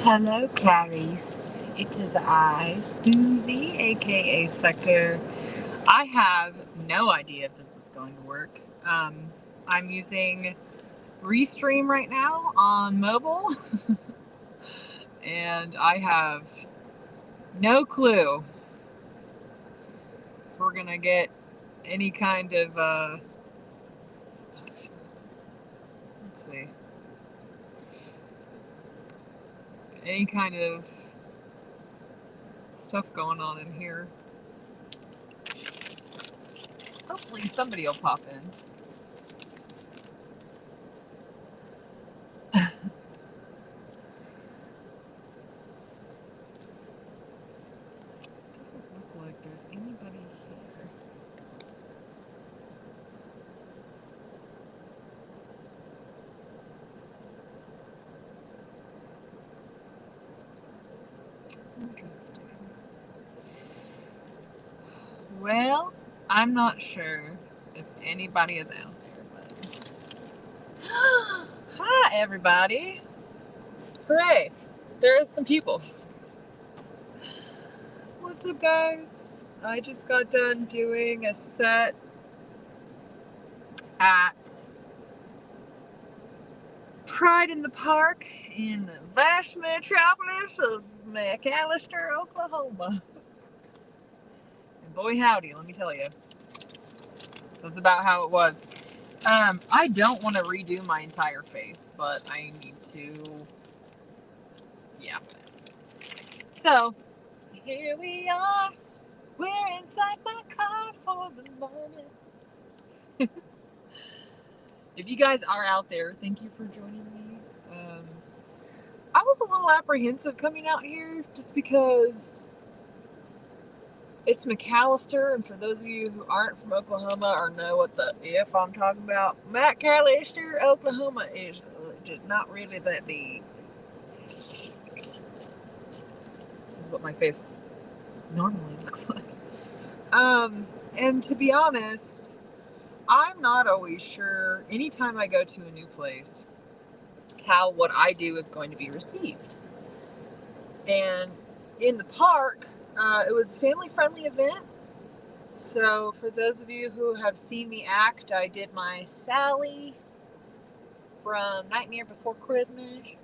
Hello, Clarice. It is I, Susie, aka Spectre. I have no idea if this is going to work. I'm using Restream right now on mobile, and I have no clue if we're gonna get any kind of let's see, any kind of stuff going on in here. Hopefully somebody will pop in. Doesn't look like there's anybody here. Interesting. Well, I'm not sure if anybody is out there, but hi everybody! Hooray! There is some people. What's up, guys? I just got done doing a set at Pride in the Park in the vast metropolis of McAlester, Oklahoma. And boy howdy, let me tell you. That's about how it was. I don't want to redo my entire face, but I need to. Yeah. So, here we are. We're inside my car for the moment. If you guys are out there, thank you for joining me. I was a little apprehensive coming out here just because it's McAlester, and for those of you who aren't from Oklahoma or know what the if I'm talking about, McAlester, Oklahoma is just not really that big. This is what my face normally looks like. And to be honest, I'm not always sure anytime I go to a new place how what I do is going to be received. And in the park, it was a family-friendly event. So for those of you who have seen me act, I did my Sally from Nightmare Before Christmas.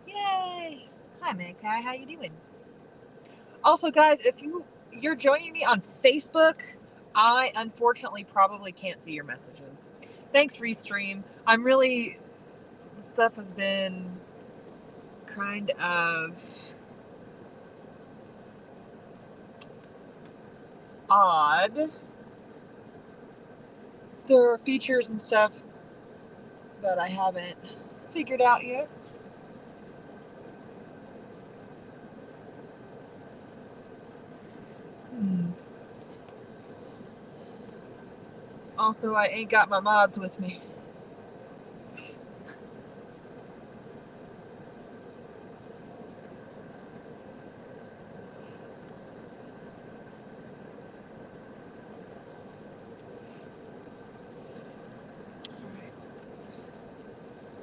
Yay! Hi, Magpie. How you doing? Also, guys, if you're joining me on Facebook, I unfortunately probably can't see your messages. Thanks, Restream. Stuff has been kind of odd. There are features and stuff that I haven't figured out yet. Also, I ain't got my mods with me.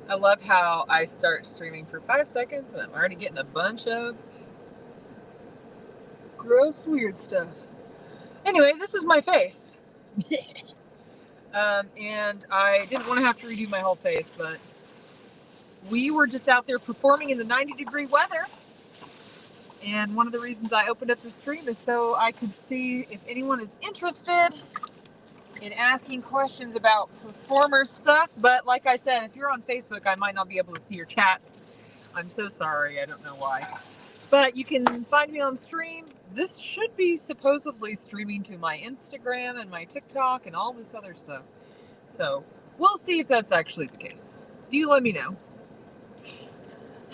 I love how I start streaming for 5 seconds and I'm already getting a bunch of gross, weird stuff. Anyway, this is my face. And I didn't want to have to redo my whole face, but we were just out there performing in the 90-degree weather. And one of the reasons I opened up the stream is so I could see if anyone is interested in asking questions about performer stuff. But like I said, if you're on Facebook, I might not be able to see your chats. I'm so sorry. I don't know why. But you can find me on stream. This should be supposedly streaming to my Instagram and my TikTok and all this other stuff. So we'll see if that's actually the case. You let me know.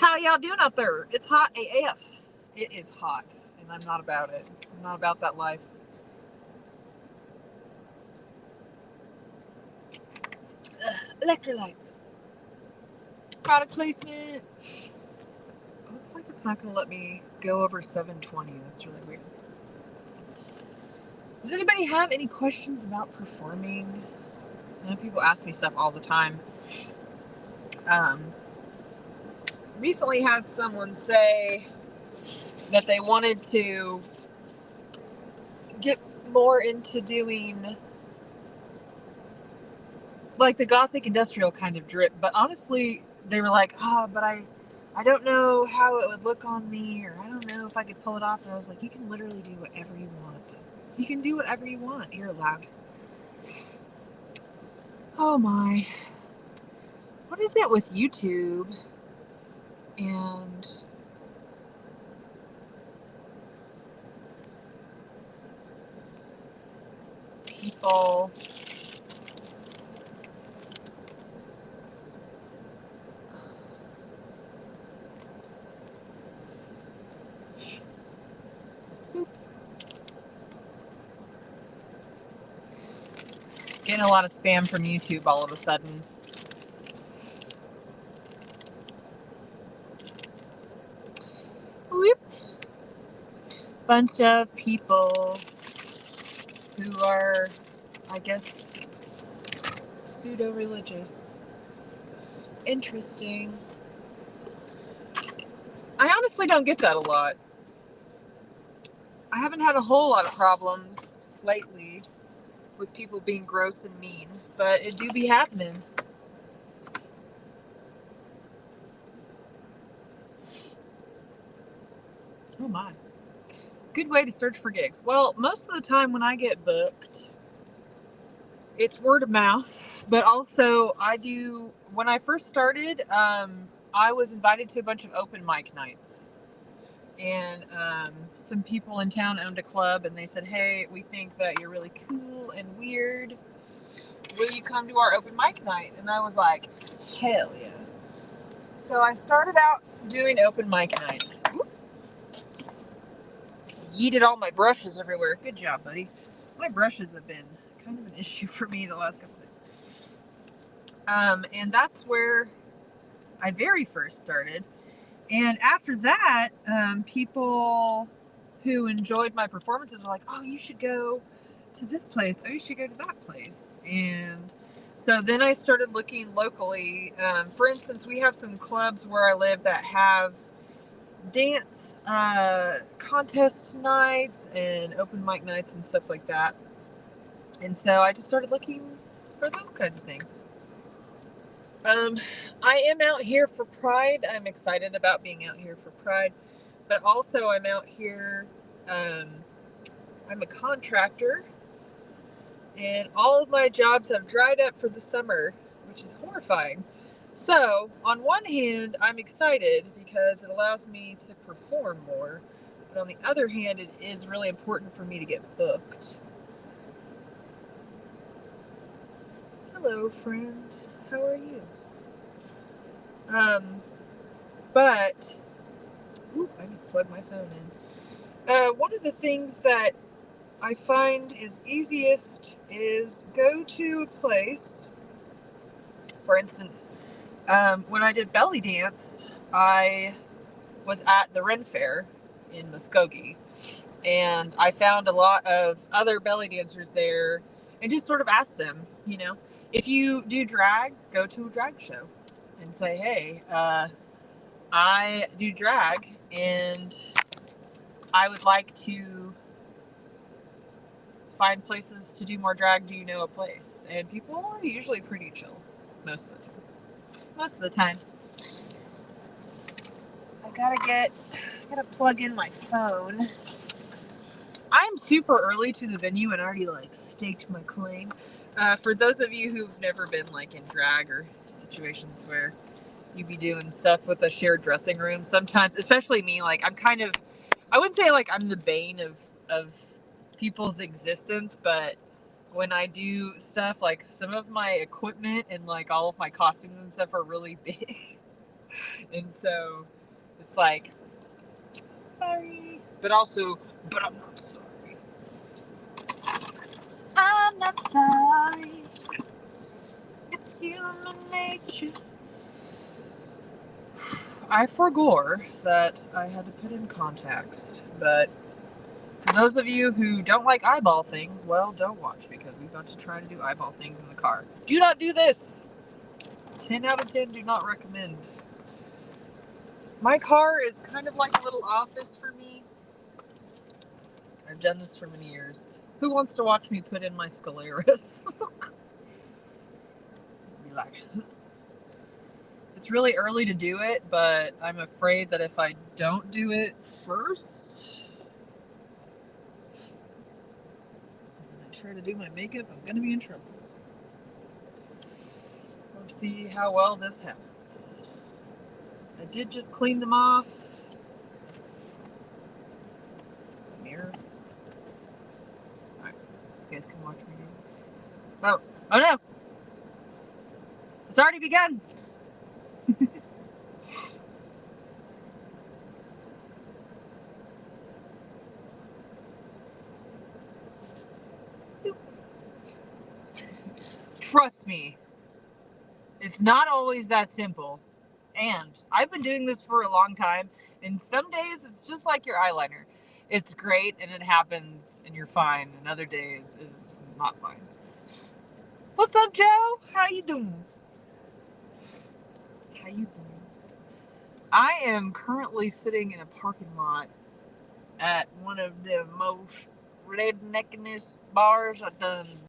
How y'all doing out there? It's hot AF. It is hot, and I'm not about it. I'm not about that life. Electrolytes. Product placement. Looks like it's not going to let me go over 720. That's really weird. Does anybody have any questions about performing? I know people ask me stuff all the time. recently had someone say that they wanted to get more into doing like the gothic industrial kind of drip, but honestly they were like, but I don't know how it would look on me, or I don't know if I could pull it off. And I was like, you can literally do whatever you want. You can do whatever you want. You're allowed. Oh my. What is it with YouTube and people getting a lot of spam from YouTube all of a sudden? Whoop. Bunch of people who are, I guess, pseudo-religious. Interesting. I honestly don't get that a lot. I haven't had a whole lot of problems lately with people being gross and mean, but it do be happening. Oh my. Good way to search for gigs. Well, most of the time when I get booked, it's word of mouth, but also when I first started, I was invited to a bunch of open mic nights. And some people in town owned a club, and they said, hey, we think that you're really cool and weird. Will you come to our open mic night? And I was like, hell yeah. So I started out doing open mic nights. Yeeted all my brushes everywhere. Good job, buddy. My brushes have been kind of an issue for me the last couple of days. And that's where I very first started. And after that, people who enjoyed my performances were like, oh, you should go to this place. Oh, you should go to that place. And so then I started looking locally. For instance, we have some clubs where I live that have dance contest nights and open mic nights and stuff like that. And so I just started looking for those kinds of things. I am out here for Pride. I'm excited about being out here for Pride, but also I'm out here, I'm a contractor, and all of my jobs have dried up for the summer, which is horrifying. So, on one hand, I'm excited because it allows me to perform more, but on the other hand, it is really important for me to get booked. Hello, friend. How are you? But I need to plug my phone in. One of the things that I find is easiest is go to a place. For instance, when I did belly dance, I was at the Ren Fair in Muskogee, and I found a lot of other belly dancers there, and just sort of asked them, if you do drag, go to a drag show and say, hey, I do drag and I would like to find places to do more drag. Do you know a place? And people are usually pretty chill most of the time. I gotta plug in my phone. I'm super early to the venue and already staked my claim. For those of you who've never been in drag or situations where you be doing stuff with a shared dressing room, sometimes, especially me, I'm kind of, I wouldn't say I'm the bane of people's existence, but when I do stuff, some of my equipment and all of my costumes and stuff are really big. And so it's sorry, but also, but I'm not sorry. I'm not sorry. It's human nature. I forgot that I had to put in contacts, but for those of you who don't like eyeball things, well, don't watch, because we're about to try to do eyeball things in the car. Do not do this. 10 out of 10 do not recommend. My car is kind of like a little office for me. I've done this for many years. Who wants to watch me put in my Scalaris? Be like, it's really early to do it, but I'm afraid that if I don't do it first, when I try to do my makeup, I'm gonna be in trouble. Let's see how well this happens. I did just clean them off. Mirror. Alright, you guys can watch me do this. Oh, oh no! It's already begun! Trust me, it's not always that simple. And I've been doing this for a long time, and some days it's just like your eyeliner. It's great and it happens and you're fine, and other days it's not fine. What's up, Joe? How you doing? How you doing? I am currently sitting in a parking lot at one of the most redneckinest bars I've done.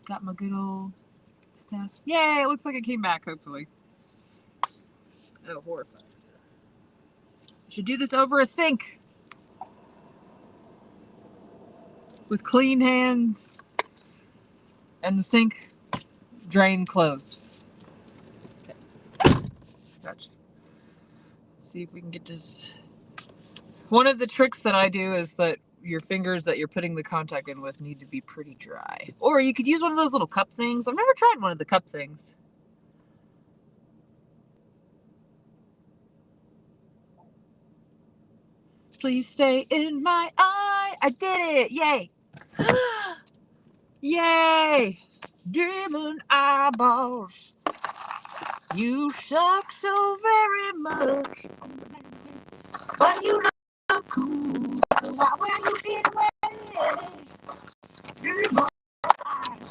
Got my good old stuff. Yay, it looks like it came back, hopefully. Oh, horrified. Should do this over a sink with clean hands and the sink drain closed. Okay. Gotcha. Let's see if we can get this. One of the tricks that I do is that your fingers that you're putting the contact in with need to be pretty dry. Or you could use one of those little cup things. I've never tried one of the cup things. Please stay in my eye. I did it. Yay. Yay. Demon eyeballs. You suck so very much. But you look cool. So why will you get away? Demon eyes.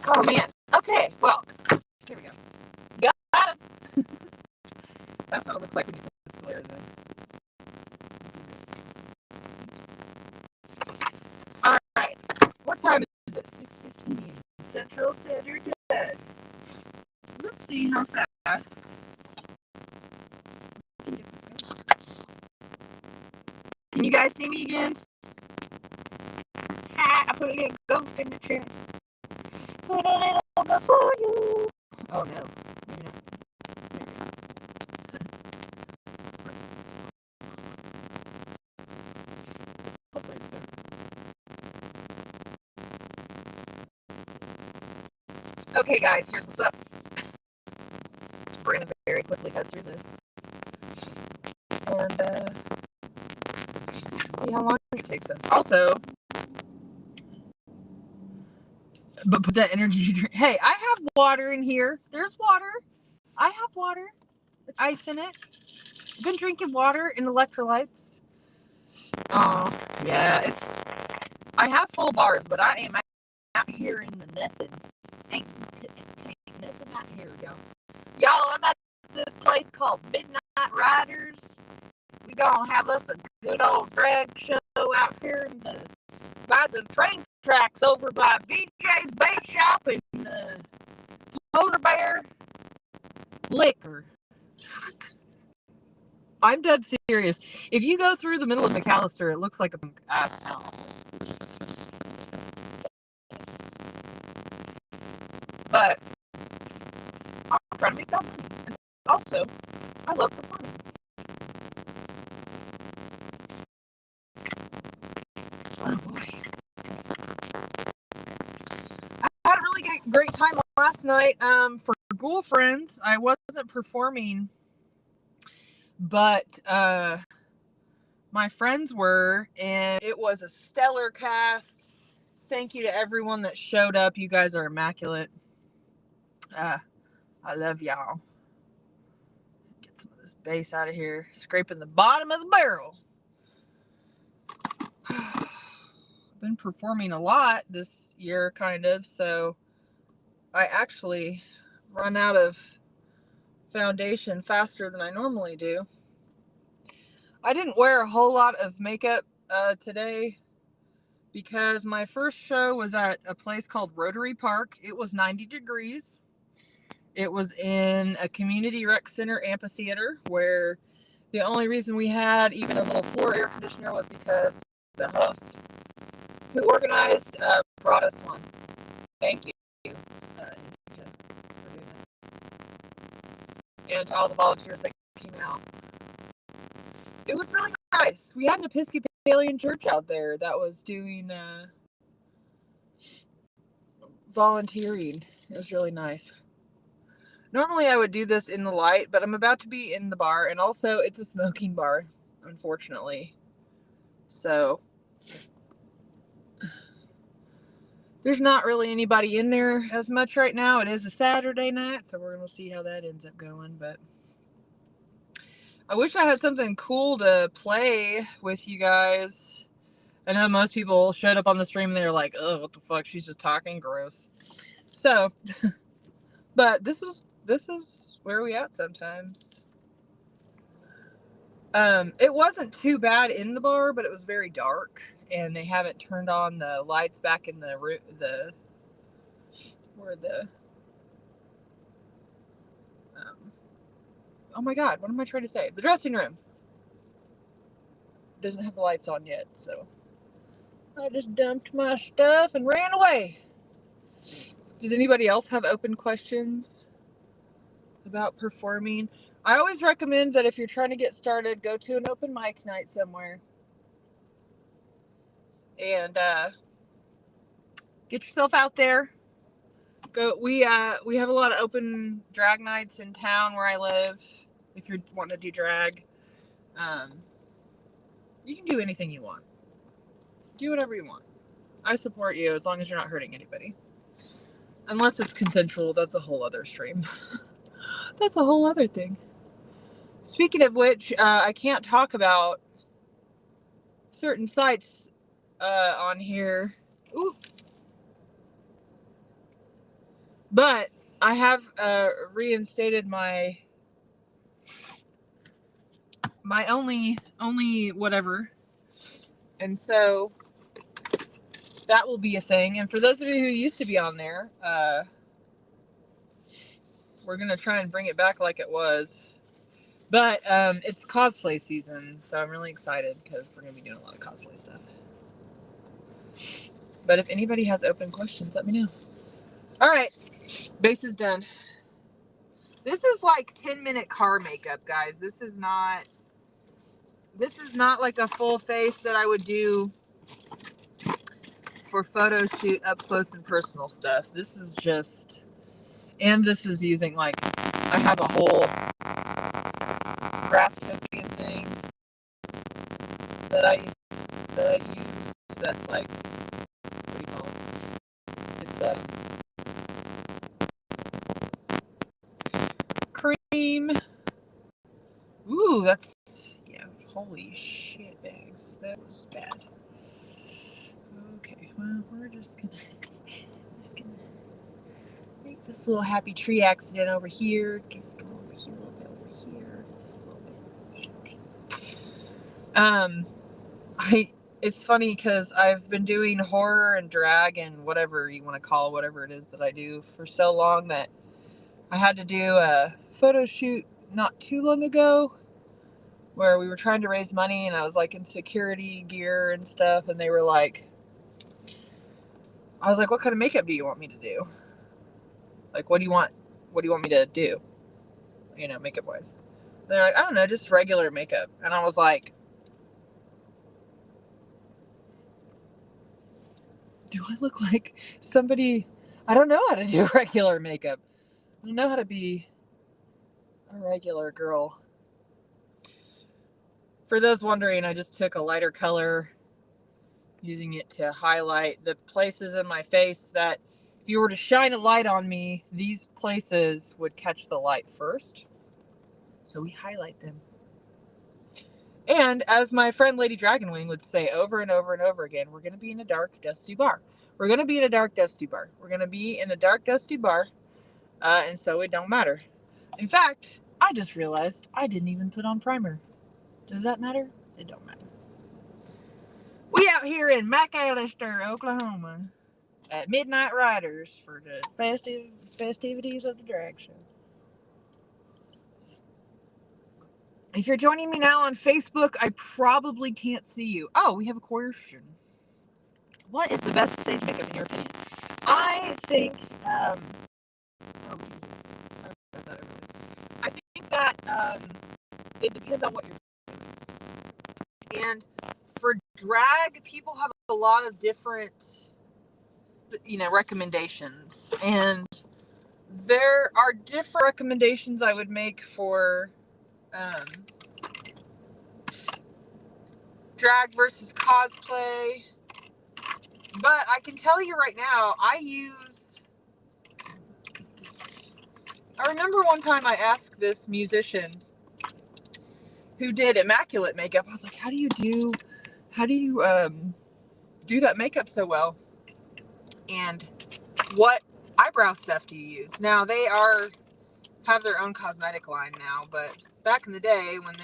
Oh man. Okay, well, here we go. Got it. That's what it looks like when you put the flares in. Alright. What time is it? 6:15 Central Standard Time. Let's see how fast I can get this going. Can you guys see me again? Ha! I put a little ghost in the chair. Put a little ghost for you. Oh no. Maybe not. Maybe not. Hopefully it's there. Okay, guys, here's what's up. We're gonna very quickly go through this and see how long it takes us. Also, but put that energy drink. Hey, I have water in here. There's water. I have water. It's ice in it. I've been drinking water and electrolytes. Oh, yeah, I have full bars, but I am out here in the nothing. Ain't nothing out here, y'all. Y'all, I'm at this place called Midnight Riders. We gonna have us a good old drag show out here by the train tracks over by BJ's Bait Shop and Polar Bear Liquor. I'm dead serious. If you go through the middle of McAllister, it looks like a ass town. But I'm trying to make that money. And also, I love performing. Oh boy. I had a really great time last night. For Ghoul Friends, I wasn't performing, but my friends were, and it was a stellar cast. Thank you to everyone that showed up. You guys are immaculate. I love y'all. Get some of this bass out of here. Scraping the bottom of the barrel. I've been performing a lot this year, kind of, so I actually run out of foundation faster than I normally do. I didn't wear a whole lot of makeup today because my first show was at a place called Rotary Park. It was 90 degrees. It was in a community rec center amphitheater where the only reason we had even a little floor air conditioner was because the host who organized brought us one. Thank you. And to all the volunteers that came out. It was really nice. We had an Episcopalian church out there that was doing volunteering. It was really nice. Normally I would do this in the light, but I'm about to be in the bar, and also it's a smoking bar, unfortunately. So there's not really anybody in there as much right now. It is a Saturday night, so we're going to see how that ends up going, but I wish I had something cool to play with you guys. I know most people showed up on the stream and they're like, oh, what the fuck? She's just talking gross. So, but this is where we at sometimes. It wasn't too bad in the bar, but it was very dark, and they haven't turned on the lights back in the oh my god, what am I trying to say? The dressing room doesn't have the lights on yet, so I just dumped my stuff and ran away. Does anybody else have open questions about performing? I always recommend that if you're trying to get started, go to an open mic night somewhere and get yourself out there. Go. We have a lot of open drag nights in town where I live. If you're wanting to do drag, you can do anything you want. Do whatever you want. I support you as long as you're not hurting anybody. Unless it's consensual, that's a whole other stream. That's a whole other thing. Speaking of which, I can't talk about certain sites on here. Ooh. But I have reinstated my only whatever. And so that will be a thing. And for those of you who used to be on there, we're going to try and bring it back like it was. But it's cosplay season, so I'm really excited because we're going to be doing a lot of cosplay stuff. But if anybody has open questions, let me know. All right, base is done. This is like 10-minute car makeup, guys. This is not like a full face that I would do for photo shoot up close and personal stuff. This is just And this is using, like, I have a whole Graftopian thing that I use that's like, what do you call it? It's cream. Ooh, that's, yeah, holy shit bags. That was bad. Okay, well, we're just gonna make this little happy tree accident over here. Let's go over here a little bit, over here, just a little bit. Yeah, okay. It's funny because I've been doing horror and drag and whatever you want to call whatever it is that I do for so long that I had to do a photo shoot not too long ago where we were trying to raise money and I was like in security gear and stuff, and they were like, I was like, what kind of makeup do you want me to do? Like, what do you want me to do? You know, makeup wise. They're like, I don't know, just regular makeup. And I was like, do I look like somebody? I don't know how to do regular makeup. I don't know how to be a regular girl. For those wondering, I just took a lighter color, using it to highlight the places in my face that if you were to shine a light on me, these places would catch the light first. So we highlight them. And as my friend Lady Dragonwing would say over and over and over again, we're going to be in a dark, dusty bar. We're going to be in a dark, dusty bar. We're going to be in a dark, dusty bar. And so it don't matter. In fact, I just realized I didn't even put on primer. Does that matter? It don't matter. We out here in McAllister, Oklahoma, at Midnight Riders for the festivities of the drag show. If you're joining me now on Facebook, I probably can't see you. Oh, we have a question. What is the best stage makeup in your opinion? I think, oh Jesus, sorry about that, everybody. I think that it depends on what you're doing. And for drag, people have a lot of different, recommendations. And there are different recommendations I would make for drag versus cosplay. But I can tell you right now, I remember one time I asked this musician who did immaculate makeup, I was like, how do you do that makeup so well? And what eyebrow stuff do you use? Now they have their own cosmetic line now, but back in the day when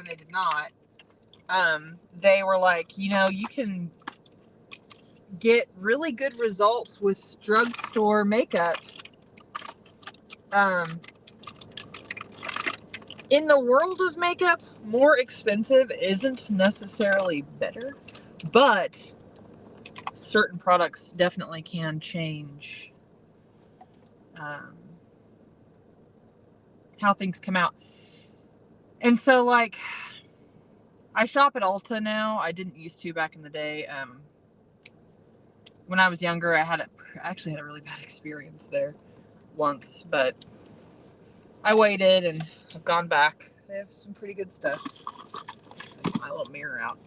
they did not, they were like, you can get really good results with drugstore makeup. In the world of makeup, more expensive isn't necessarily better, but certain products definitely can change how things come out. And so, like, I shop at Ulta now. I didn't used to back in the day. When I was younger, I actually had a really bad experience there once, but I waited and I've gone back. They have some pretty good stuff. Get my little mirror out.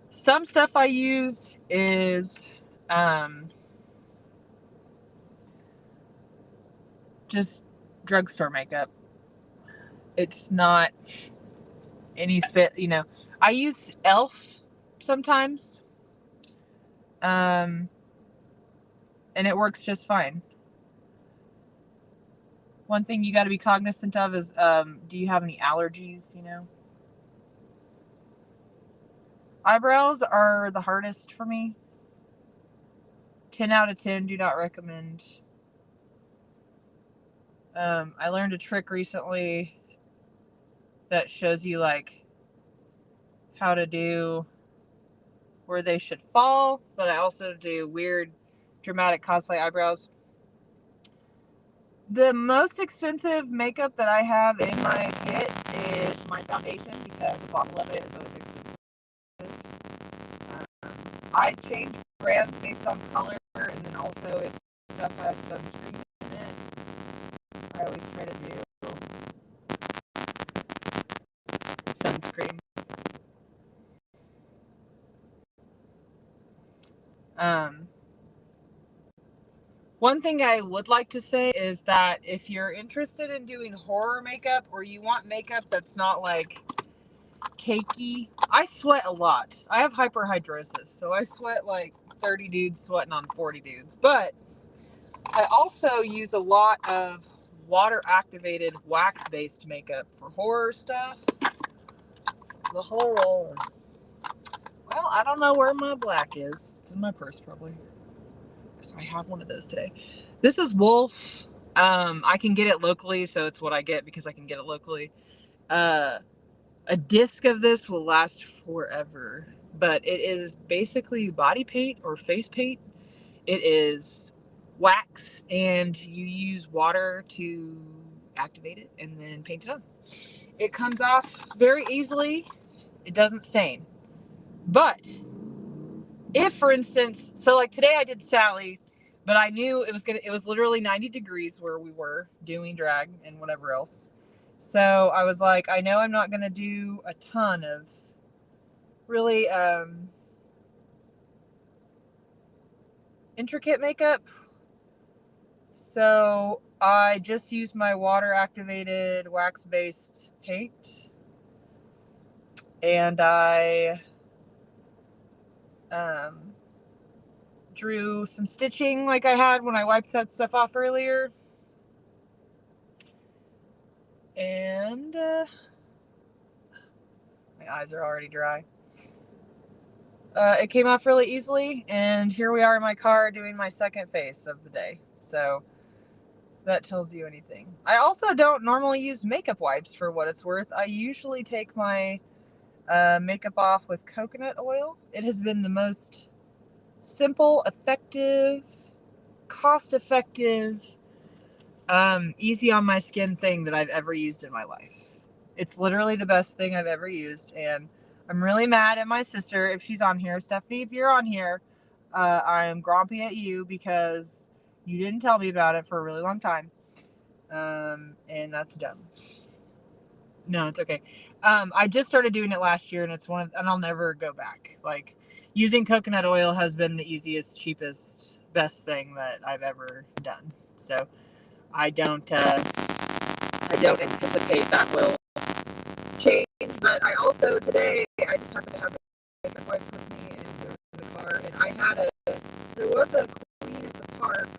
Some stuff I use is just drugstore makeup. It's not any spit, I use e.l.f. sometimes. And it works just fine. One thing you got to be cognizant of is, do you have any allergies, Eyebrows are the hardest for me. 10 out of 10, do not recommend. I learned a trick recently that shows you, like, how to do where they should fall, but I also do weird, dramatic cosplay eyebrows. The most expensive makeup that I have in my kit is my foundation, because the bottle of it is always expensive. I change brands based on color, and then also if stuff has sunscreen in it. I always try to do sunscreen. One thing I would like to say is that if you're interested in doing horror makeup, or you want makeup that's not like cakey, I sweat a lot. I have hyperhidrosis, so I sweat like 30 dudes sweating on 40 dudes. But I also use a lot of water activated wax based makeup for horror stuff. The horror. Well, I don't know where my black is. It's in my purse probably. So I have one of those today. This is Wolf. I can get it locally, so it's what I get because I can get it locally. A disc of this will last forever, but it is basically body paint or face paint. It is wax, and you use water to activate it and then paint it on. It comes off very easily. It doesn't stain. But if, for instance, so like today I did Sally, but I knew it was literally 90 degrees where we were doing drag and whatever else. So I was like, I know I'm not going to do a ton of really intricate makeup. So I just used my water activated wax based paint, and I drew some stitching like I had when I wiped that stuff off earlier. And my eyes are already dry. It came off really easily, and here we are in my car doing my second face of the day. So that tells you anything. I also don't normally use makeup wipes for what it's worth. I usually take my makeup off with coconut oil. It has been the most simple, effective, cost-effective, easy on my skin thing that I've ever used in my life. It's literally the best thing I've ever used, and I'm really mad at my sister if she's on here. Stephanie, if you're on here, I'm grumpy at you because you didn't tell me about it for a really long time, and that's dumb. No, it's okay. I just started doing it last year, and and I'll never go back. Like, using coconut oil has been the easiest, cheapest, best thing that I've ever done. So I don't anticipate that will change. But I also today I just happened to have makeup wipes with me in the car, and there was a queen at the park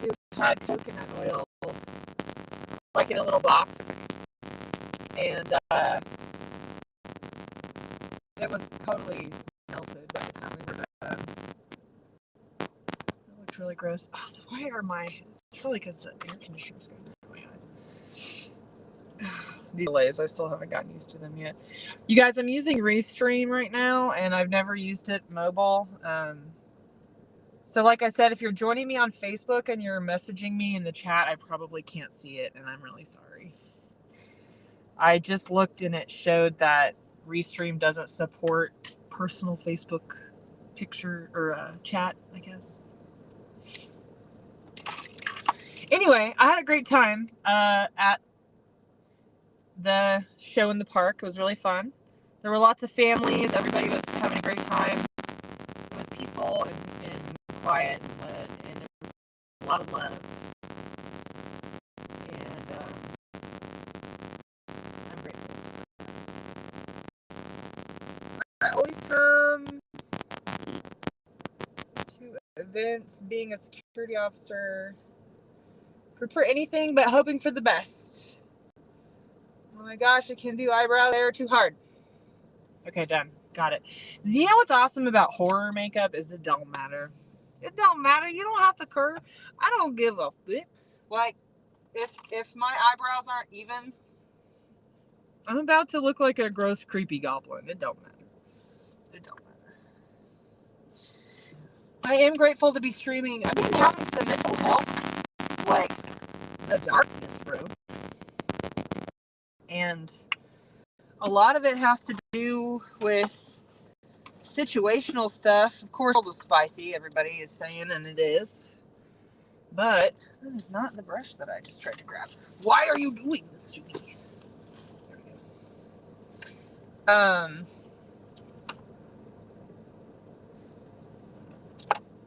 who had coconut oil like in a little box, and it was totally melted by the time we were done. It looked really gross. Oh, why are it's probably because the air conditioner's going through my eyes. These delays, I still haven't gotten used to them yet. You guys, I'm using Restream right now, and I've never used it mobile. So like I said, if you're joining me on Facebook and you're messaging me in the chat, I probably can't see it, and I'm really sorry. I just looked, and it showed that Restream doesn't support personal Facebook picture or chat, I guess. Anyway, I had a great time at the show in the park. It was really fun. There were lots of families. Everybody was having a great time. It was peaceful and quiet, and there was a lot of love. And I'm grateful. I always come to events being a security officer for anything but hoping for the best. Oh my gosh, I can't do eyebrows. They're too hard. Okay, done. Got it. You know what's awesome about horror makeup is it don't matter. It don't matter. You don't have to curve. I don't give a flip. Like, if my eyebrows aren't even, I'm about to look like a gross, creepy goblin. It don't matter. It don't matter. I am grateful to be streaming. I've been having some mental health, like the darkness room. And a lot of it has to do with situational stuff. Of course, it's spicy, everybody is saying, and it is. But that is not the brush that I just tried to grab. Why are you doing this to me? There we go.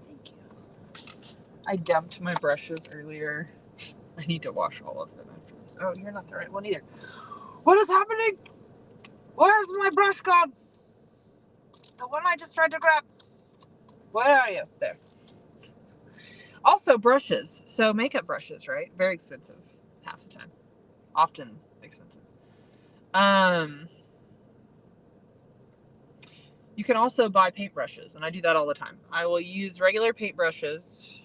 Thank you. I dumped my brushes earlier. I need to wash all of them after this. Oh, you're not the right one either. What is happening? Where's my brush gone? The one I just tried to grab. Where are you? There. Also, brushes. So, makeup brushes, right? Very expensive half the time. Often expensive. You can also buy paintbrushes, and I do that all the time. I will use regular paintbrushes.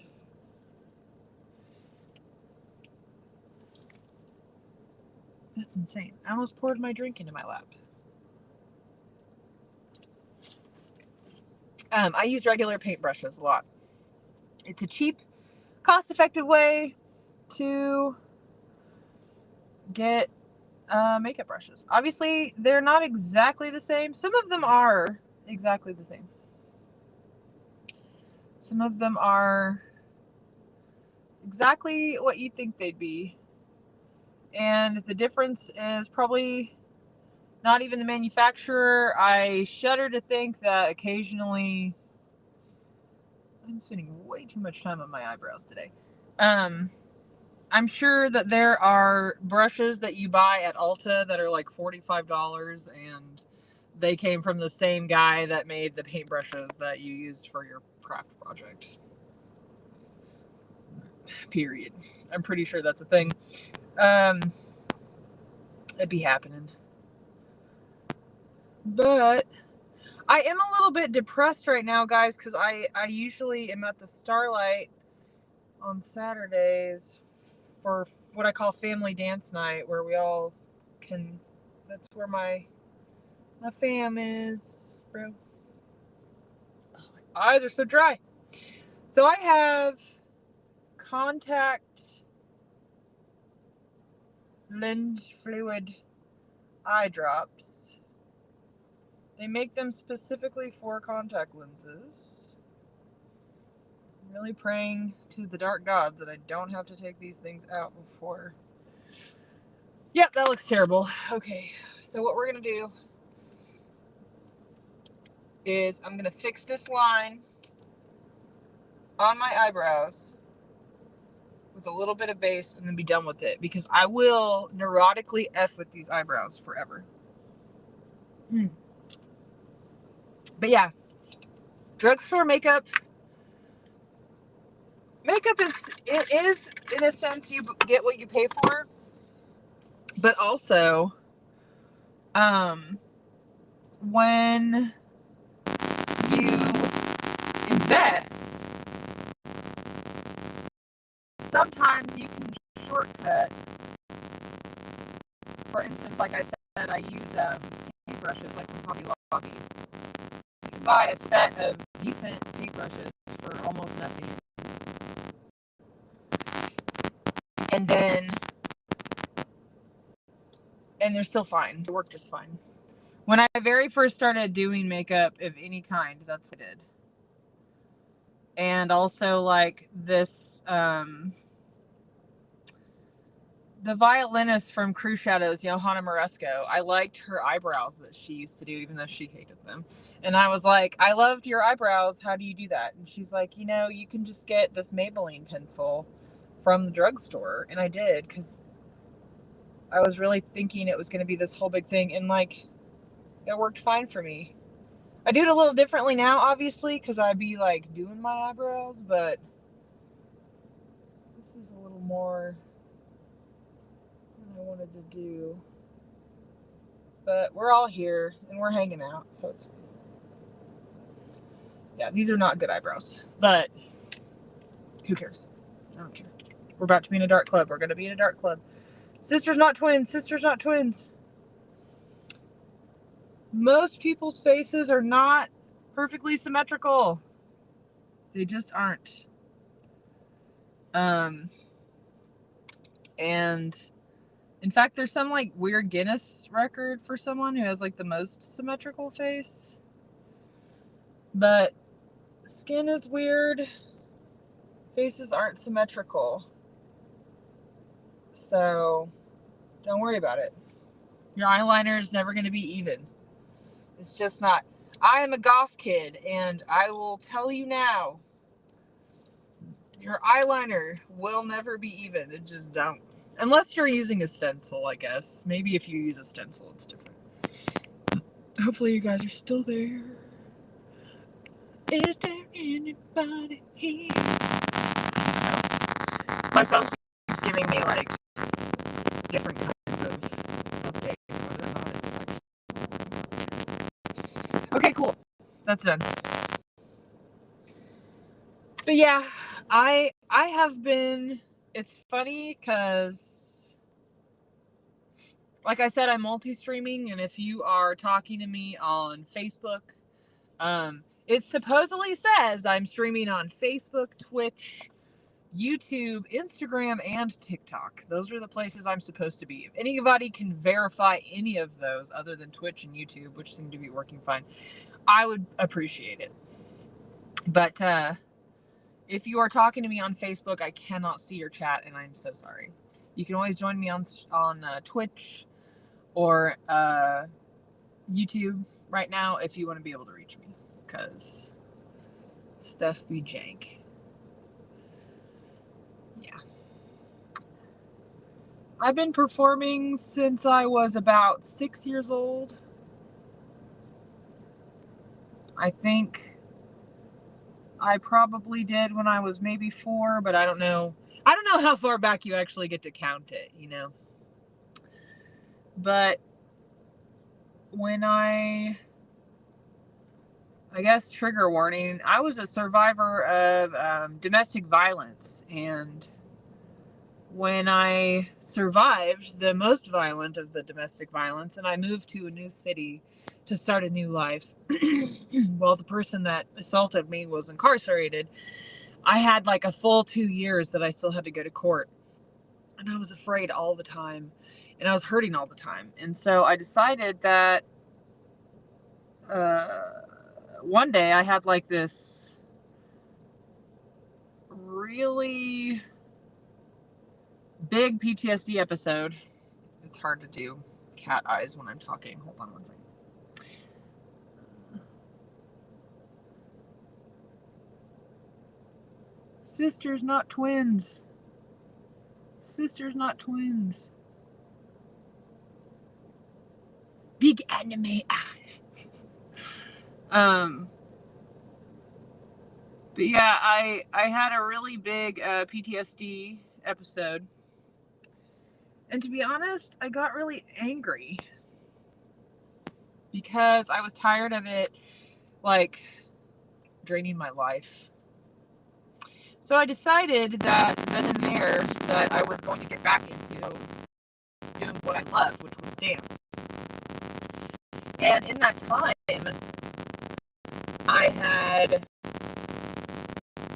That's insane. I almost poured my drink into my lap. I use regular paintbrushes a lot. It's a cheap, cost-effective way to get makeup brushes. Obviously, they're not exactly the same. Some of them are exactly the same. Some of them are exactly what you think they'd be. And the difference is probably not even the manufacturer. I shudder to think that occasionally... I'm spending way too much time on my eyebrows today. I'm sure that there are brushes that you buy at Ulta that are like $45 and they came from the same guy that made the paintbrushes that you used for your craft project. Period. I'm pretty sure that's a thing. It'd be happening. But I am a little bit depressed right now, guys, because I usually am at the Starlight on Saturdays for what I call family dance night, where we all can... That's where my fam is, bro. Oh, my eyes are so dry. So I have contact lens fluid eye drops. They make them specifically for contact lenses. I'm really praying to the dark gods that I don't have to take these things out before. Yep, that looks terrible. Okay, so what we're gonna do is I'm gonna fix this line on my eyebrows with a little bit of base and then be done with it, because I will neurotically F with these eyebrows forever. But yeah, drugstore makeup is in a sense you get what you pay for, but also when you invest, sometimes you can shortcut. For instance, like I said, I use paintbrushes like from Hobby Lobby. You can buy a set of decent paintbrushes for almost nothing, and they're still fine. They work just fine. When I very first started doing makeup of any kind, that's what I did. And also like this, the violinist from Crew Shadows, Johanna Maresco, I liked her eyebrows that she used to do, even though she hated them. And I was like, I loved your eyebrows. How do you do that? And she's like, you know, you can just get this Maybelline pencil from the drugstore. And I did, because I was really thinking it was going to be this whole big thing. And like, it worked fine for me. I do it a little differently now, obviously, because I'd be like doing my eyebrows, but this is a little more than I wanted to do. But we're all here and we're hanging out, so it's... Yeah, these are not good eyebrows, but who cares? I don't care. We're about to be in a dark club. We're going to be in a dark club. Sisters, not twins. Sisters, not twins. Most people's faces are not perfectly symmetrical. They just aren't. And in fact, there's some like weird Guinness record for someone who has like the most symmetrical face. But skin is weird. Faces aren't symmetrical. So don't worry about it. Your eyeliner is never going to be even. It's just not. I am a goth kid, and I will tell you now, your eyeliner will never be even. It just don't. Unless you're using a stencil, I guess. Maybe if you use a stencil, it's different. Hopefully you guys are still there. Is there anybody here? My phone keeps giving me like different kinds of updates, whether or not it's okay, cool. That's done. But yeah, I have been. It's funny because, like I said, I'm multi-streaming, and if you are talking to me on Facebook, it supposedly says I'm streaming on Facebook, Twitch, YouTube, Instagram, and TikTok. Those are the places I'm supposed to be. If anybody can verify any of those other than Twitch and YouTube, which seem to be working fine, I would appreciate it. But if you are talking to me on Facebook, I cannot see your chat, and I'm so sorry. You can always join me on Twitch or YouTube right now if you want to be able to reach me, because stuff be jank. Yeah. I've been performing since I was about 6 years old. I think I probably did when I was maybe 4, but I don't know. I don't know how far back you actually get to count it, you know. But when I guess trigger warning, I was a survivor of domestic violence, and when I survived the most violent of the domestic violence and I moved to a new city to start a new life, while the person that assaulted me was incarcerated, I had like a full 2 years that I still had to go to court. And I was afraid all the time, and I was hurting all the time. And so I decided that one day I had like this really big PTSD episode. It's hard to do cat eyes when I'm talking. Hold on one second. Sisters, not twins. Sisters, not twins. Big anime eyes. But yeah, I had a really big PTSD episode. And to be honest, I got really angry because I was tired of it, like, draining my life. So I decided that then and there that I was going to get back into doing what I loved, which was dance. And in that time, I had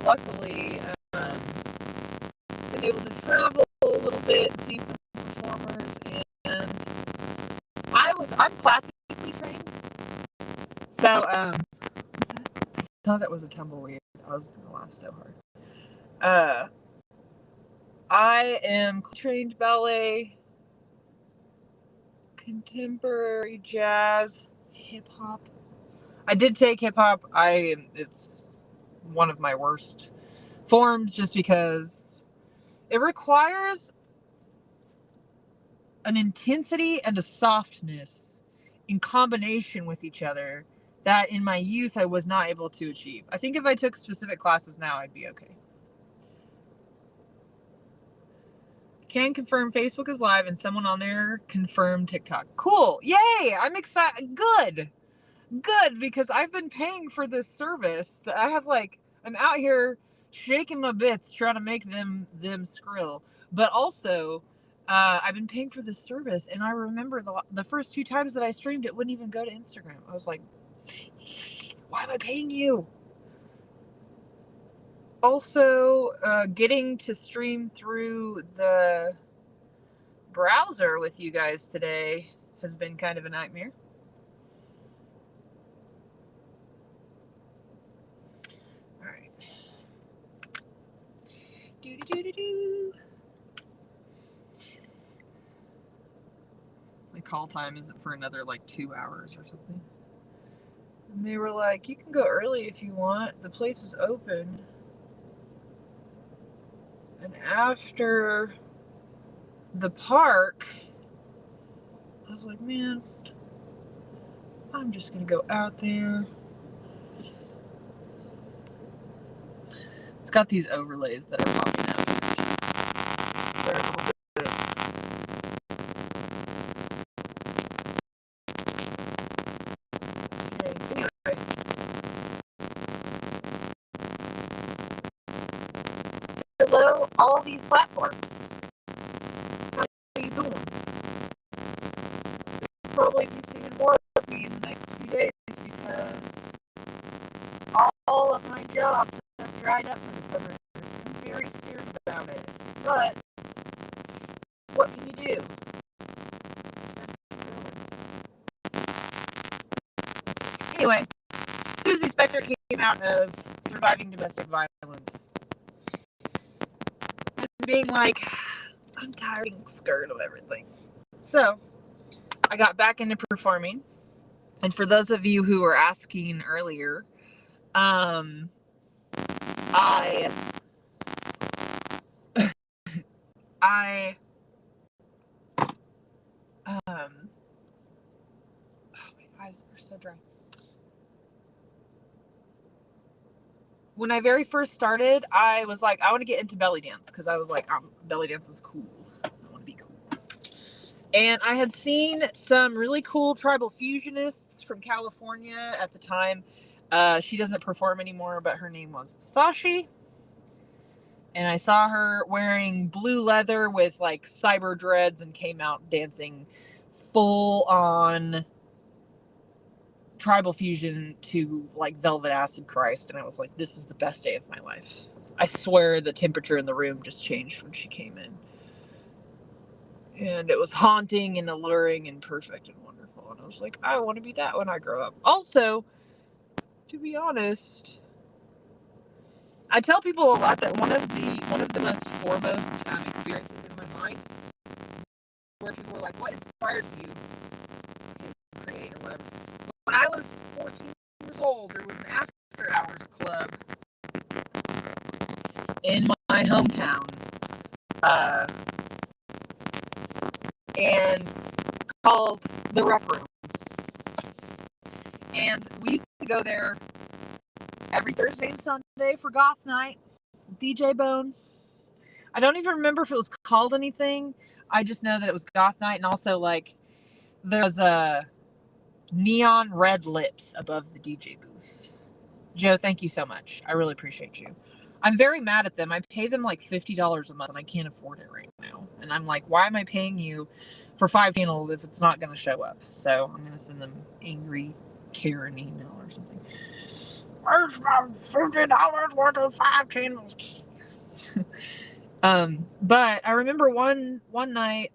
luckily been able to travel a little bit and see some performers, and I'm classically trained. So what's that? I thought that was a tumbleweed. I was gonna laugh so hard. I am trained ballet, contemporary jazz, hip hop. I did take hip hop. It's one of my worst forms just because it requires an intensity and a softness in combination with each other that in my youth I was not able to achieve. I think if I took specific classes now, I'd be okay. Can confirm Facebook is live and someone on there confirmed TikTok. Cool. Yay. I'm excited. Good, because I've been paying for this service that I have, like, I'm out here shaking my bits trying to make them skrill. But also, I've been paying for this service, and I remember the first 2 times that I streamed, it wouldn't even go to Instagram. I was like, why am I paying you? Also, getting to stream through the browser with you guys today has been kind of a nightmare. All right. My call time isn't for another like 2 hours or something. And they were like, you can go early if you want. The place is open. And after the park, I was like, man, I'm just going to go out there. It's got these overlays that are popping up. They're a little bit. Okay, anyway. Hello, all these platforms. How are you doing? You'll probably be seeing more of me in the next few days because all of my jobs have dried up for the summer. I'm very scared about it. But what can you do? Anyway, Susie Spector came out of surviving domestic violence and being like, I'm tired of being scared of everything. So I got back into performing. And for those of you who were asking earlier, I oh, my eyes are so dry. When I very first started, I was like, I want to get into belly dance because I was like, belly dance is cool. I want to be cool. And I had seen some really cool tribal fusionists from California at the time. She doesn't perform anymore, but her name was Sashi. And I saw her wearing blue leather with like cyber dreads and came out dancing full on tribal fusion to like Velvet Acid Christ. And I was like, this is the best day of my life. I swear the temperature in the room just changed when she came in. And it was haunting and alluring and perfect and wonderful. And I was like, I want to be that when I grow up. Also, to be honest, I tell people a lot that one of the most foremost experiences in my mind, where people were like, what inspires you to create or whatever. When I was 14 years old, there was an after hours club in my hometown, and called the Rec Room. And we used to go there every Thursday and Sunday for goth night. DJ Bone. I don't even remember if it was called anything. I just know that it was goth night, and also like there's a neon red lips above the DJ booth. Joe, thank you so much. I really appreciate you. I'm very mad at them. I pay them like $50 a month and I can't afford it right now. And I'm like, why am I paying you for 5 channels if it's not going to show up? So I'm going to send them angry Karen email or something. Where's my $50 worth of 5 channels? But I remember one night,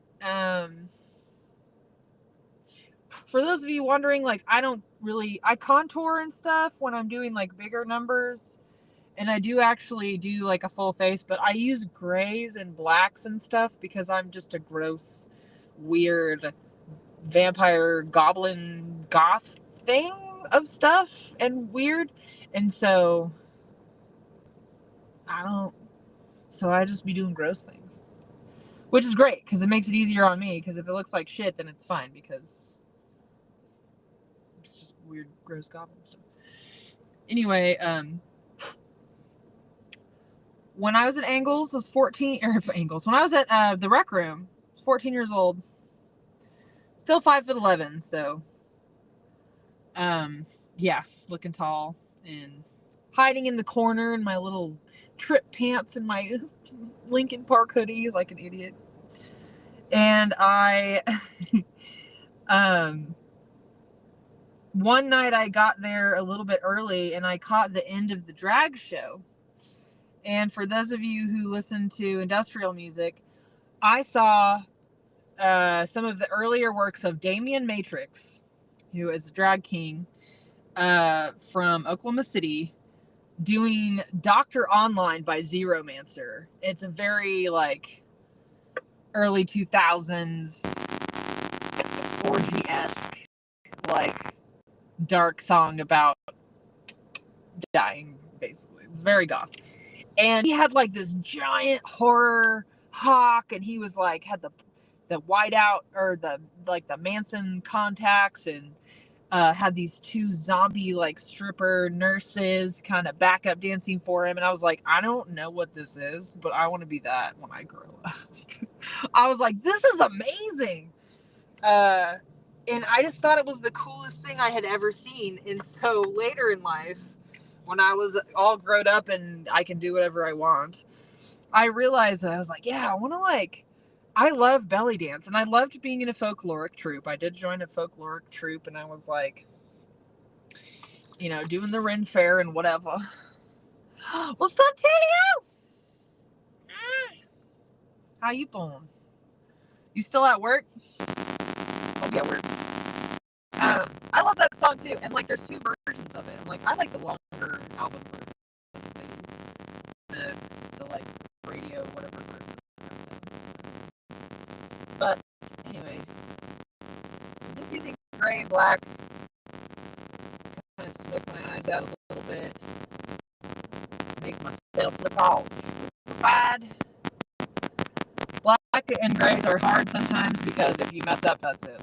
for those of you wondering, like, I contour and stuff when I'm doing like bigger numbers, and I do actually do like a full face, but I use grays and blacks and stuff because I'm just a gross, weird vampire goblin goth thing of stuff and weird. And so I just be doing gross things, which is great because it makes it easier on me, because if it looks like shit, then it's fine because it's just weird, gross goblin stuff. Anyway, when I was at Angles, I was 14, or Angles, when I was at the Rec Room, 14 years old, still 5'11", so, yeah, looking tall and hiding in the corner in my little trip pants and my Linkin Park hoodie like an idiot. And I, one night I got there a little bit early and I caught the end of the drag show. And for those of you who listen to industrial music, I saw some of the earlier works of Damian Matrix, who is a drag king from Oklahoma City, doing Doctor Online by Zeromancer. It's a very like early 2000s orgy-esque like dark song about dying, basically. It's very goth. And he had like this giant horror hawk, and he was like had the whiteout or the Manson contacts, and had these two zombie like stripper nurses kind of backup dancing for him. And I was like, I don't know what this is, but I want to be that when I grow up. I was like, this is amazing. And I just thought it was the coolest thing I had ever seen. And so later in life, when I was all grown up and I can do whatever I want, I realized that I was like, yeah, I want to like, I love belly dance, and I loved being in a folkloric troupe. I did join a folkloric troupe, and I was like, you know, doing the Ren Fair and whatever. What's up, Teddy? How you doing? You still at work? Oh, yeah, work. I love that song too, and like, there's two versions of it. And like, I like the longer album version, the like radio whatever version. But anyway, I'm just using gray and black. Kind of smoke my eyes out a little bit. Make myself look all bad. Black and grays are hard sometimes because if you mess up, that's it.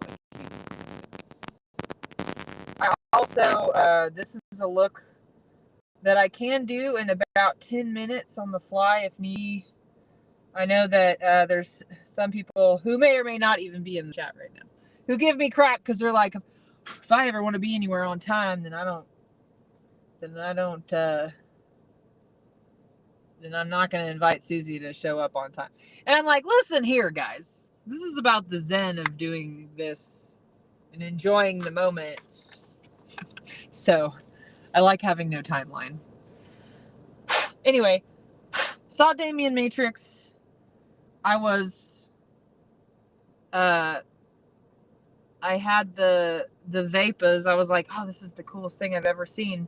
I also, this is a look that I can do in about 10 minutes on the fly if need. I know that there's some people who may or may not even be in the chat right now who give me crap because they're like, if I ever want to be anywhere on time, then I'm not going to invite Susie to show up on time. And I'm like, listen here, guys. This is about the zen of doing this and enjoying the moment. So I like having no timeline. Anyway, saw Damien Matrix. I was, I had the Vapas. I was like, oh, this is the coolest thing I've ever seen.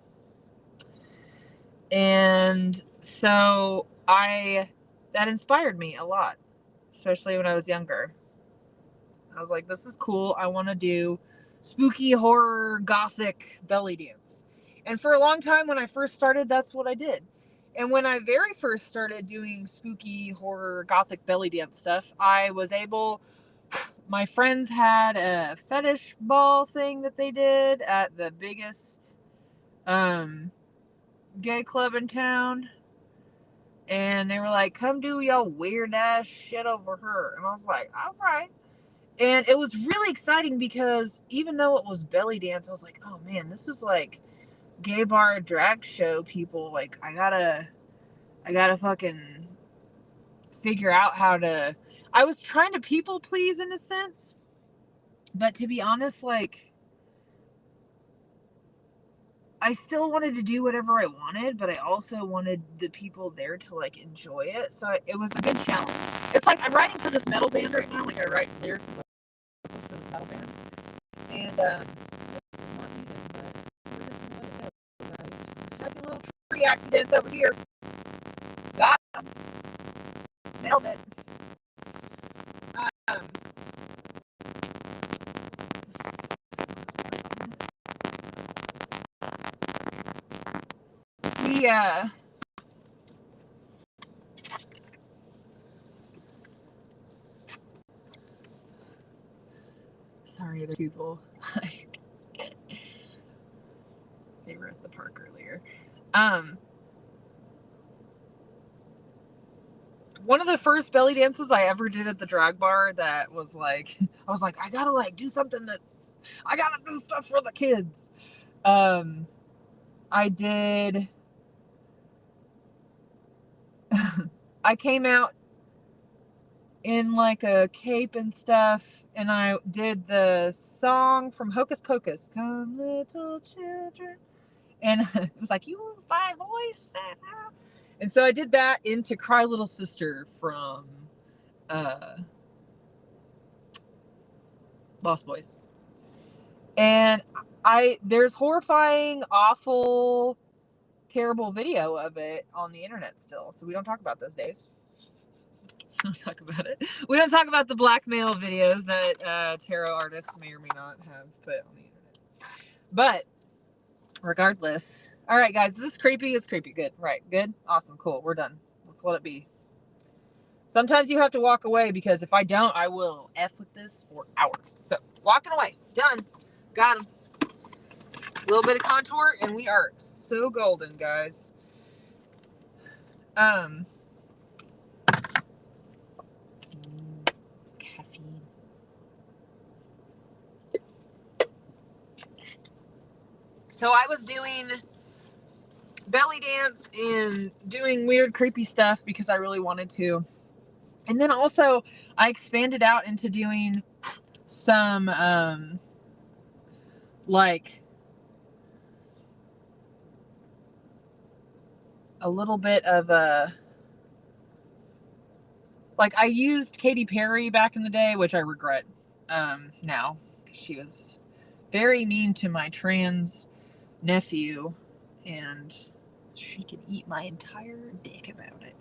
And so that inspired me a lot, especially when I was younger. I was like, this is cool. I want to do spooky horror gothic belly dance. And for a long time when I first started, that's what I did. And when I very first started doing spooky horror gothic belly dance stuff, I was able, my friends had a fetish ball thing that they did at the biggest gay club in town. And they were like, come do your weird ass shit over here. And I was like, all right. And it was really exciting because even though it was belly dance, I was like, oh man, this is like gay bar drag show people. Like, I gotta fucking figure out how to. I was trying to people please in a sense, but to be honest, like, I still wanted to do whatever I wanted, but I also wanted the people there to like enjoy it. So it was a good challenge. It's like I'm writing for this metal band right now. Like, I write lyrics for this metal band, and this is not needed, but we're just gonna let it go, guys. Happy little tree accidents over here. Got them. Nailed it. Um, we sorry, other people. They were at the park earlier. One of the first belly dances I ever did at the drag bar that was like, I was like, I gotta like do something that I gotta do stuff for the kids. I did. I came out in like a cape and stuff, and I did the song from Hocus Pocus, "Come Little Children," and it was like, use thy voice, and so I did that into Cry Little Sister from Lost Boys. And there's horrifying, awful terrible video of it on the internet still. So we don't talk about those days. We don't talk about it. We don't talk about the blackmail videos that tarot artists may or may not have put on the internet. But regardless. All right, guys. Is this creepy? It's creepy. Good. Right. Good. Awesome. Cool. We're done. Let's let it be. Sometimes you have to walk away because if I don't, I will F with this for hours. So walking away. Done. Got him. A little bit of contour and we are so golden, guys. Caffeine. So I was doing belly dance and doing weird creepy stuff because I really wanted to. And then also I expanded out into doing some like a little bit of a like I used Katy Perry back in the day, which I regret now. She was very mean to my trans nephew and she could eat my entire dick about it.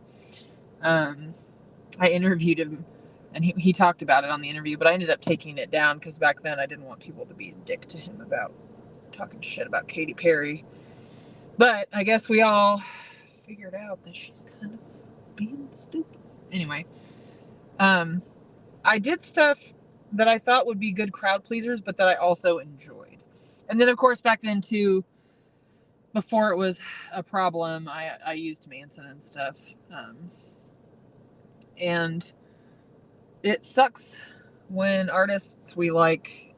I interviewed him and he talked about it on the interview, but I ended up taking it down because back then I didn't want people to be a dick to him about talking shit about Katy Perry. But I guess we all figured out that she's kind of being stupid. Anyway, I did stuff that I thought would be good crowd pleasers, but that I also enjoyed. And then, of course, back then, too, before it was a problem, I used Manson and stuff. And it sucks when artists we like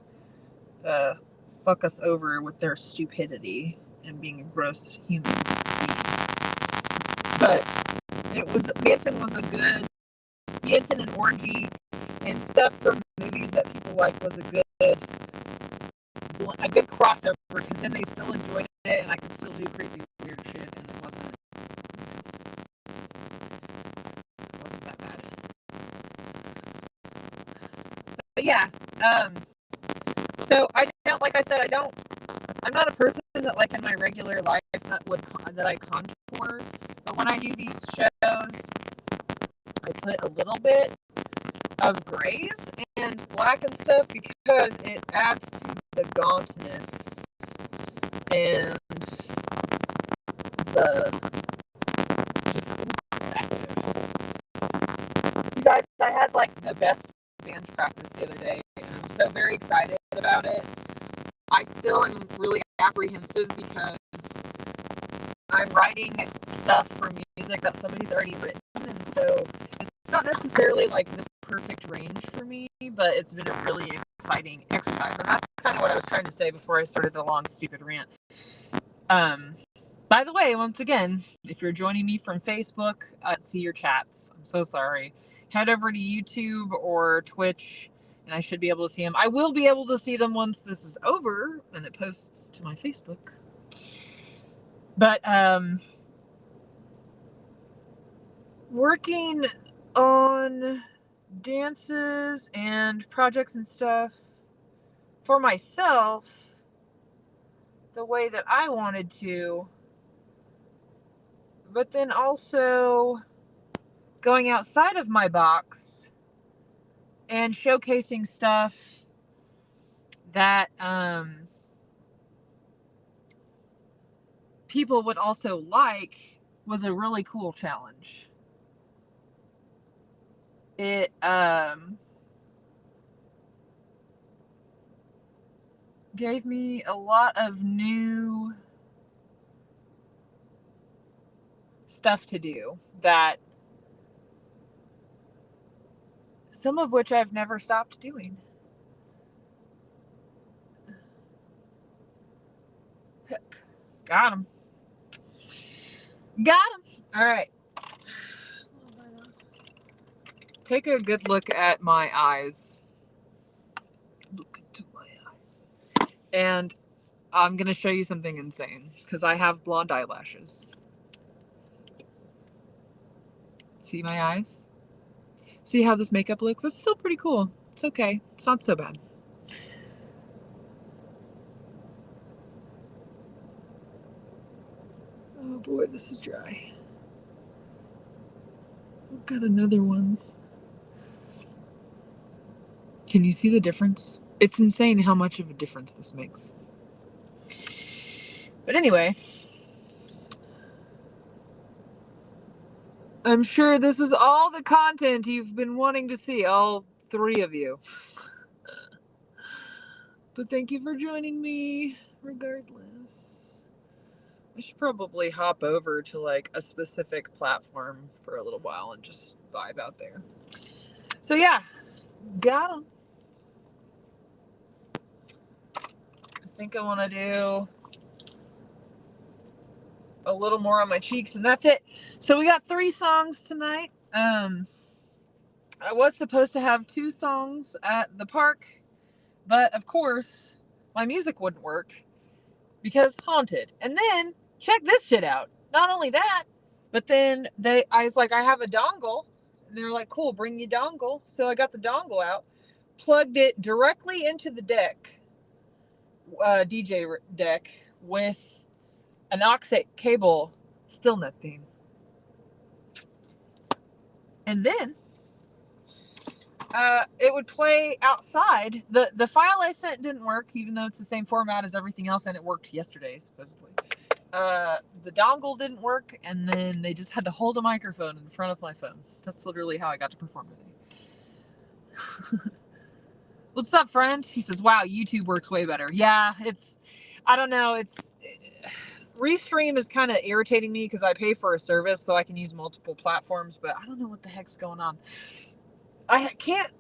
fuck us over with their stupidity and being a gross human being. But Manson was a good, Manson and Orgy and stuff from movies that people like was a good crossover because then they still enjoyed it and I could still do creepy weird shit and it wasn't that bad. But yeah, so I don't, like I said, I'm not a person that like in my regular life that I contour, but when I do these shows, I put a little bit of grays and black and stuff because it adds to the gauntness and the just you guys, I had like the best band practice the other day and I'm so very excited about it. I still am really apprehensive because I'm writing stuff for music that somebody's already written, and so it's not necessarily like the perfect range for me, but it's been a really exciting exercise, and that's kind of what I was trying to say before I started the long stupid rant. By the way, once again, if you're joining me from Facebook, I see your chats. I'm so sorry. Head over to YouTube or Twitch, and I should be able to see them. I will be able to see them once this is over and it posts to my Facebook. But working on dances and projects and stuff for myself the way that I wanted to, but then also going outside of my box and showcasing stuff that people would also like was a really cool challenge. It gave me a lot of new stuff to do that some of which I've never stopped doing. Got him. Got him. All right. Take a good look at my eyes. Look into my eyes. And I'm going to show you something insane because I have blonde eyelashes. See my eyes? See how this makeup looks? It's still pretty cool. It's okay. It's not so bad. Oh boy. this is dry. I've got another one. Can you see the difference? It's insane how much of a difference this makes. But anyway, I'm sure this is all the content you've been wanting to see, all three of you. But thank you for joining me, regardless. I should probably hop over to like a specific platform for a little while and just vibe out there. So yeah, got them. I think I want to do a little more on my cheeks, and that's it. So we got 3 songs tonight. I was supposed to have 2 songs at the park, but of course my music wouldn't work because haunted. And then check this shit out. Not only that, but then I was like, I have a dongle, and they were like, cool, bring your dongle. So I got the dongle out, plugged it directly into the deck, DJ deck, with an aux cable, still nothing. And then it would play outside. The file I sent didn't work, even though it's the same format as everything else, and it worked yesterday, supposedly. The dongle didn't work, and then they just had to hold a microphone in front of my phone. That's literally how I got to perform today. What's up, friend? He says, wow, YouTube works way better. Yeah, I don't know, Restream is kind of irritating me because I pay for a service so I can use multiple platforms, but I don't know what the heck's going on. I can't.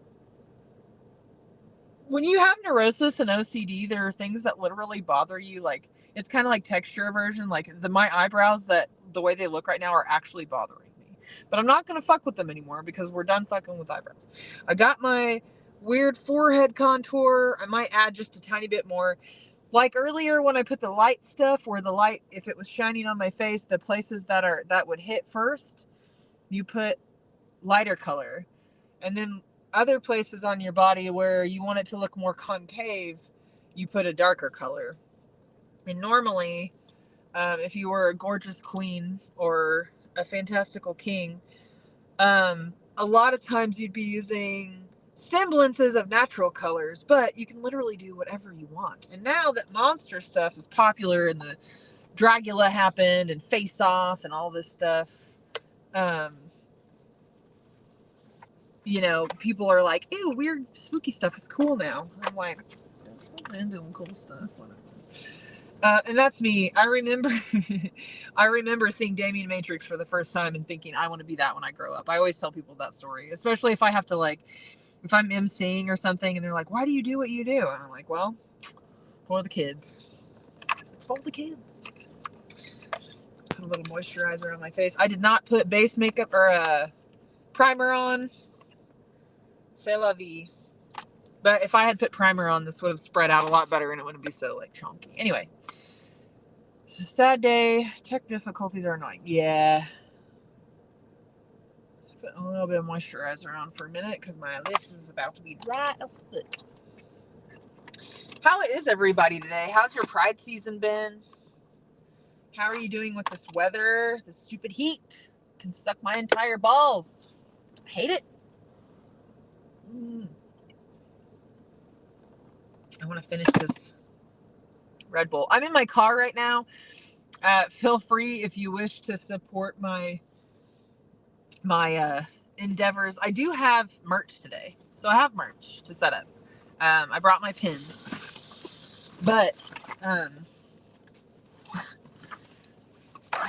When you have neurosis and OCD, there are things that literally bother you. Like, it's kind of like texture aversion. Like my eyebrows, that the way they look right now, are actually bothering me. But I'm not gonna fuck with them anymore because we're done fucking with eyebrows. I got my weird forehead contour. I might add just a tiny bit more. Like earlier when I put the light stuff, where the light, if it was shining on my face, the places that would hit first, you put lighter color. And then other places on your body where you want it to look more concave, you put a darker color. And normally, if you were a gorgeous queen or a fantastical king, a lot of times you'd be using semblances of natural colors, but you can literally do whatever you want. And now that monster stuff is popular, and the Dragula happened, and Face Off, and all this stuff, you know, people are like, ew, weird spooky stuff is cool now. I'm like, I'm doing cool stuff, whatever. And that's me. I remember seeing Damien Matrix for the first time and thinking, I want to be that when I grow up. I always tell people that story, especially if I have to, like, if I'm emceeing or something, and they're like, why do you do what you do? And I'm like, well, for the kids. It's for the kids. Put a little moisturizer on my face. I did not put base makeup or primer on. C'est la vie. But if I had put primer on, this would have spread out a lot better and it wouldn't be so, like, chunky. Anyway. It's a sad day. Tech difficulties are annoying. Yeah. Put a little bit of moisturizer on for a minute because my lips is about to be dry as fuck. How is everybody today? How's your Pride season been? How are you doing with this weather? This stupid heat can suck my entire balls. I hate it. I want to finish this Red Bull. I'm in my car right now. Feel free if you wish to support my endeavors. I do have merch today, so I have merch to set up. I brought my pins, but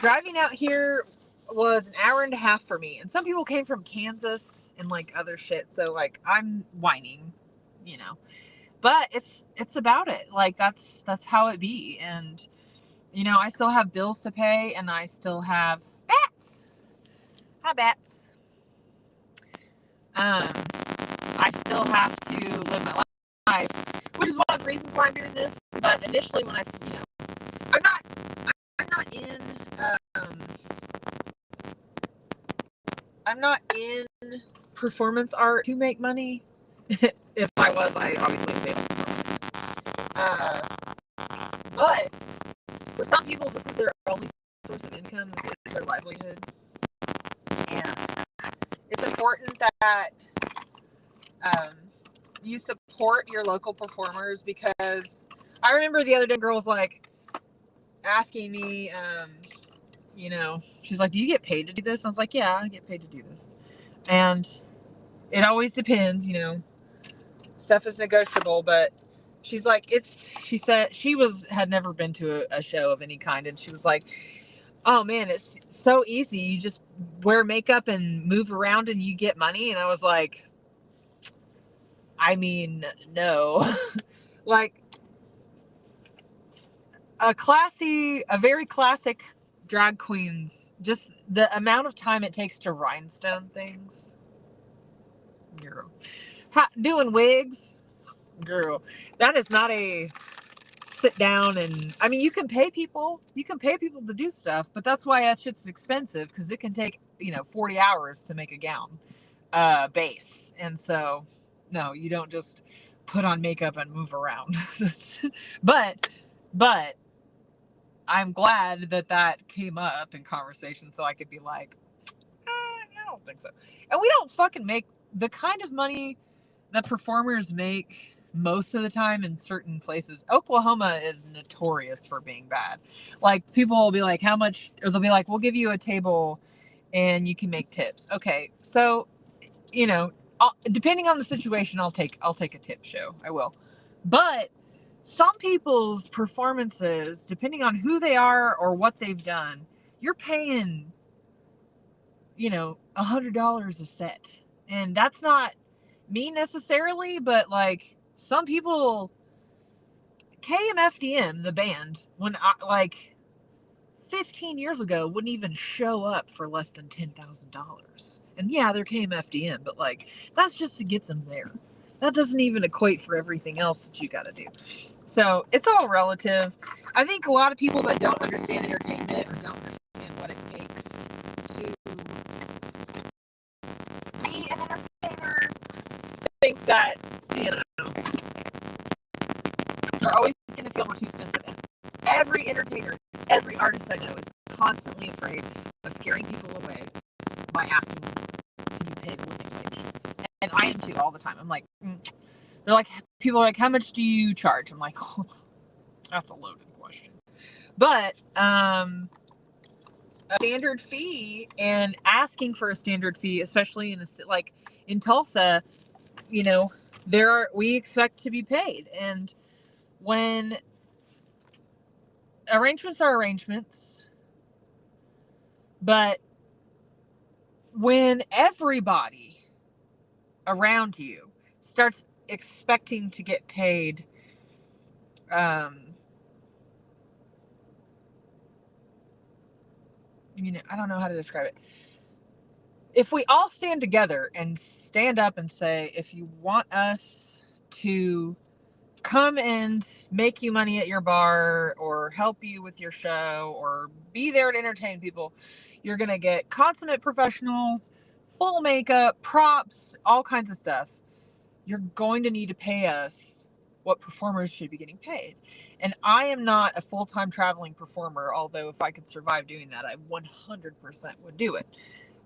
driving out here was an hour and a half for me, and some people came from Kansas and like other shit, so like I'm whining, you know, but it's about it. Like that's how it be. And you know, I still have bills to pay, and I still have bats. Hi, bats. I still have to live my life, which is one of the reasons why I'm doing this. But initially, when I'm not in performance art to make money. If I was, I obviously failed. But for some people, this is their only source of income. This is their livelihood. And it's important that you support your local performers, because I remember the other day, a girl was like asking me, you know, she's like, do you get paid to do this? I was like, yeah, I get paid to do this. And it always depends, you know, stuff is negotiable, but she's like, she said she had never been to a show of any kind. And she was like, oh man, it's so easy. You just wear makeup and move around and you get money. And I was like, I mean, no. Like, a very classic drag queens, just the amount of time it takes to rhinestone things. Girl. Doing wigs. Girl. That is not a sit down and, I mean, you can pay people to do stuff, but that's why that shit's expensive, because it can take, you know, 40 hours to make a gown base. And so, no, you don't just put on makeup and move around. but I'm glad that came up in conversation, so I could be like, I don't think so. And we don't fucking make the kind of money that performers make most of the time in certain places. Oklahoma is notorious for being bad. Like, people will be like, how much, or they'll be like, we'll give you a table and you can make tips. Okay, so, you know, depending on the situation, I'll take a tip show. I will. But some people's performances, depending on who they are or what they've done, you're paying, you know, $100 a set. And that's not me necessarily, but like, some people, KMFDM, the band, when I, like 15 years ago, wouldn't even show up for less than $10,000. And yeah, they're KMFDM, but like, that's just to get them there. That doesn't even equate for everything else that you got to do. So it's all relative. I think a lot of people that don't understand entertainment or don't understand what it takes to be an entertainer think that, you know, they're always going to feel we're too expensive. And every entertainer, every artist I know is constantly afraid of scaring people away by asking to be paid a living wage. And I am too, all the time. I'm like, they're like, people are like, how much do you charge? I'm like, oh, that's a loaded question. But a standard fee, and asking for a standard fee, especially in like in Tulsa, you know, we expect to be paid. And when arrangements are arrangements, but when everybody around you starts expecting to get paid, you know, I don't know how to describe it. If we all stand together and stand up and say, if you want us to come and make you money at your bar or help you with your show or be there to entertain people, you're going to get consummate professionals, full makeup, props, all kinds of stuff. You're going to need to pay us what performers should be getting paid. And I am not a full-time traveling performer, although if I could survive doing that, I 100% would do it.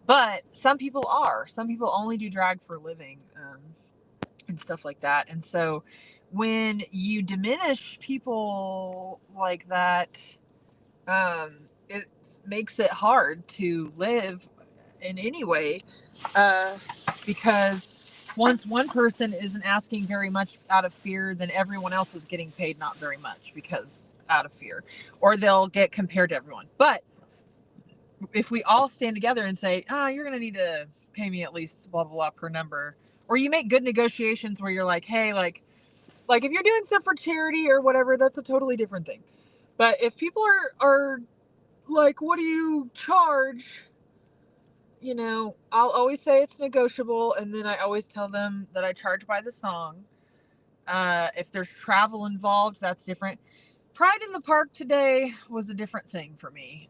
But some people are. Some people only do drag for a living, and stuff like that. And so when you diminish people like that, it makes it hard to live in any way, because once one person isn't asking very much out of fear, then everyone else is getting paid not very much because out of fear, or they'll get compared to everyone. But if we all stand together and say, you're going to need to pay me at least blah, blah, blah per number, or you make good negotiations where you're like, hey, like if you're doing stuff for charity or whatever, that's a totally different thing. But if people are like, what do you charge? You know, I'll always say it's negotiable. And then I always tell them that I charge by the song. If there's travel involved, that's different. Pride in the Park today was a different thing for me.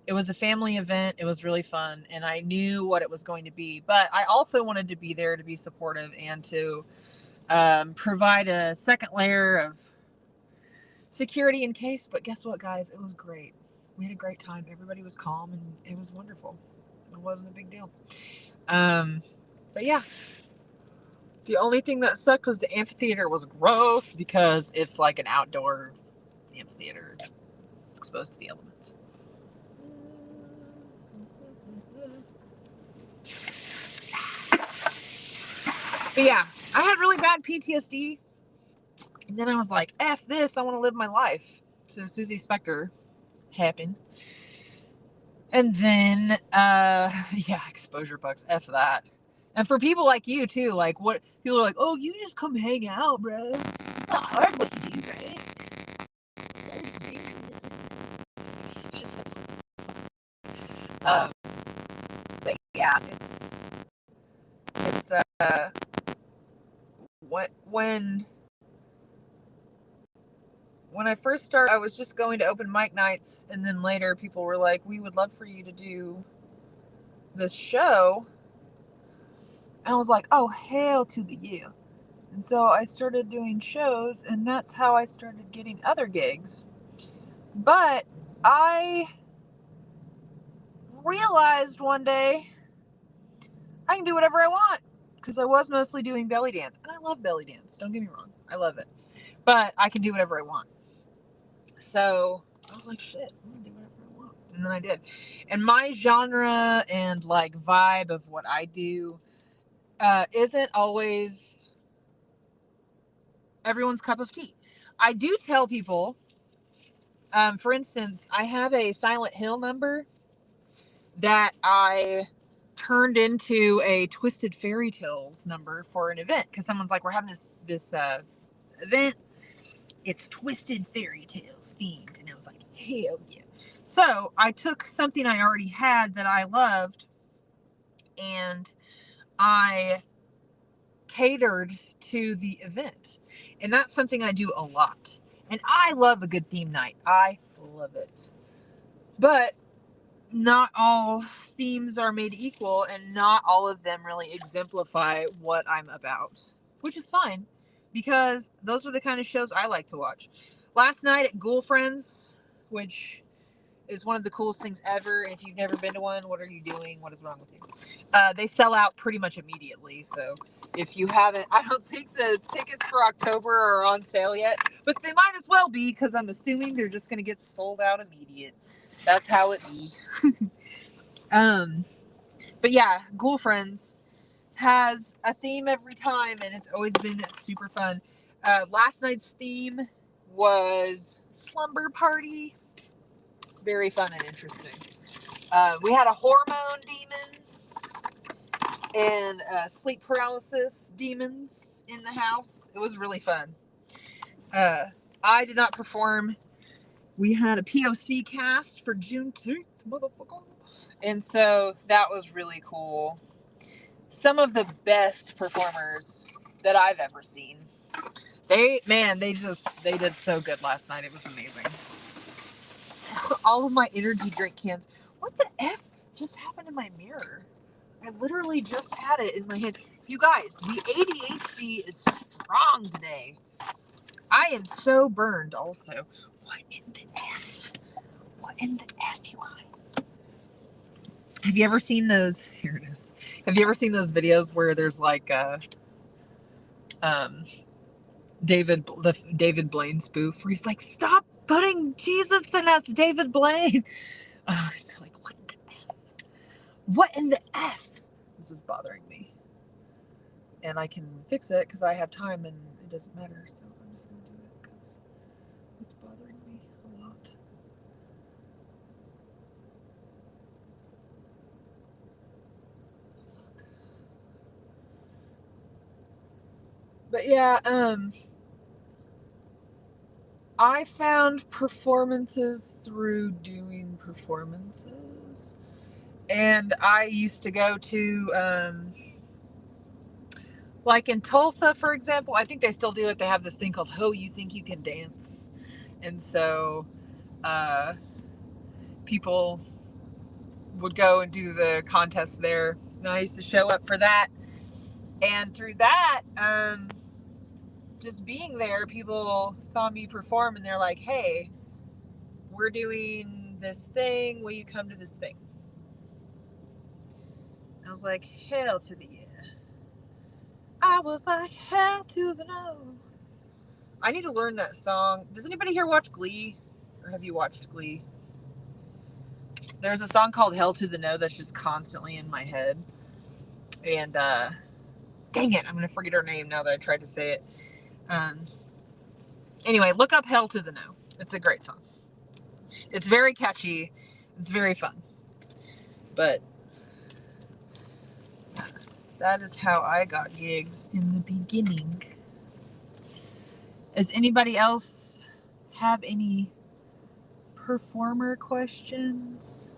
It was a family event. It was really fun, and I knew what it was going to be. But I also wanted to be there to be supportive and to provide a second layer of security in case. But guess what, guys? It was great. We had a great time. Everybody was calm and it was wonderful. It wasn't a big deal. But yeah, the only thing that sucked was the amphitheater was gross because it's like an outdoor amphitheater exposed to the elements. But yeah, I had really bad PTSD. And then I was like, F this, I want to live my life. So Susie Spector happened. And then, yeah, exposure bucks, F that. And for people like you, too, like, what, people are like, oh, you just come hang out, bro. It's not hard what you do, right? It's dangerous. It's just, but yeah, it's, when I first started, I was just going to open mic nights, and then later people were like, we would love for you to do this show. And I was like, oh, hell to the yeah. And so I started doing shows, and that's how I started getting other gigs. But I realized one day I can do whatever I want, because I was mostly doing belly dance. And I love belly dance, don't get me wrong. I love it. But I can do whatever I want. So I was like, shit, I'm going to do whatever I want. And then I did. And my genre and like vibe of what I do isn't always everyone's cup of tea. I do tell people, for instance, I have a Silent Hill number that I turned into a Twisted Fairy Tales number for an event, because someone's like, we're having this event, it's Twisted Fairy Tales themed, and I was like, hell yeah. So I took something I already had that I loved, and I catered to the event, and that's something I do a lot. And I love a good theme night. I love it. But not all themes are made equal, and not all of them really exemplify what I'm about, which is fine, because those are the kind of shows I like to watch. Last night at Ghoul Friends, which is one of the coolest things ever, and if you've never been to one, what are you doing? What is wrong with you? They sell out pretty much immediately, so if you haven't, I don't think the tickets for October are on sale yet, but they might as well be, because I'm assuming they're just going to get sold out immediate. That's how it be. But yeah, Ghoul Friends has a theme every time, and it's always been super fun. Last night's theme was Slumber Party. Very fun and interesting. We had a hormone demon and sleep paralysis demons in the house. It was really fun. I did not perform. We had a POC cast for Juneteenth, motherfucker. And so that was really cool. Some of the best performers that I've ever seen. They did so good last night. It was amazing. All of my energy drink cans. What the F just happened to my mirror? I literally just had it in my hand. You guys, the ADHD is strong today. I am so burned also. What in the F? What in the F, you guys? Have you ever seen those? Here it is. Have you ever seen those videos where there's like the David Blaine spoof where he's like, stop putting Jesus in us, David Blaine. It's like, what the F? What in the F? This is bothering me. And I can fix it because I have time and it doesn't matter. So I'm just going to do it because it's bothering me a lot. Fuck. But yeah, I found performances through doing performances. And I used to go to, like in Tulsa, for example, I think they still do it. They have this thing called Ho, You Think You Can Dance. And so people would go and do the contest there. And I used to show up for that. And through that, just being there, people saw me perform and they're like, hey, we're doing this thing. Will you come to this thing? I was like, hell to the yeah. I was like, hell to the no. I need to learn that song. Does anybody here watch Glee? Or have you watched Glee? There's a song called Hell to the No that's just constantly in my head. And, dang it, I'm going to forget her name now that I tried to say it. Anyway, look up Hell to the No. It's a great song. It's very catchy. It's very fun. But that is how I got gigs in the beginning. Does anybody else have any performer questions?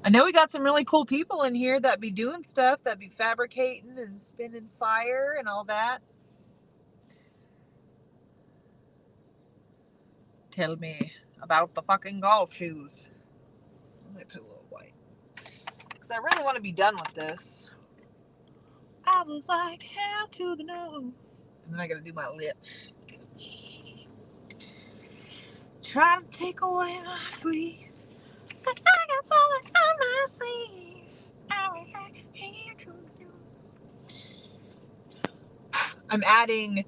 I know we got some really cool people in here that be doing stuff, that be fabricating and spinning fire and all that. Tell me about the fucking golf shoes. I'm gonna put a little white. Because I really want to be done with this. I was like, hell to the no. And then I gotta do my lip. Try to take away my free. But I got so much on my sleeve. I was like, hell to the no. I'm adding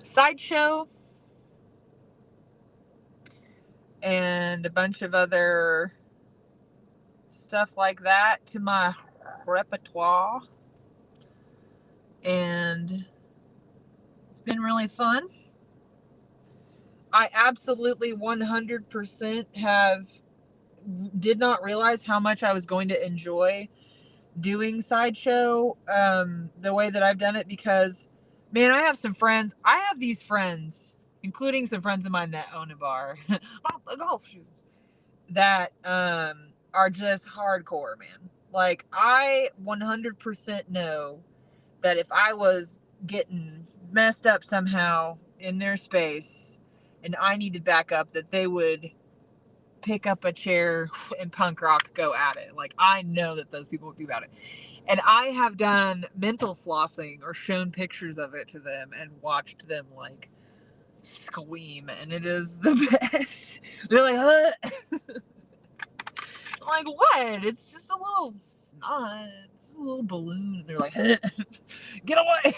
Sideshow and a bunch of other stuff like that to my repertoire. And it's been really fun. I absolutely 100% did not realize how much I was going to enjoy doing Sideshow the way that I've done it, because, man, I have some friends. I have these friends, including some friends of mine that own a bar, not the golf shoes, that are just hardcore, man. Like, I 100% know that if I was getting messed up somehow in their space and I needed backup, that they would pick up a chair and punk rock go at it. Like, I know that those people would be about it. And I have done mental flossing or shown pictures of it to them and watched them like scream, and it is the best. They're like, huh? I'm like, what? It's just a little snot. It's just a little balloon. They're like, huh? Get away.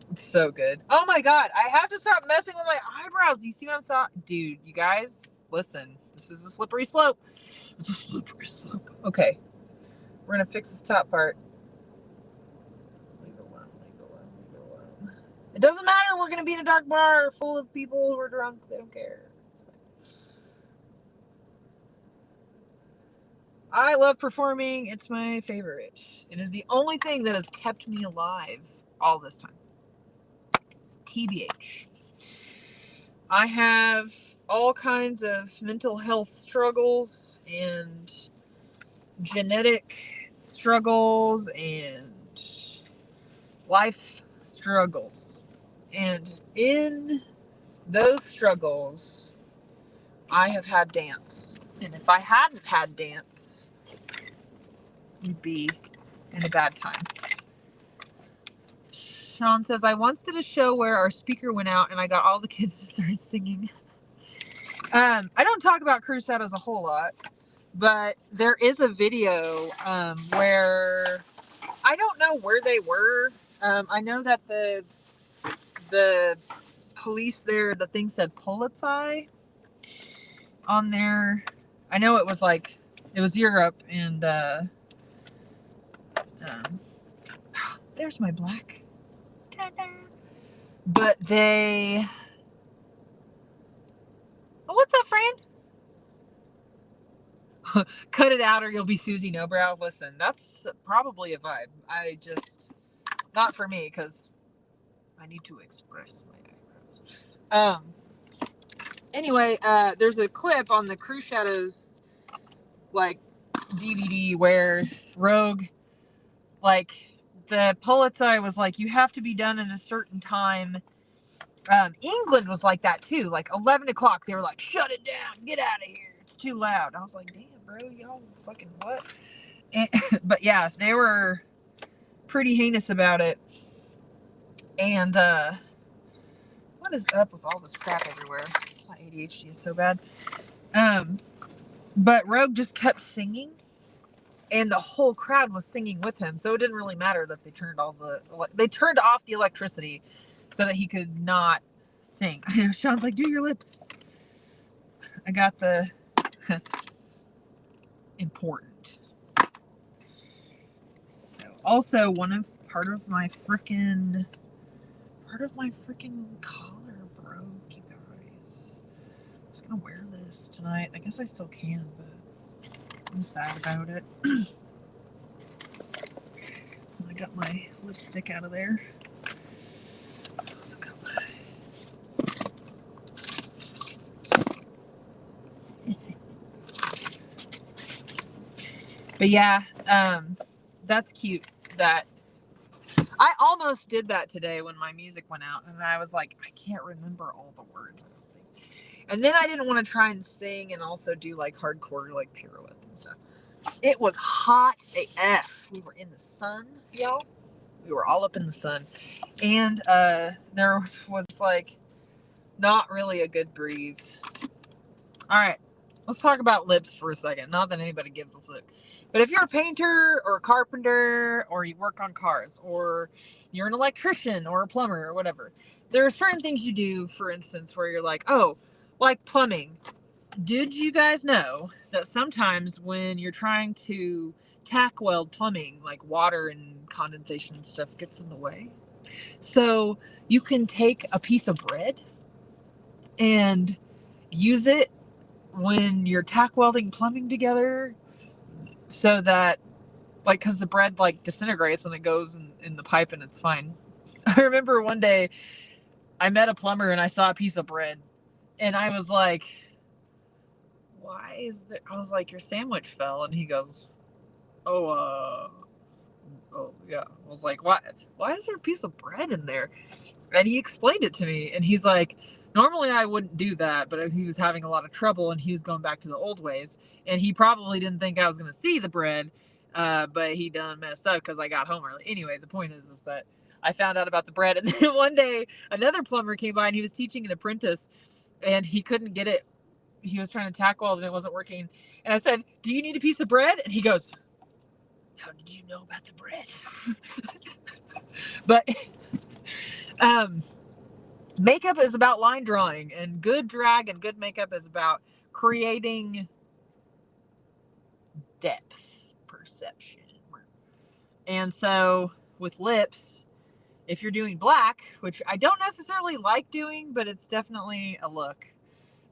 It's so good. Oh my god, I have to stop messing with my eyebrows. You see what I'm saying? Dude, you guys, listen. This is a slippery slope. It's a slippery slope. Okay. We're gonna fix this top part. Leave it alone, leave it alone, leave it alone. It doesn't matter, we're gonna be in a dark bar full of people who are drunk. They don't care. I love performing. It's my favorite. It is the only thing that has kept me alive all this time. TBH. I have all kinds of mental health struggles and genetic struggles and life struggles. And in those struggles, I have had dance. And if I hadn't had dance, you'd be in a bad time. Sean says, I once did a show where our speaker went out and I got all the kids to start singing. I don't talk about Cruise Shadows a whole lot, but there is a video where I don't know where they were. I know that the police there, the thing said Polizei on there. I know it was Europe, and there's my black. Ta-da. But they... Oh, what's up, Fran? Cut it out or you'll be Susie Nobrow. Listen, that's probably a vibe. I just... Not for me, because I need to express my eyebrows. Anyway, there's a clip on the Cruise Shadows, like, DVD where Rogue, like, the Polizei was like, you have to be done at a certain time. England was like that too. Like 11 o'clock, they were like, shut it down, get out of here, it's too loud. I was like, damn, bro, y'all fucking what? And, but yeah, they were pretty heinous about it. And what is up with all this crap everywhere? My ADHD is so bad. But Rogue just kept singing, and the whole crowd was singing with him. So it didn't really matter that they turned off the electricity so that he could not sing. I know Sean's like, do your lips. I got the important. So also part of my freaking collar broke, you guys. I was gonna wear this tonight. I guess I still can, but I'm sad about it. I got my lipstick out of there. Also got my... But yeah, that's cute. That I almost did that today when my music went out, and I was like, I can't remember all the words, I don't think. And then I didn't want to try and sing and also do like hardcore like pirouettes and stuff. It was hot AF. We were in the sun, y'all. We were all up in the sun, and there was like not really a good breeze. All right, let's talk about lips for a second. Not that anybody gives a flip. But if you're a painter or a carpenter, or you work on cars, or you're an electrician or a plumber or whatever, there are certain things you do, for instance, where you're like, oh, like plumbing. Did you guys know that sometimes when you're trying to tack weld plumbing, like water and condensation and stuff gets in the way? So you can take a piece of bread and use it when you're tack welding plumbing together, so that, like, because the bread like disintegrates and it goes in the pipe and it's fine. I remember one day I met a plumber and I saw a piece of bread and I was like, why is that? I was like, your sandwich fell. And he goes, oh yeah. I was like, why is there a piece of bread in there? And he explained it to me, and he's like, normally I wouldn't do that, but he was having a lot of trouble and he was going back to the old ways, and he probably didn't think I was going to see the bread, but he done messed up because I got home early. Anyway, the point is that I found out about the bread, and then one day another plumber came by and he was teaching an apprentice, and he couldn't get it. He was trying to tack weld and it wasn't working, and I said, do you need a piece of bread? And he goes, how did you know about the bread? But makeup is about line drawing, and good drag and good makeup is about creating depth perception. And so with lips, if you're doing black, which I don't necessarily like doing, but it's definitely a look,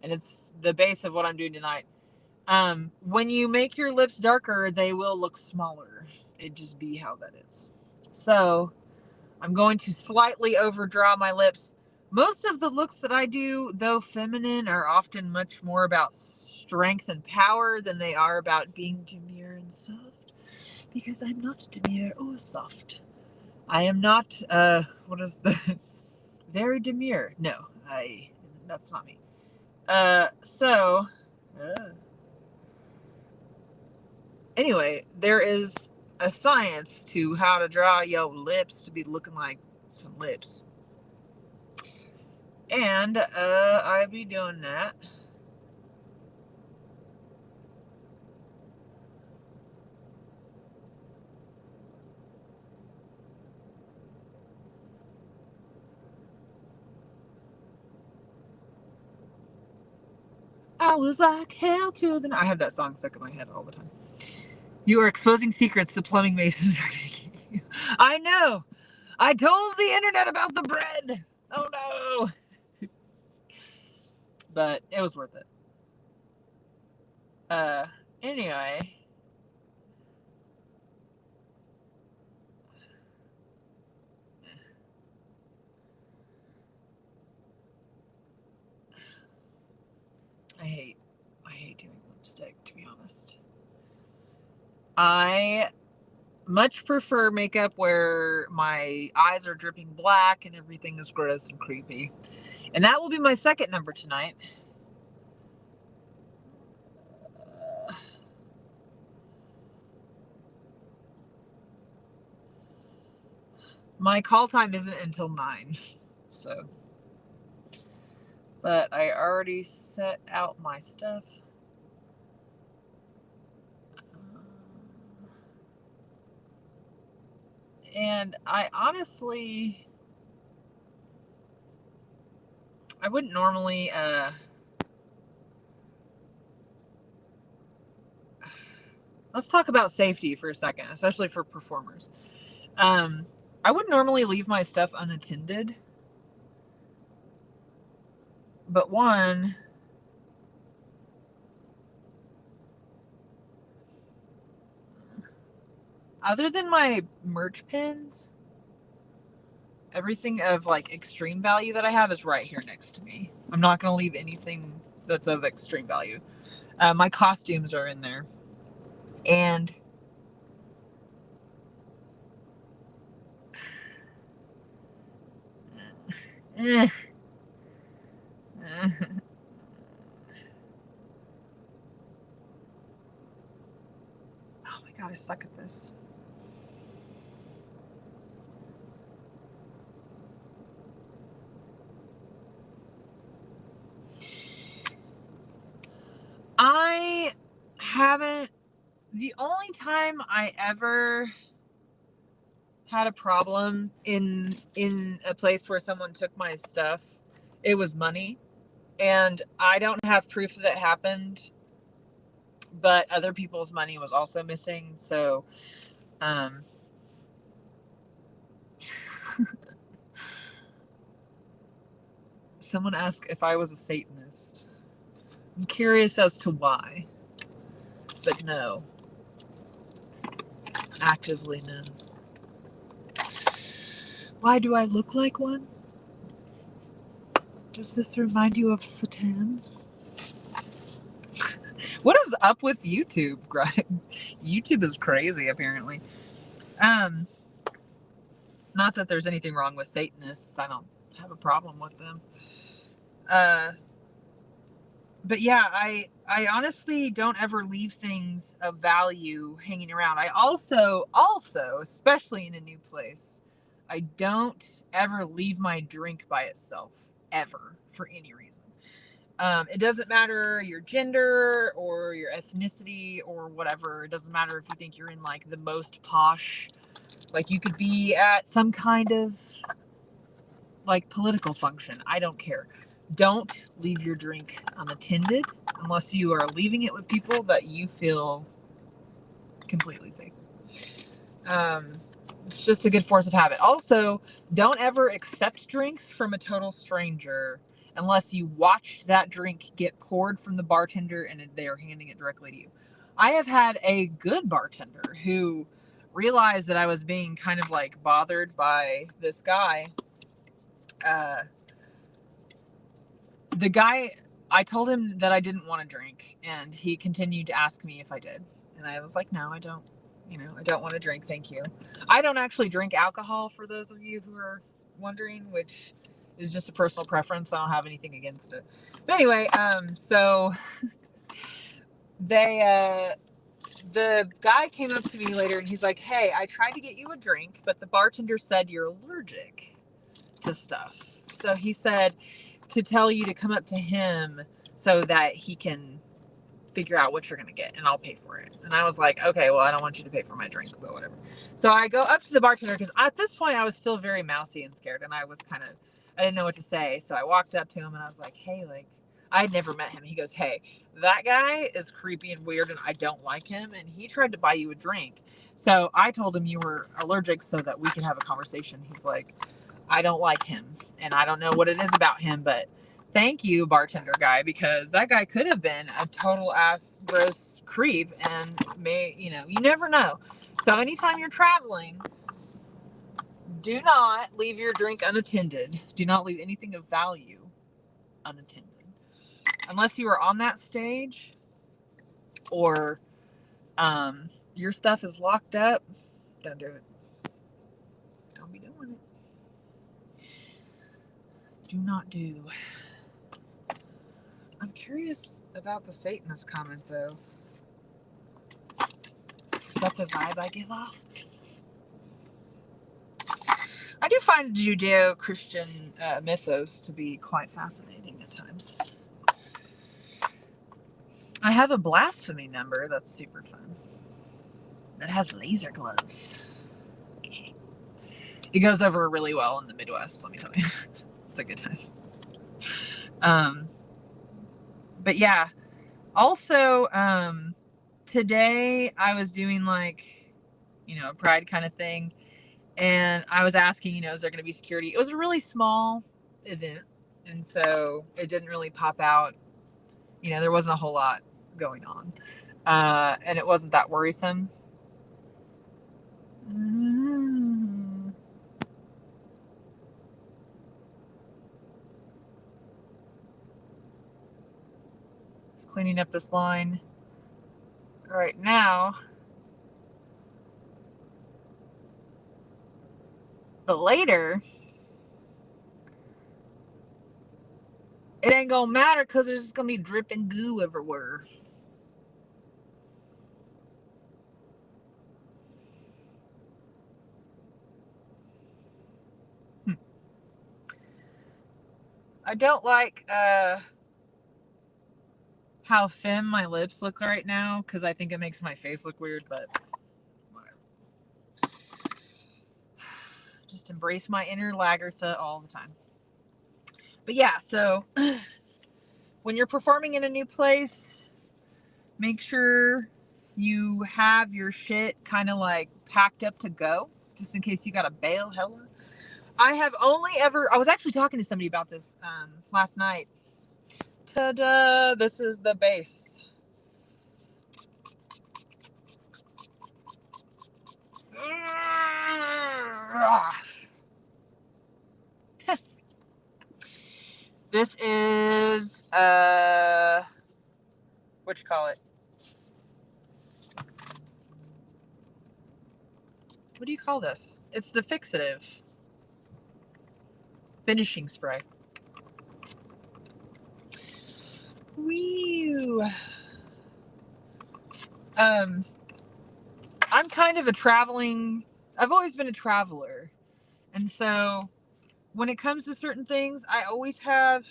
and it's the base of what I'm doing tonight. When you make your lips darker, they will look smaller. It just be how that is. So I'm going to slightly overdraw my lips. Most of the looks that I do, though feminine, are often much more about strength and power than they are about being demure and soft. Because I'm not demure or soft. I am not, what is the... very demure. No, that's not me. Anyway, there is a science to how to draw your lips to be looking like some lips. And I be doing that. I was like hell to the... I have that song stuck in my head all the time. You are exposing secrets the plumbing masons are going to give you. I know. I told the internet about the bread. Oh no. But it was worth it. Anyway. I hate doing lipstick, to be honest. I much prefer makeup where my eyes are dripping black and everything is gross and creepy. And that will be my second number tonight. My call time isn't until 9, so. But I already set out my stuff. And I honestly, I wouldn't normally, let's talk about safety for a second, especially for performers. I wouldn't normally leave my stuff unattended, but one, other than my merch pins, everything of like extreme value that I have is right here next to me. I'm not going to leave anything that's of extreme value. My costumes are in there. And oh my god, I suck at this. I haven't. The only time I ever had a problem in a place where someone took my stuff, it was money, and I don't have proof that it happened, but other people's money was also missing. So someone asked if I was a Satanist. I'm curious as to why, but no, actively no. Why do I look like one? Does this remind you of Satan? What is up with YouTube, Greg? YouTube is crazy, apparently. Not that there's anything wrong with Satanists. I don't have a problem with them. But yeah, I honestly don't ever leave things of value hanging around. I also, especially in a new place, I don't ever leave my drink by itself, ever, for any reason. It doesn't matter your gender or your ethnicity or whatever. It doesn't matter if you think you're in like the most posh, like you could be at some kind of like political function. I don't care. Don't leave your drink unattended unless you are leaving it with people that you feel completely safe. It's just a good force of habit. Also, don't ever accept drinks from a total stranger unless you watch that drink get poured from the bartender and they are handing it directly to you. I have had a good bartender who realized that I was being kind of like bothered by this guy. The guy, I told him that I didn't want to drink, and he continued to ask me if I did. And I was like, no, I don't. I don't want to drink. Thank you. I don't actually drink alcohol, for those of you who are wondering, which is just a personal preference. I don't have anything against it. But anyway, so the guy came up to me later and he's like, hey, I tried to get you a drink, but the bartender said you're allergic to stuff. So he said to tell you to come up to him so that he can figure out what you're going to get and I'll pay for it. And I was like, okay, well, I don't want you to pay for my drink, but whatever. So I go up to the bartender because at this point I was still very mousy and scared and I didn't know what to say. So I walked up to him and I was like, hey, like, I had never met him. He goes, hey, that guy is creepy and weird and I don't like him. And he tried to buy you a drink. So I told him you were allergic so that we could have a conversation. He's like, I don't like him and I don't know what it is about him, but thank you, bartender guy, because that guy could have been a total ass gross creep and you never know. So anytime you're traveling, do not leave your drink unattended. Do not leave anything of value unattended. Unless you are on that stage or your stuff is locked up, don't do it. Don't be doing it. Do not do. I'm curious about the Satanist comment, though. Is that the vibe I give off? I do find Judeo-Christian mythos to be quite fascinating at times. I have a blasphemy number that's super fun. That has laser glows. It goes over really well in the Midwest, let me tell you. It's a good time. But yeah, also, today I was doing like, a pride kind of thing. And I was asking, is there going to be security? It was a really small event. And so it didn't really pop out. There wasn't a whole lot going on. And it wasn't that worrisome. Just cleaning up this line right now. But later, it ain't gonna matter because there's just gonna be dripping goo everywhere. I don't like how thin my lips look right now because I think it makes my face look weird, but whatever. Just embrace my inner Lagertha all the time. But yeah, so when you're performing in a new place, make sure you have your shit kind of like packed up to go, just in case you gotta bail. Hella. I was actually talking to somebody about this last night. Ta-da! This is the bass. This is what you call it? What do you call this? It's the fixative finishing spray. Woo. I'm kind of I've always been a traveler. And so when it comes to certain things, I always have,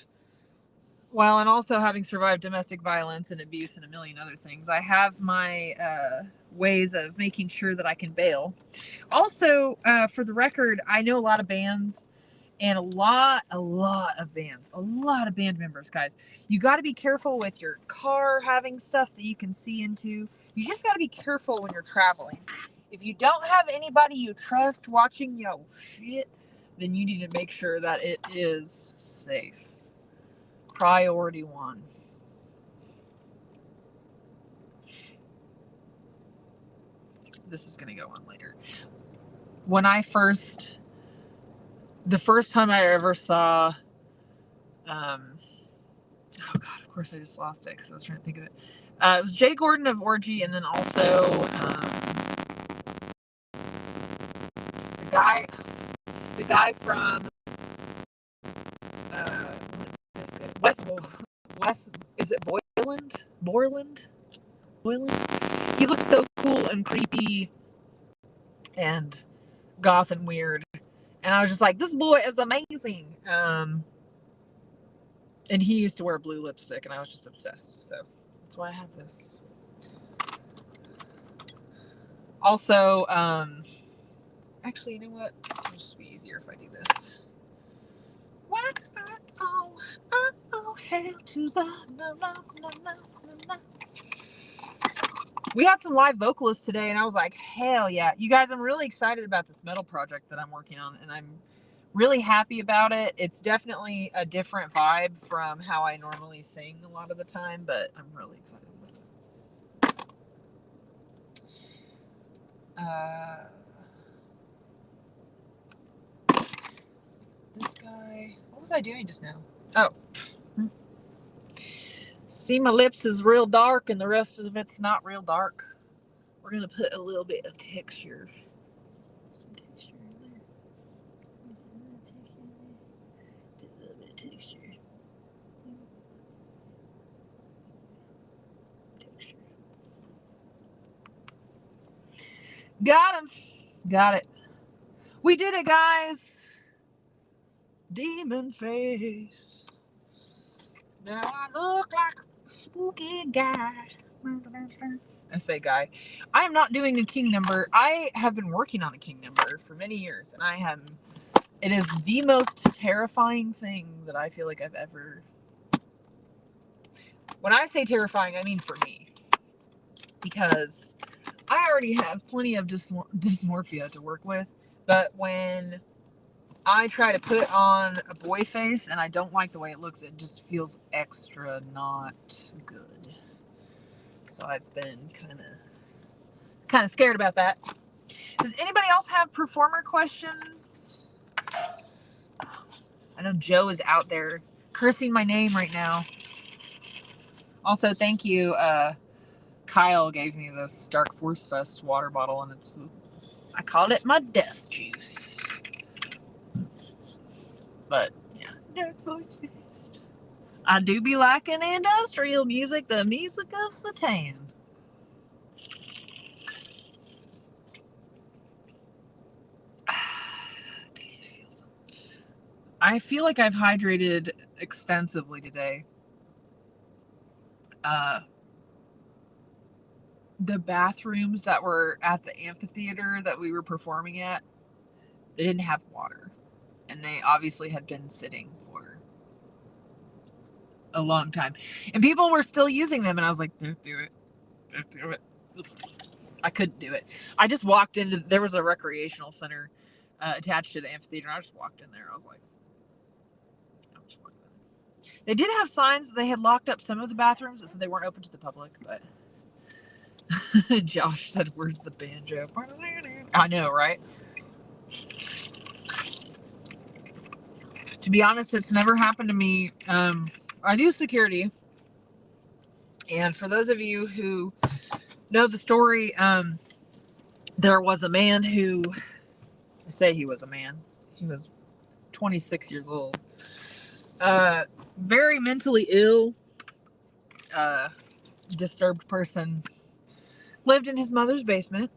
and also having survived domestic violence and abuse and a million other things, I have my ways of making sure that I can bail. Also, for the record, I know a lot of bands and a lot of band members, guys. You got to be careful with your car having stuff that you can see into. You just got to be careful when you're traveling. If you don't have anybody you trust watching your shit, then you need to make sure that it is safe. Priority one. This is going to go on later. The first time I ever saw, oh God, of course I just lost it because I was trying to think of it. It was Jay Gordon of Orgy, and then also the guy from West, is it Borland? He looked so cool and creepy and goth and weird, and I was just like, this boy is amazing. And he used to wear blue lipstick, and I was just obsessed. So that's why I have this. Also, actually, you know what? It'll just be easier if I do this. Hail to the no. We had some live vocalists today, and I was like, hell yeah. You guys, I'm really excited about this metal project that I'm working on, and I'm really happy about it. It's definitely a different vibe from how I normally sing a lot of the time, but I'm really excited about it. This guy, what was I doing just now? Oh. See, my lips is real dark and the rest of it's not real dark. We're going to put a little bit of texture. Some texture in there. Put a little bit of texture. Got him. Got it. We did it, guys. Demon face. Now I look like a spooky guy. SA guy. I am not doing a king number. I have been working on a king number for many years, and it is the most terrifying thing that I feel like I've ever. When I say terrifying, I mean for me. Because I already have plenty of dysmorphia to work with, but when I try to put on a boy face and I don't like the way it looks, it just feels extra not good. So I've been kind of scared about that. Does anybody else have performer questions? I know Joe is out there cursing my name right now. Also, thank you. Kyle gave me this Dark Force Fest water bottle, and I called it my death juice. But yeah, Dark Force Fest. I do be liking industrial music, the music of Satan. I feel like I've hydrated extensively today. The bathrooms that were at the amphitheater that we were performing at, they didn't have water. And they obviously had been sitting for a long time. And people were still using them, and I was like, don't do it. Don't do it. I couldn't do it. I just walked into, there was a recreational center attached to the amphitheater, and I just walked in there. I was like, I'm just walking in. They did have signs. They had locked up some of the bathrooms, so they weren't open to the public, but Josh said, where's the banjo? I know, right? To be honest, it's never happened to me. I do security. And for those of you who know the story, there was a man who, I say he was a man, he was 26 years old, very mentally ill, disturbed person, lived in his mother's basement,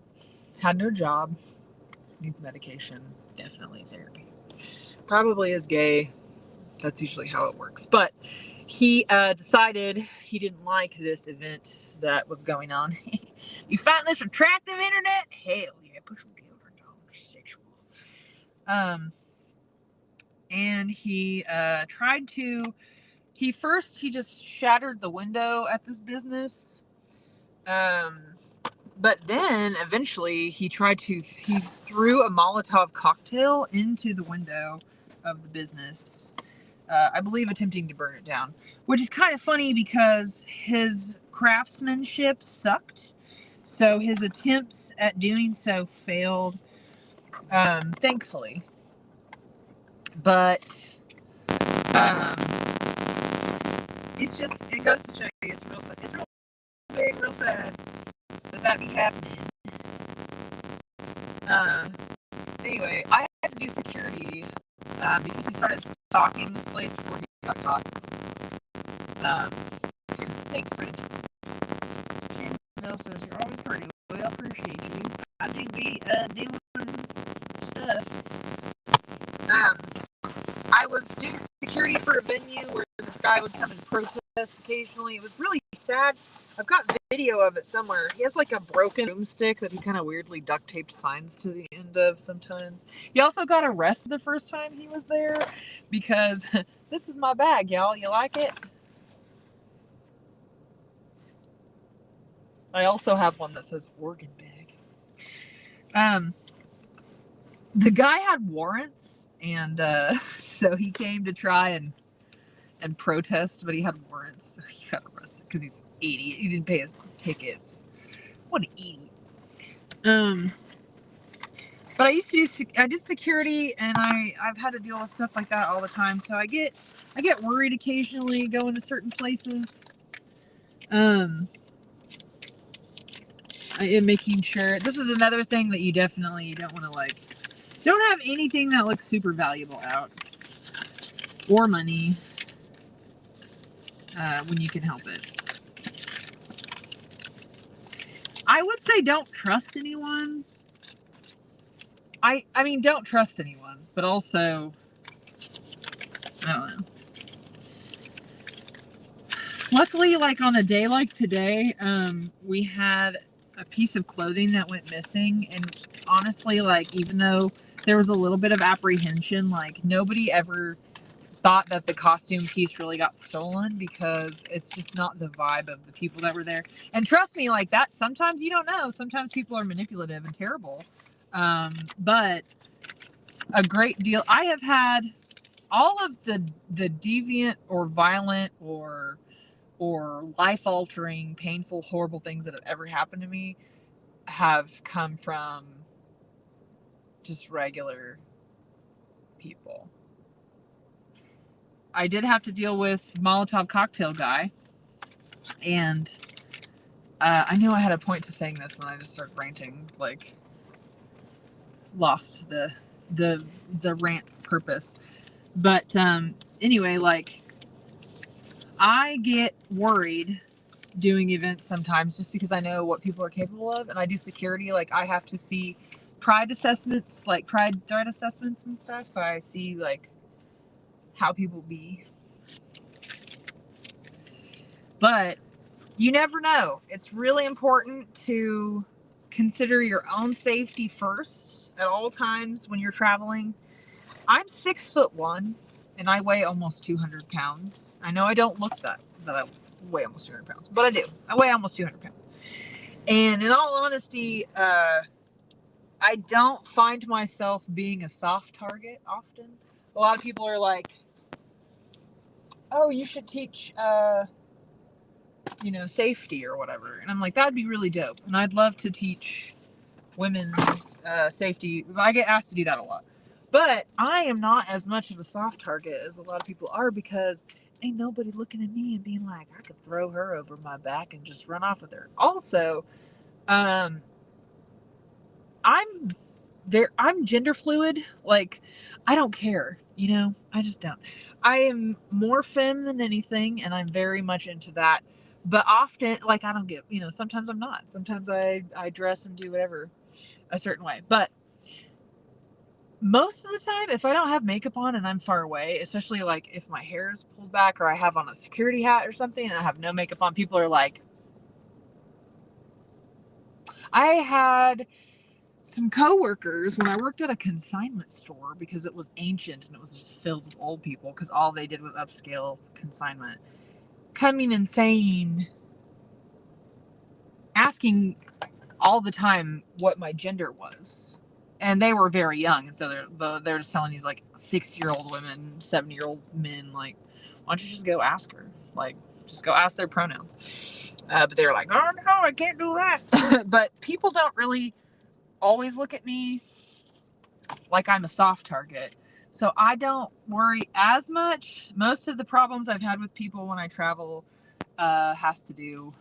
had no job, needs medication, definitely therapy, probably is gay. That's usually how it works. But he decided he didn't like this event that was going on. You find this attractive, internet? Hell yeah, put some deodorant on. Sexual. And he tried to. He just shattered the window at this business. But then eventually he threw a Molotov cocktail into the window of the business. I believe attempting to burn it down, which is kind of funny because his craftsmanship sucked. So his attempts at doing so failed, thankfully. But it goes to show you it's real sad. It's real big, real sad that be happening. Anyway, I had to do security because he started stalking this place before he got caught. Thanks, friend. Mel says you're always pretty. We appreciate you. I do be doing stuff. I was doing security for a venue where this guy would come and protest occasionally. It was really sad. I've got video of it somewhere. He has like a broken broomstick that he kind of weirdly duct taped signs to the end of sometimes. He also got arrested the first time he was there because this is my bag, y'all. You like it? I also have one that says organ bag. The guy had warrants, and so he came to try and protest, but he had warrants, so he got arrested because he's an idiot. He didn't pay his tickets. What an idiot. But I did security, and I've had to deal with stuff like that all the time. So I get worried occasionally going to certain places. I am making sure. This is another thing that you definitely don't want to don't have anything that looks super valuable out or money when you can help it. I would say don't trust anyone. I mean, don't trust anyone, but also, I don't know. Luckily, like on a day like today, we had a piece of clothing that went missing, and honestly, like even though there was a little bit of apprehension, like nobody ever thought that the costume piece really got stolen, because it's just not the vibe of the people that were there. And trust me, like that, sometimes you don't know. Sometimes people are manipulative and terrible. But a great deal. I have had all of the deviant or violent or life-altering, painful, horrible things that have ever happened to me have come from just regular people. I did have to deal with Molotov cocktail guy, and I knew I had a point to saying this, and I just started ranting, like lost the rant's purpose. But anyway, like I get worried doing events sometimes just because I know what people are capable of, and I do security. Like I have to see pride assessments, like pride threat assessments and stuff, so I see like how people be. But you never know. It's really important to consider your own safety first at all times when you're traveling. I'm 6'1" and I weigh almost 200 pounds. I know I don't look that I weigh almost 200 pounds, but I do. I weigh almost 200 pounds. And in all honesty, I don't find myself being a soft target often. A lot of people are like, oh, you should teach, safety or whatever. And I'm like, that'd be really dope. And I'd love to teach women's safety. I get asked to do that a lot. But I am not as much of a soft target as a lot of people are, because ain't nobody looking at me and being like, I could throw her over my back and just run off with her. Also, I'm gender fluid. Like, I don't care, I just don't. I am more femme than anything, and I'm very much into that. But often, like, I don't get, sometimes I'm not. Sometimes I dress and do whatever a certain way. But most of the time, if I don't have makeup on and I'm far away, especially like if my hair is pulled back or I have on a security hat or something and I have no makeup on, people are like, I had some coworkers when I worked at a consignment store, because it was ancient and it was just filled with old people because all they did was upscale consignment, coming and asking all the time what my gender was. And they were very young, and so they're just telling these like 60-year-old women, 70-year-old men, like, why don't you just go ask her? Like, just go ask their pronouns. But they were like, oh no, I can't do that. But people don't really always look at me like I'm a soft target, so I don't worry as much. Most of the problems I've had with people when I travel has to do.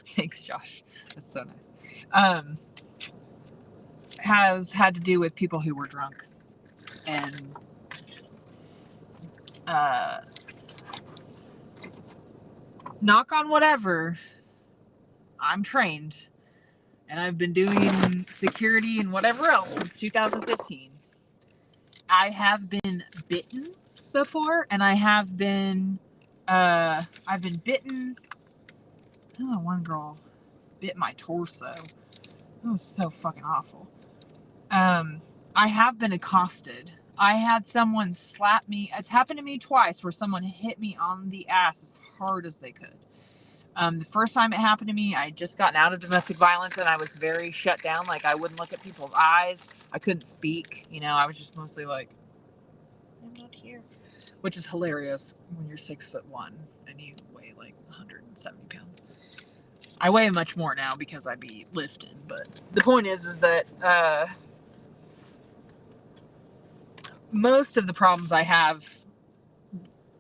Thanks, Josh. That's so nice. Has had to do with people who were drunk, and knock on whatever, I'm trained, and I've been doing security and whatever else since 2015. I have been bitten before, and I've been bitten. Oh, one girl bit my torso. It was so fucking awful. I have been accosted. I had someone slap me. It's happened to me twice, where someone hit me on the ass as hard as they could. The first time it happened to me, I had just gotten out of domestic violence, and I was very shut down. Like, I wouldn't look at people's eyes. I couldn't speak. I was just mostly like, I'm not here. Which is hilarious when you're 6'1" and you weigh like 170 pounds. I weigh much more now because I be lifting, but the point is that most of the problems I have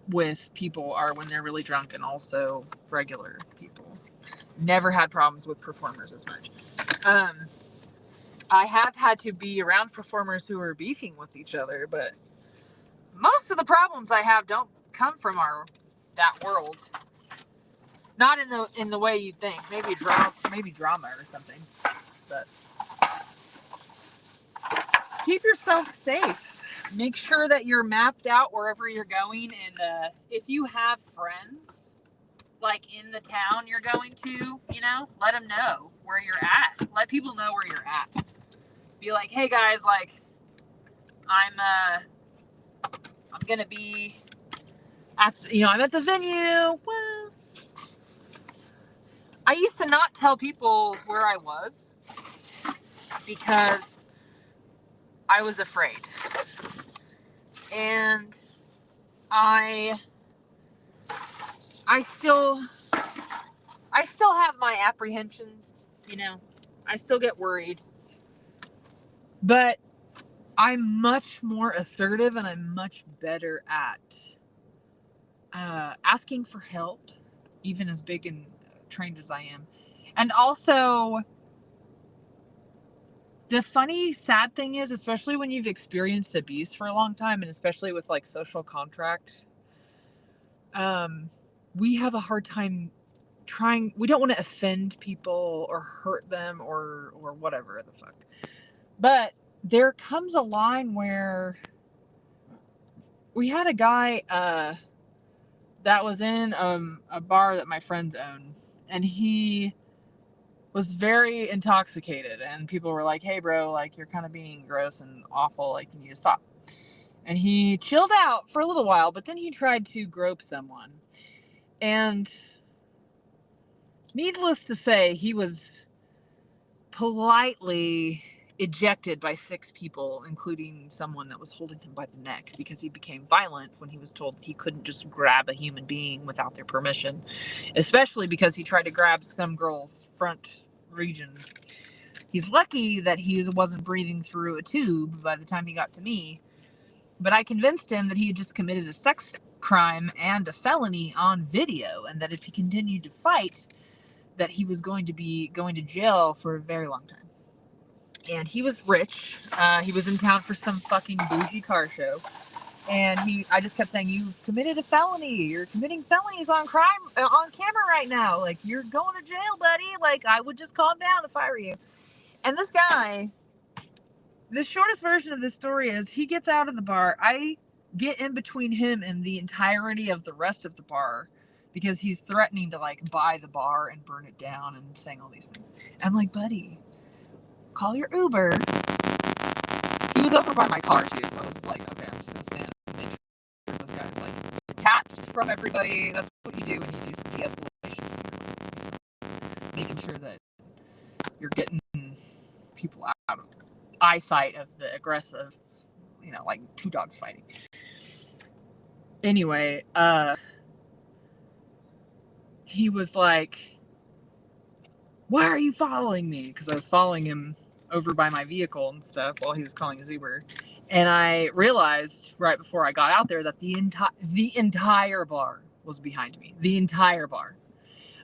with people are when they're really drunk, and also regular people. Never had problems with performers as much. I have had to be around performers who are beefing with each other, but most of the problems I have don't come from that world. Not in the way you'd think. Maybe drama or something. But keep yourself safe. Make sure that you're mapped out wherever you're going, and if you have friends, like in the town you're going to, you know, let them know where you're at. Let people know where you're at. Be like, hey guys, like, I'm gonna be at, I'm at the venue. Well, I used to not tell people where I was because I was afraid. And I still have my apprehensions, I still get worried. But I'm much more assertive and I'm much better at asking for help, even as big and trained as I am. And also, the funny, sad thing is, especially when you've experienced abuse for a long time, and especially with like social contract, we have a hard time we don't want to offend people or hurt them or whatever the fuck. But there comes a line where we had a guy that was in a bar that my friends own, and he was very intoxicated, and people were like, hey bro, like, you're kind of being gross and awful, like, you need to stop. And he chilled out for a little while, but then he tried to grope someone, and needless to say, he was politely ejected by 6 people, including someone that was holding him by the neck, because he became violent when he was told that he couldn't just grab a human being without their permission, especially because he tried to grab some girl's front region. He's lucky that he wasn't breathing through a tube by the time he got to me, but I convinced him that he had just committed a sex crime and a felony on video, and that if he continued to fight, that he was going to be going to jail for a very long time. And he was rich. He was in town for some fucking bougie car show. And I just kept saying, you've committed a felony. You're committing felonies on camera right now. Like, you're going to jail, buddy. Like, I would just calm down if I were you. And this guy, the shortest version of this story is, he gets out of the bar. I get in between him and the entirety of the rest of the bar, because he's threatening to, like, buy the bar and burn it down and saying all these things. And I'm like, buddy, call your Uber. He was over by my car too, so I was like, okay, I'm just gonna stand and make sure this guy's like detached from everybody. That's what you do when you do some de-escalation. Making sure that you're getting people out of eyesight of the aggressive, like 2 dogs fighting. Anyway, he was like, why are you following me? Because I was following him over by my vehicle and stuff while he was calling his Uber. And I realized right before I got out there that the entire bar was behind me. The entire bar.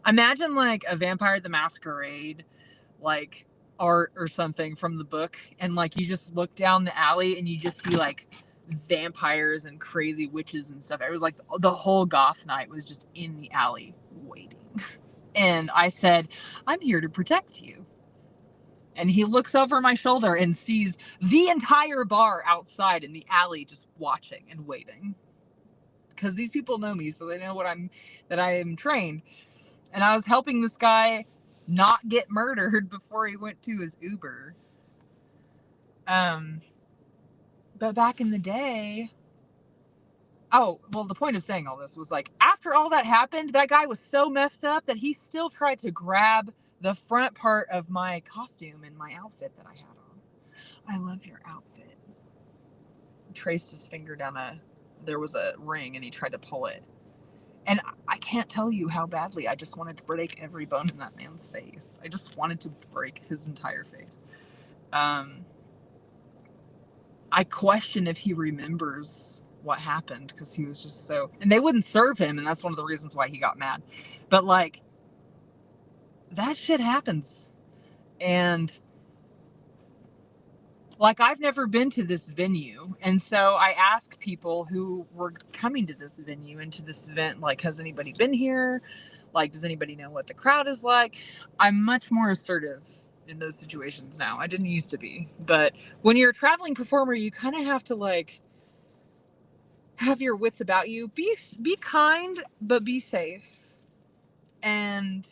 Imagine like a Vampire the Masquerade, like, art or something from the book, and like you just look down the alley and you just see like vampires and crazy witches and stuff. It was like the whole goth night was just in the alley waiting. And I said, I'm here to protect you. And he looks over my shoulder and sees the entire bar outside in the alley just watching and waiting. Because these people know me, so they know that I am trained. And I was helping this guy not get murdered before he went to his Uber. But back in the day... Oh, well, the point of saying all this was, like, after all that happened, that guy was so messed up that he still tried to grab the front part of my costume and my outfit that I had on. I love your outfit. He traced his finger down there was a ring, and he tried to pull it. And I can't tell you how badly I just wanted to break every bone in that man's face. I just wanted to break his entire face. I question if he remembers what happened, because he was just so... And they wouldn't serve him, and that's one of the reasons why he got mad. But, like, that shit happens. And, like, I've never been to this venue, and so I asked people who were coming to this venue and to this event, like, has anybody been here? Like, does anybody know what the crowd is like? I'm much more assertive in those situations now. I didn't used to be. But when you're a traveling performer, you kind of have to, like, have your wits about you. Be kind, but be safe. And,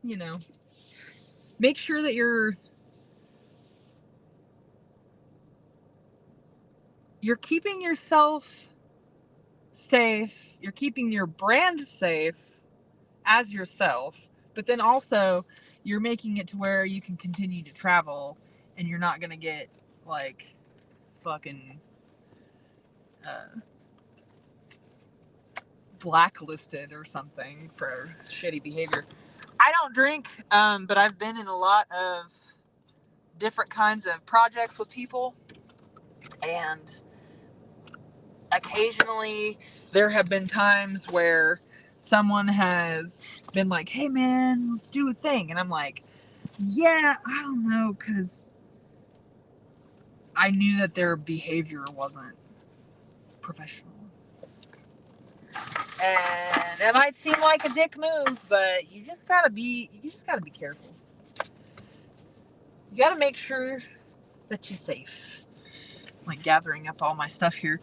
you know, make sure that you're keeping yourself safe, you're keeping your brand safe as yourself, but then also you're making it to where you can continue to travel and you're not gonna get like fucking blacklisted or something for shitty behavior. I don't drink, but I've been in a lot of different kinds of projects with people, and occasionally there have been times where someone has been like, hey man, let's do a thing, and I'm like, yeah, I don't know, because I knew that their behavior wasn't professional. And it might seem like a dick move, but you just gotta be careful. You gotta make sure that you're safe. I'm like gathering up all my stuff here.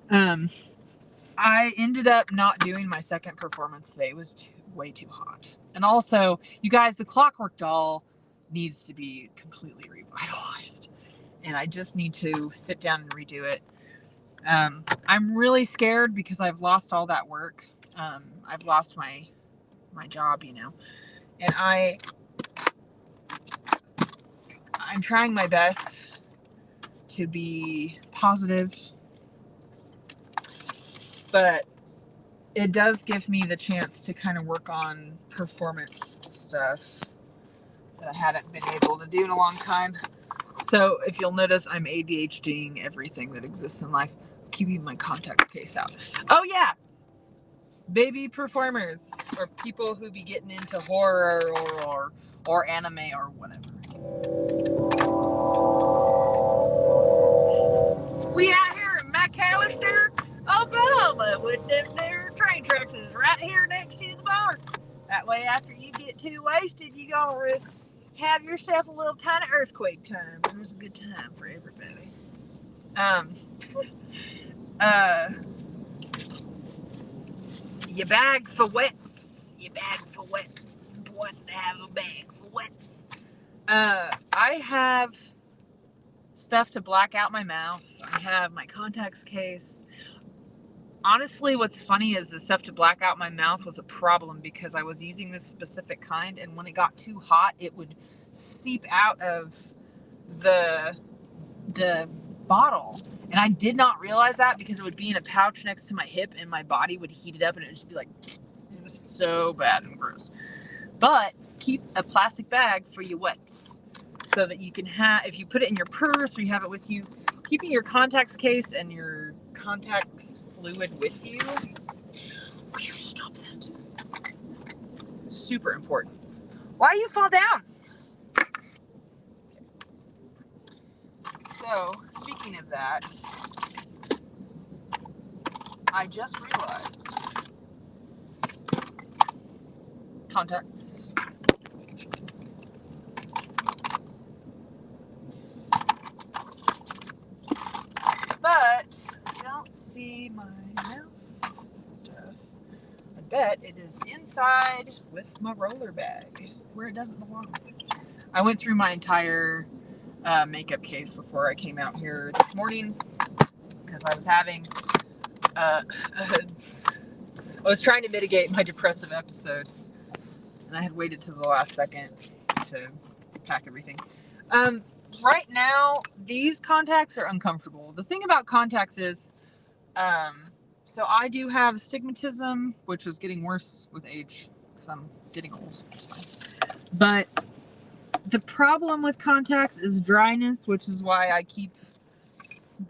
I ended up not doing my second performance today. It was way too hot. And also, you guys, the Clockwork Doll needs to be completely revitalized. And I just need to sit down and redo it. I'm really scared because I've lost all that work. I've lost my job, you know. And I'm trying my best to be positive, but it does give me the chance to kind of work on performance stuff that I haven't been able to do in a long time. So if you'll notice, I'm ADHDing everything that exists in life, keeping my contact case out. Oh yeah, baby performers or people who be getting into horror or anime or whatever. We out here in McAllister, Oklahoma, with them there train tracks is right here next to the barn. That way, after you get too wasted, you gonna have yourself a little tiny earthquake time. It was a good time for everybody. You bag for wets. You bag for wets. It's important to have a bag for wets. I have stuff to black out my mouth. I have my contacts case. Honestly, what's funny is the stuff to black out my mouth was a problem because I was using this specific kind, and when it got too hot, it would seep out of the bottle. And I did not realize that because it would be in a pouch next to my hip, and my body would heat it up, and it would just be like, it was so bad and gross. But keep a plastic bag for your wets so that you can have, if you put it in your purse or you have it with you, keeping your contacts case and your contacts fluid with you. Stop that. Super important. Why you fall down? So, speaking of that, I just realized contacts. But I don't see my mouth stuff. I bet it is inside with my roller bag where it doesn't belong. I went through my entire makeup case before I came out here this morning because I was having I was trying to mitigate my depressive episode, and I had waited to the last second to pack everything. Right now, these contacts are uncomfortable. The thing about contacts is, so I do have astigmatism, which is getting worse with age because I'm getting old. It's fine. But the problem with contacts is dryness, which is why I keep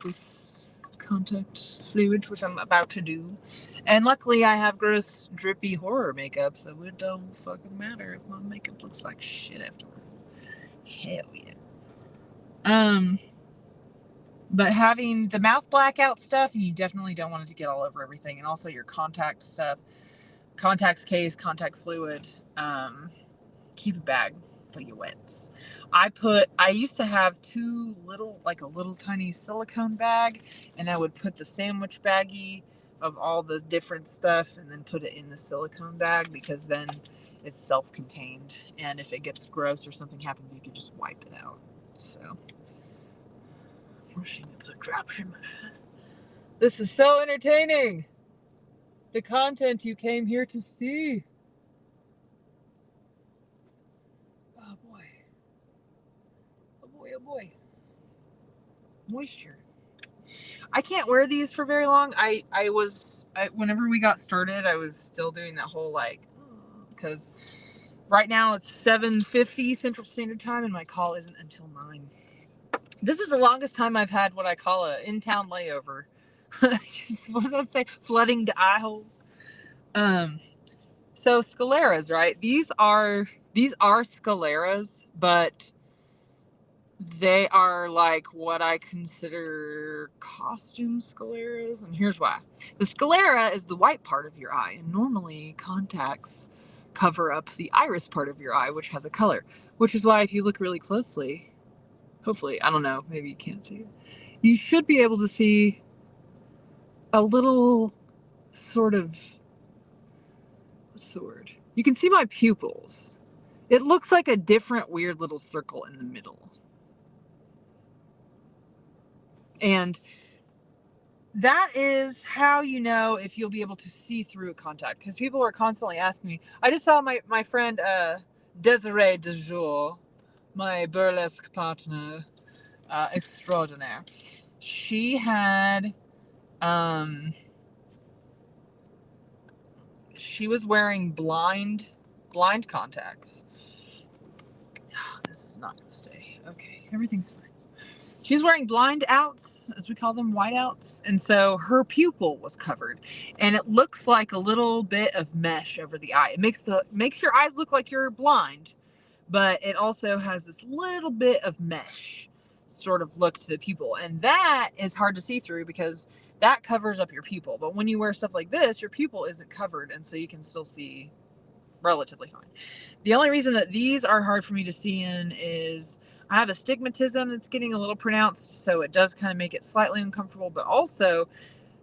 this contact fluid, which I'm about to do. And luckily I have gross, drippy horror makeup, so it don't fucking matter if my makeup looks like shit afterwards. Hell yeah. But having the mouth blackout stuff, and you definitely don't want it to get all over everything, and also your contact stuff, contacts case, contact fluid, keep a bag for your wets. I used to have two little, like a little tiny silicone bag, and I would put the sandwich baggie of all the different stuff and then put it in the silicone bag, because then it's self-contained, and if it gets gross or something happens, you can just wipe it out. So, brushing up the drops in my head. This is so entertaining. The content you came here to see. Oh boy. Oh boy, oh boy. Moisture. I can't wear these for very long. Whenever we got started, I was still doing that whole because right now it's 7:50 Central Standard Time and my call isn't until 9. This is the longest time I've had what I call a in-town layover. What does that say? Flooding to eye holes. So scleras, right? These are scleras, but they are like what I consider costume scleras, and here's why. The sclera is the white part of your eye, and normally contacts cover up the iris part of your eye, which has a color, which is why if you look really closely, hopefully, I don't know, maybe you can't see it, you should be able to see a little sort of, what's the word? You can see my pupils. It looks like a different weird little circle in the middle. And that is how you know if you'll be able to see through a contact, because people are constantly asking me. I just saw my friend Desiree Dejour, my burlesque partner extraordinaire. She had she was wearing blind contacts. Oh, this is not gonna stay. Okay, everything's fine. She's wearing blind outs, as we call them, white outs. And so her pupil was covered. And it looks like a little bit of mesh over the eye. It makes your eyes look like you're blind, but it also has this little bit of mesh sort of look to the pupil. And that is hard to see through because that covers up your pupil. But when you wear stuff like this, your pupil isn't covered, and so you can still see relatively fine. The only reason that these are hard for me to see in is I have astigmatism that's getting a little pronounced, so it does kind of make it slightly uncomfortable, but also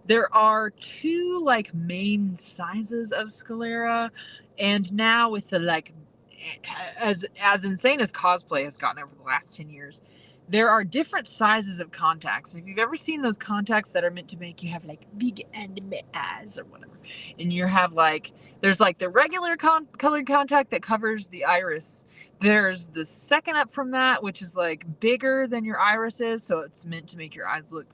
there are two like main sizes of sclera, and now with the as insane as cosplay has gotten over the last 10 years, there are different sizes of contacts. If you've ever seen those contacts that are meant to make you have like big anime eyes or whatever, and you have there's the regular colored contact that covers the iris. There's the second up from that, which is like bigger than your iris is, so it's meant to make your eyes look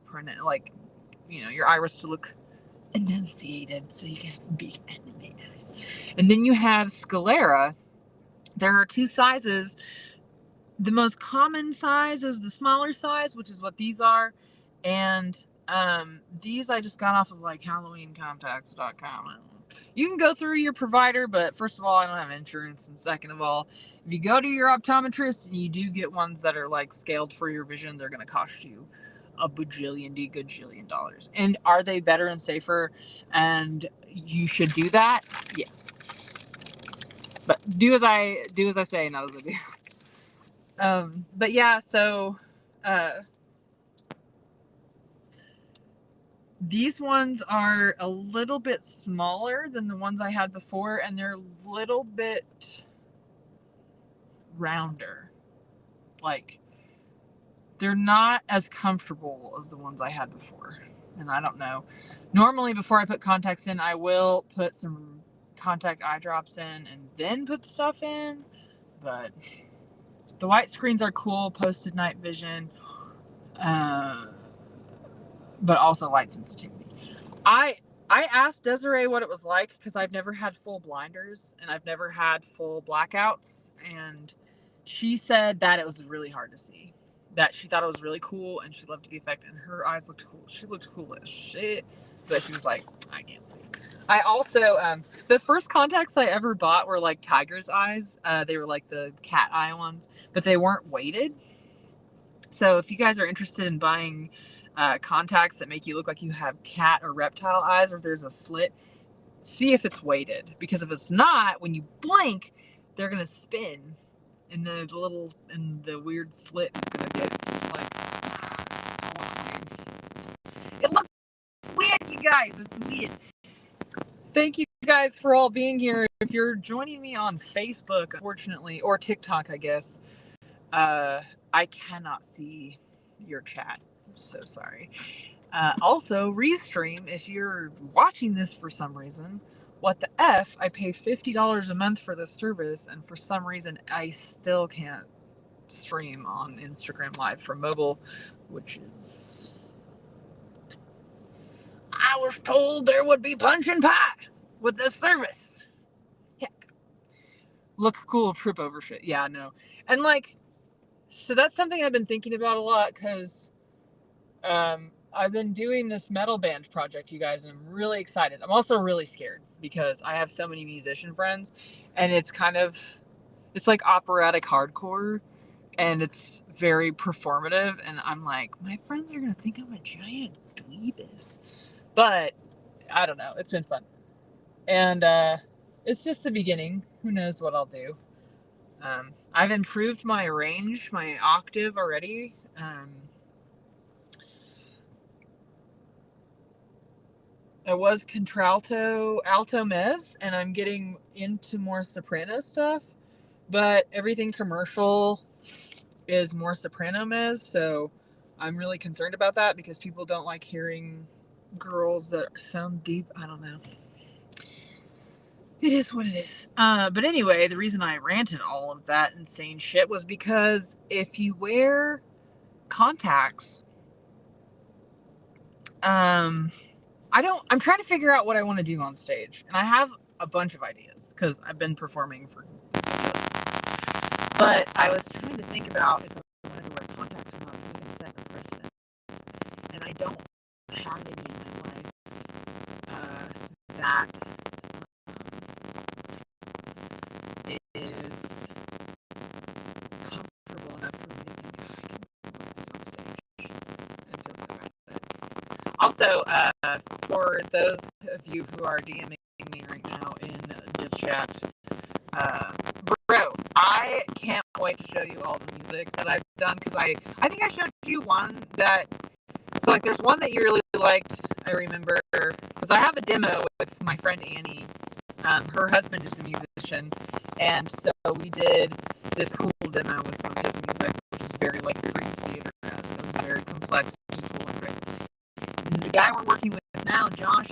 your iris to look enunciated, so you can have big anime eyes. And then you have sclera. There are two sizes. The most common size is the smaller size, which is what these are. And these I just got off of HalloweenContacts.com. You can go through your provider, but first of all, I don't have insurance. And second of all, if you go to your optometrist and you do get ones that are scaled for your vision, they're going to cost you a gajillion dollars. And are they better and safer? And you should do that? Yes. But do as I say, not as I do. But yeah, so these ones are a little bit smaller than the ones I had before, and they're a little bit rounder. They're not as comfortable as the ones I had before. And I don't know. Normally, before I put contacts in, I will put some contact eye drops in and then put stuff in. But the white screens are cool, posted night vision, but also light sensitivity. I asked Desiree what it was like because I've never had full blinders and I've never had full blackouts, and she said that it was really hard to see. That she thought it was really cool and she loved the effect, and her eyes looked cool. She looked cool as shit, but she was like, I can't see. I also, the first contacts I ever bought were tiger's eyes. They were the cat eye ones, but they weren't weighted. So if you guys are interested in buying contacts that make you look like you have cat or reptile eyes, or if there's a slit, see if it's weighted, because if it's not, when you blink, they're gonna spin, and the weird slit is gonna get it looks weird, you guys. guys. It's weird. Thank you guys for all being here. If you're joining me on Facebook, unfortunately, or TikTok, I guess, I cannot see your chat. I'm so sorry. Also, Restream, if you're watching this for some reason, what the F? I pay $50 a month for this service, and for some reason, I still can't stream on Instagram Live from mobile, which is... I was told there would be punch and pie with this service. Heck. Look cool, trip over shit. Yeah, no. And like, so that's something I've been thinking about a lot, because I've been doing this metal band project, you guys, and I'm really excited. I'm also really scared because I have so many musician friends, and it's like operatic hardcore, and it's very performative, and I'm like, my friends are gonna think I'm a giant dweebus. But I don't know, it's been fun. And it's just the beginning. Who knows what I'll do. I've improved my range, my octave already. I was contralto, alto mezz, and I'm getting into more soprano stuff, but everything commercial is more soprano mezz, so I'm really concerned about that because people don't like hearing girls that sound deep. I don't know. It is what it is. But anyway, the reason I ranted all of that insane shit was because if you wear contacts, I'm trying to figure out what I want to do on stage, and I have a bunch of ideas because I've been performing for. But I was trying to think about if I wanted to wear contacts or not because I set a precedent, and I don't have any in my life that is comfortable enough for me to think I can wear this on stage and feel good about it. Also, for those of you who are DMing me right now in the chat, bro, I can't wait to show you all the music that I've done, because I think I showed you one that, so like there's one that you really liked, I remember, because I have a demo with my friend Annie. Her husband is a musician, and so we did this cool demo with some of his music, which is very like Dream Theater-esque. It was very complex, cool and great. And the guy we're working with now, Josh,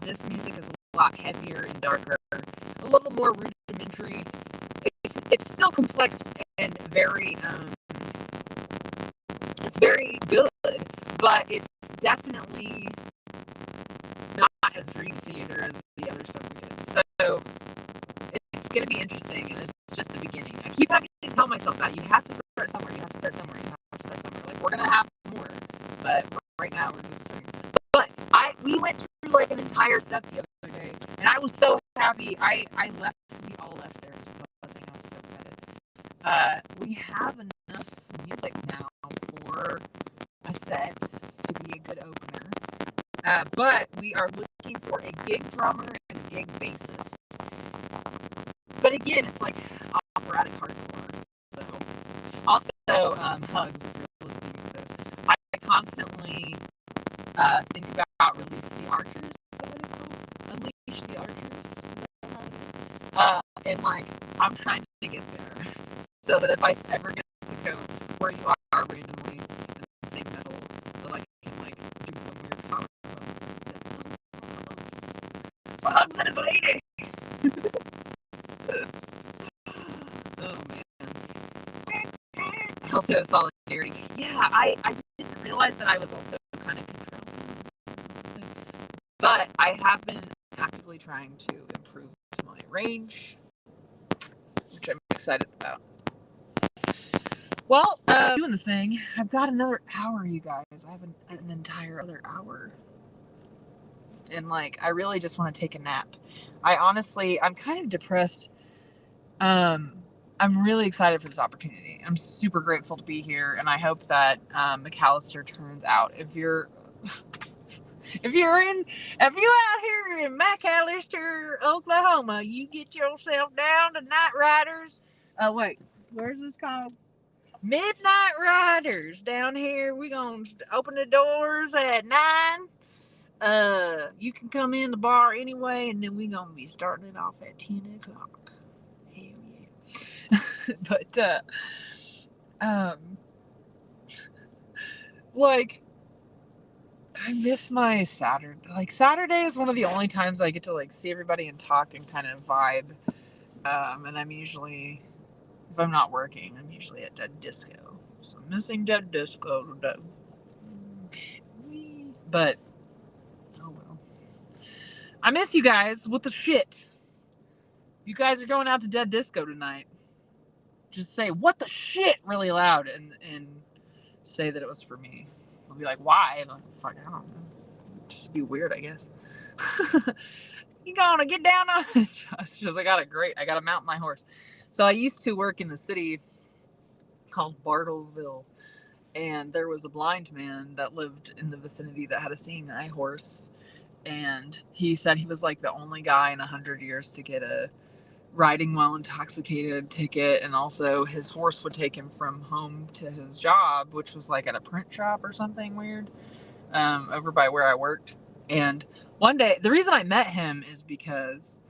this music is a lot heavier and darker, a little more rudimentary. It's still complex and very it's very good, but it's definitely not as Dream Theater as the other stuff we did. So it's going to be interesting, and it's just the beginning. I keep having to tell myself that you have to start somewhere. You have to start somewhere. You have to start somewhere. Like, we're going to have more, but right now we're just starting. But we went through like an entire set the other day, and I was so happy. We all left there just buzzing. I was so excited. We have enough music now for a set to be a good opener. But we are looking for a gig drummer and a gig bassist. But again, it's like operatic hardcore. So, also, Hugs, if you're listening to this, I constantly think about Release the Archers. Is that what it's called? Unleash the Archers. Is that how it is? And like, I'm trying to get there, so that if I ever get to go where you are randomly and sing metal, that I can like do some weird power. Hugs and his lady. Oh man. Also, solidarity. Yeah, I didn't realize that I was also kind of contralto. But I have been actively trying to improve my range, which I'm excited about. Well, doing the thing. I've got another hour, you guys. I have an entire other hour. And like, I really just want to take a nap. I'm kind of depressed. I'm really excited for this opportunity. I'm super grateful to be here, and I hope that McAlester turns out. If you're out here in McAlester, Oklahoma, you get yourself down to Night Riders. Wait, where's this called? Midnight Riders down here. We're gonna open the doors at 9. You can come in the bar anyway, and then we're gonna be starting it off at 10 o'clock. Hell yeah. But like, I miss my Saturday. Like, Saturday is one of the only times I get to like see everybody and talk and kind of vibe. And I'm usually, if I'm not working, I'm usually at Dead Disco. So I'm missing Dead Disco today. But oh well. I miss you guys. What the shit? You guys are going out to Dead Disco tonight. Just say what the shit really loud and say that it was for me. I'll be like, why? And I'm like, fuck, I don't know. Just be weird, I guess. You gonna get down on it? Just, I gotta mount my horse. So I used to work in a city called Bartlesville, and there was a blind man that lived in the vicinity that had a seeing eye horse, and he said he was like the only guy in 100 years to get a riding while intoxicated ticket, and also his horse would take him from home to his job, which was like at a print shop or something weird, over by where I worked. And one day, the reason I met him is because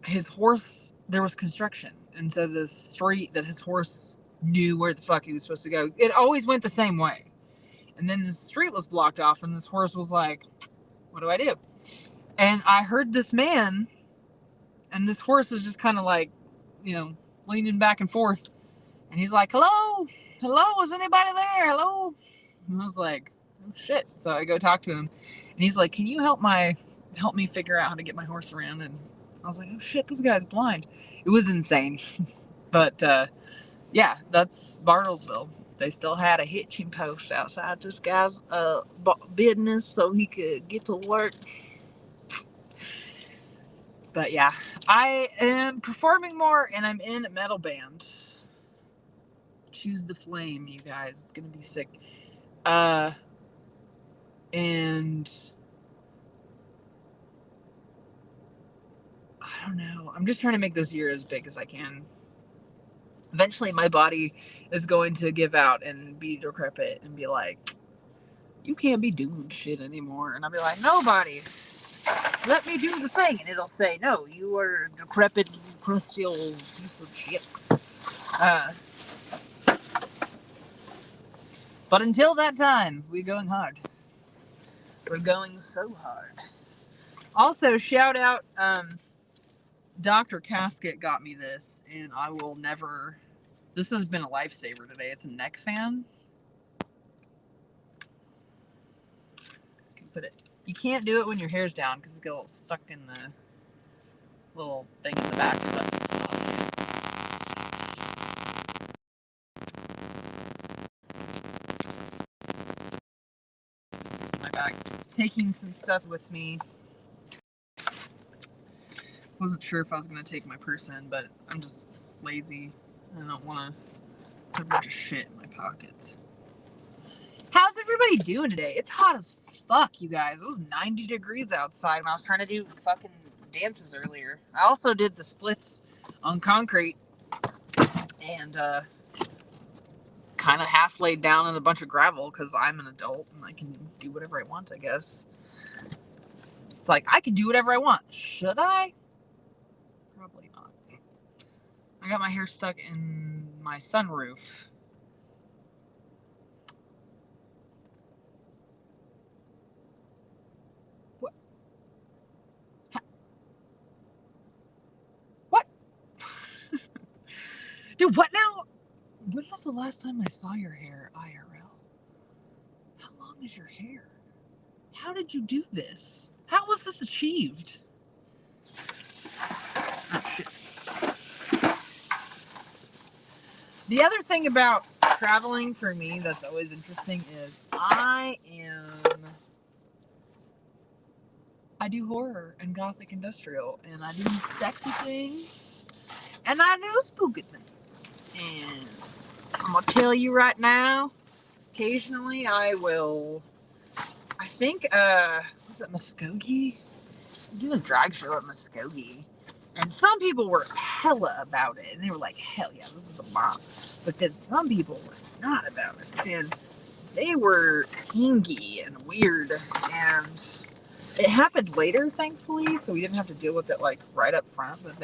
his horse, there was construction, and so the street that his horse knew where the fuck he was supposed to go, it always went the same way. And then the street was blocked off, and this horse was like, what do I do? And I heard this man, and this horse is just kind of like, leaning back and forth. And he's like, hello? Hello? Is anybody there? Hello? And I was like, oh shit. So I go talk to him. And he's like, can you help me figure out how to get my horse around? And I was like, oh shit, this guy's blind. It was insane. But yeah, that's Bartlesville. They still had a hitching post outside this guy's business so he could get to work. But yeah, I am performing more, and I'm in a metal band. Choose the Flame, you guys. It's gonna be sick. And I don't know. I'm just trying to make this year as big as I can. Eventually, my body is going to give out and be decrepit and be like, you can't be doing shit anymore. And I'll be like, nobody. Let me do the thing. And it'll say, no, you are a decrepit, crusty old piece of shit. But until that time, we're going hard. We're going so hard. Also, shout out, Dr. Casket got me this, and I will never... This has been a lifesaver today. It's a neck fan. Put it. You can't do it when your hair's down because it gets stuck in the little thing in the back. But it's in my bag. Taking some stuff with me. Wasn't sure if I was gonna take my purse in, but I'm just lazy. I don't want to put a bunch of shit in my pockets. How's everybody doing today? It's hot as fuck, you guys. It was 90 degrees outside when I was trying to do fucking dances earlier. I also did the splits on concrete and kind of half laid down in a bunch of gravel because I'm an adult and I can do whatever I want, I guess. It's like, I can do whatever I want. Should I? Probably not. I got my hair stuck in my sunroof. What? Dude, what now? When was the last time I saw your hair IRL? How long is your hair? How did you do this? How was this achieved? Oh, shit. The other thing about traveling for me that's always interesting is I do horror and gothic industrial, and I do sexy things, and I do spooky things. And I'm gonna tell you right now, occasionally I will, I think, was it Muskogee? I did a drag show at Muskogee, and some people were hella about it, and they were like, hell yeah, this is the bomb. But then some people were not about it, and they were hingy and weird, and it happened later, thankfully, so we didn't have to deal with it like right up front. But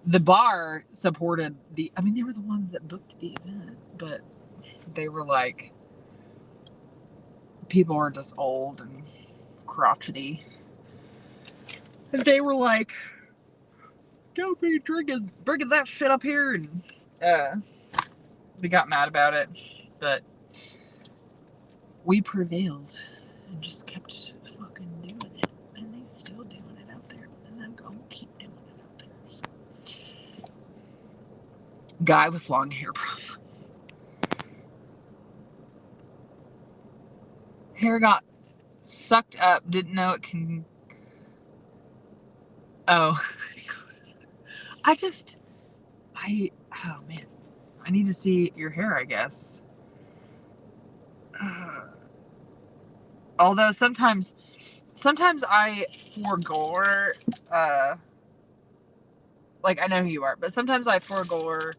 the bar supported the. I mean, they were the ones that booked the event, but they were like, people were just old and crotchety, and they were like, "Don't be bringing that shit up here," and we got mad about it, but we prevailed and just kept fucking doing it, and they still doing it out there, and I'm gonna keep doing it out there. So. Guy with long hair problems. Hair got sucked up. Didn't know it can. Oh, oh man, I need to see your hair, I guess. Although sometimes I forego, like I know who you are, but sometimes I forego,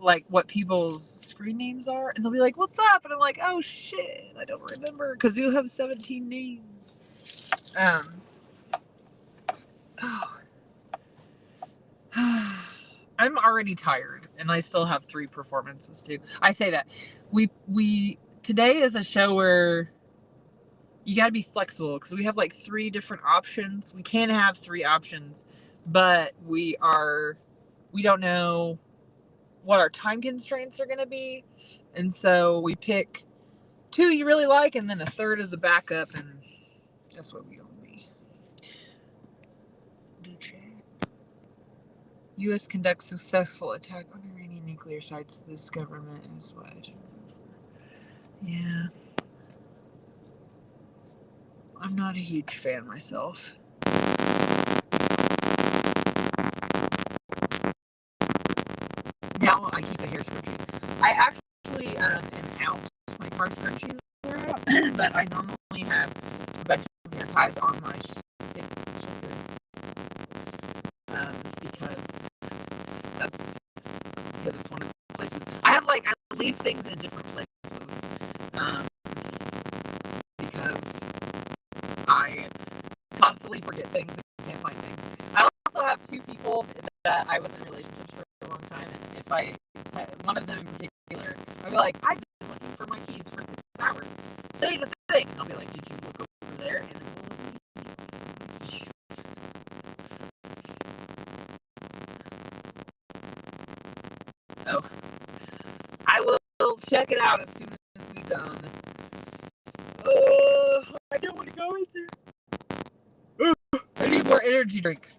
like what people's screen names are, and they'll be like, "What's up?" And I'm like, "Oh shit, I don't remember," because you have 17 names. Oh. I'm already tired, and I still have 3 performances too. I say that we today is a show where you got to be flexible because we have like 3 different options. We can have 3 options, but we don't know what our time constraints are going to be, and so we pick 2 you really like, and then a third as a backup, and that's what we gonna be. U.S. conducts successful attack on Iranian nuclear sites. This government is what? Yeah. I'm not a huge fan myself. Now I keep a hair scrunchie. I actually am out. My car scrunchies are out, but I normally have a bunch of hair ties on my stick because it's one of the places I leave things in different places because I constantly forget things and can't find things. I also have 2 people that I was in relationships for a long time, and if one of them in particular, I'll be like, I've been looking for my keys for 6 hours. Say the thing. And I'll be like, did you look over there? And then we'll look at my keys. Oh. I will check it out as soon as we're done. I don't want to go in there. I need more energy drink.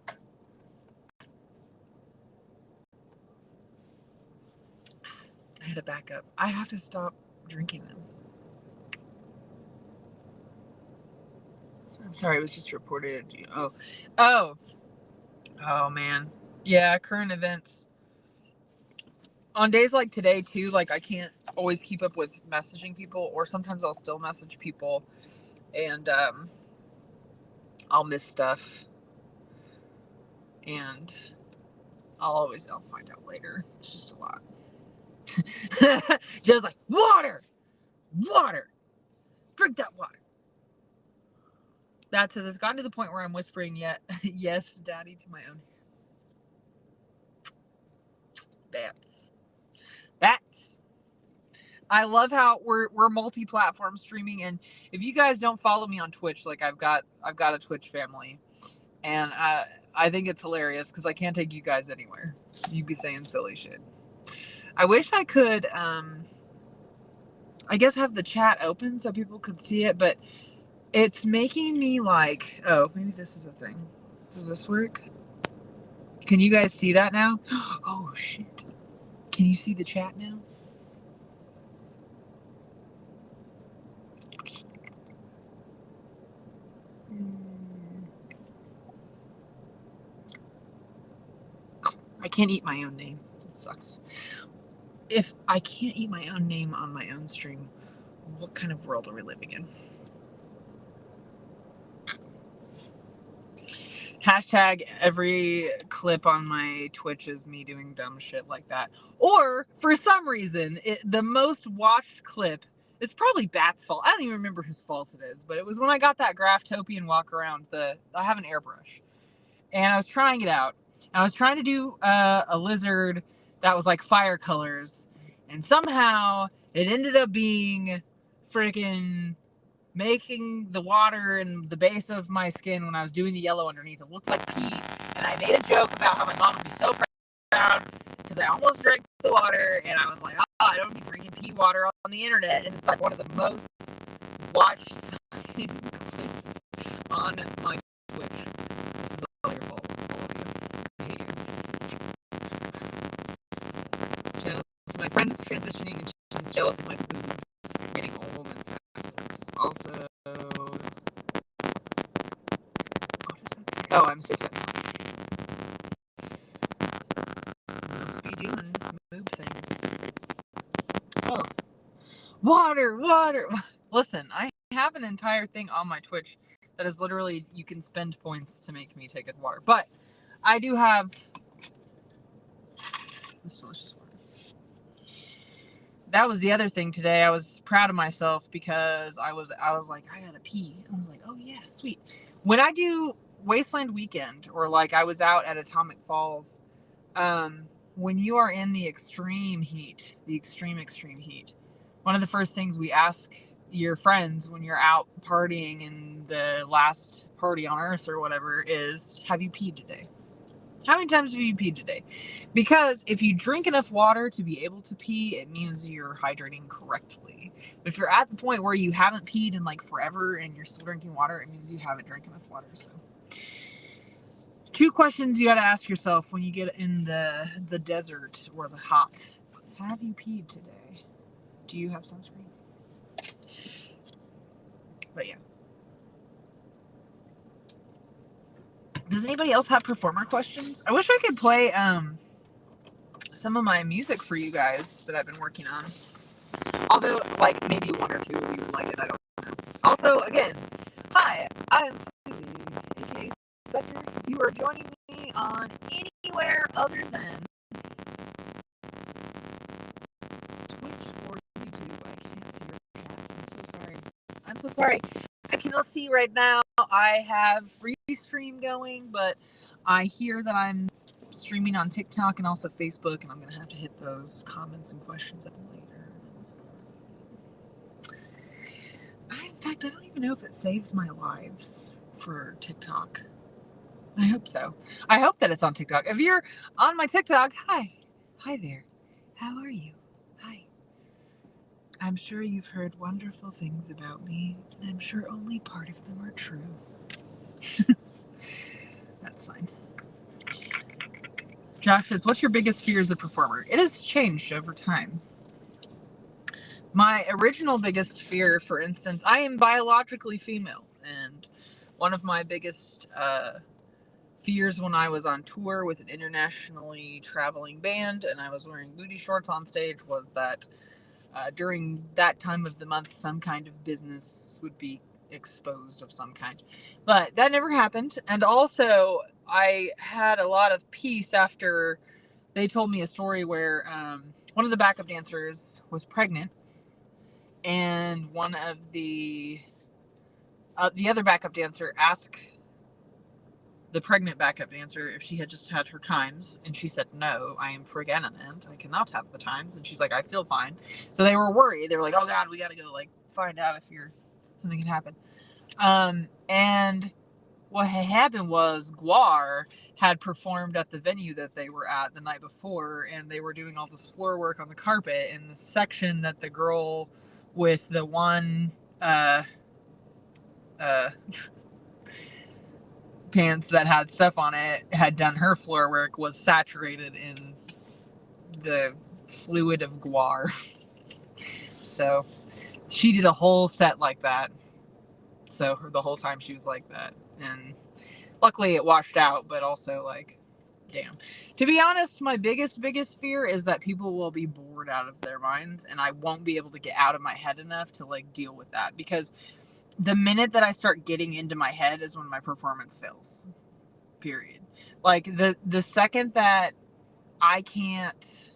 I had a backup. I have to stop drinking them. I'm sorry, it was just reported. Oh man. Yeah, current events. On days like today too, like I can't always keep up with messaging people, or sometimes I'll still message people, and I'll miss stuff, and I'll find out later. It's just a lot. Just like water, drink that water. That says it's gotten to the point where I'm whispering yet yes, daddy, to my own bats. I love how we're multi-platform streaming, and if you guys don't follow me on Twitch, like I've got a Twitch family, and I think it's hilarious because I can't take you guys anywhere. You'd be saying silly shit. I wish I could I guess have the chat open so people could see it, but it's making me like, oh, maybe this is a thing. Does this work? Can you guys see that now? Oh shit. Can you see the chat now? I can't eat my own name. It sucks. If I can't eat my own name on my own stream, what kind of world are we living in? Hashtag every clip on my Twitch is me doing dumb shit like that. Or, for some reason, the most watched clip, it's probably Bat's fault. I don't even remember whose fault it is, but it was when I got that Graftopian walk around. I have an airbrush. And I was trying it out. I was trying to do a lizard that was like fire colors. And somehow it ended up being freaking making the water and the base of my skin when I was doing the yellow underneath, it looked like pee. And I made a joke about how my mom would be so proud because I almost drank the water. And I was like, oh, I don't be drinking pee water on the internet. And it's like one of the most watched clips on my Twitch. This is all your fault, all of you. I hate you. Jealous. My friend is transitioning and she's jealous of my boobs getting old and fat. Also, what does that say? Oh, I'm so sad. Must be doing boob things. Oh, water. Listen, I have an entire thing on my Twitch that is literally, you can spend points to make me take a water. But I do have this delicious water. That was the other thing today. I was proud of myself because I was like, I gotta pee. I was like, oh yeah, sweet. When I do Wasteland Weekend, or like I was out at Atomic Falls, when you are in the extreme heat, one of the first things we ask your friends when you're out partying in the last party on Earth or whatever is, have you peed today? How many times have you peed today? Because if you drink enough water to be able to pee, it means you're hydrating correctly. But if you're at the point where you haven't peed in like forever and you're still drinking water, it means you haven't drank enough water. So 2 questions you got to ask yourself when you get in the desert or the hot. Have you peed today? Do you have sunscreen? But yeah. Does anybody else have performer questions? I wish I could play some of my music for you guys that I've been working on. Although, like, maybe 1 or 2 of you would like it, I don't know. Also, again, hi, I'm Susie, aka Spectre. If you are joining me on anywhere other than Twitch or YouTube, I can't see your chat. I'm so sorry. I cannot see right now. I have Restream going, but I hear that I'm streaming on TikTok and also Facebook, and I'm going to have to hit those comments and questions up later. In fact, I don't even know if it saves my lives for TikTok. I hope so. I hope that it's on TikTok. If you're on my TikTok, hi there. How are you? Hi. I'm sure you've heard wonderful things about me, and I'm sure only part of them are true. That's fine. Josh says, what's your biggest fear as a performer? It has changed over time. My original biggest fear, for instance, I am biologically female, and one of my biggest fears when I was on tour with an internationally traveling band and I was wearing booty shorts on stage was that during that time of the month, some kind of business would be exposed of some kind. But that never happened. And also, I had a lot of peace after they told me a story where one of the backup dancers was pregnant, and one of the other backup dancer asked the pregnant backup dancer if she had just had her times, and she said, no, I am pregnant, I cannot have the times. And she's like, I feel fine. So they were worried. They were like, oh god, we gotta go like find out if something can happen. And what had happened was Gwar had performed at the venue that they were at the night before, and they were doing all this floor work on the carpet, and the section that the girl with the one pants that had stuff on it had done her floor work was saturated in the fluid of Gwar. So she did a whole set like that. So the whole time she was like that. And luckily it washed out, but also like, damn. To be honest, my biggest fear is that people will be bored out of their minds and I won't be able to get out of my head enough to like deal with that, because the minute that I start getting into my head is when my performance fails. period. Like the second that I can't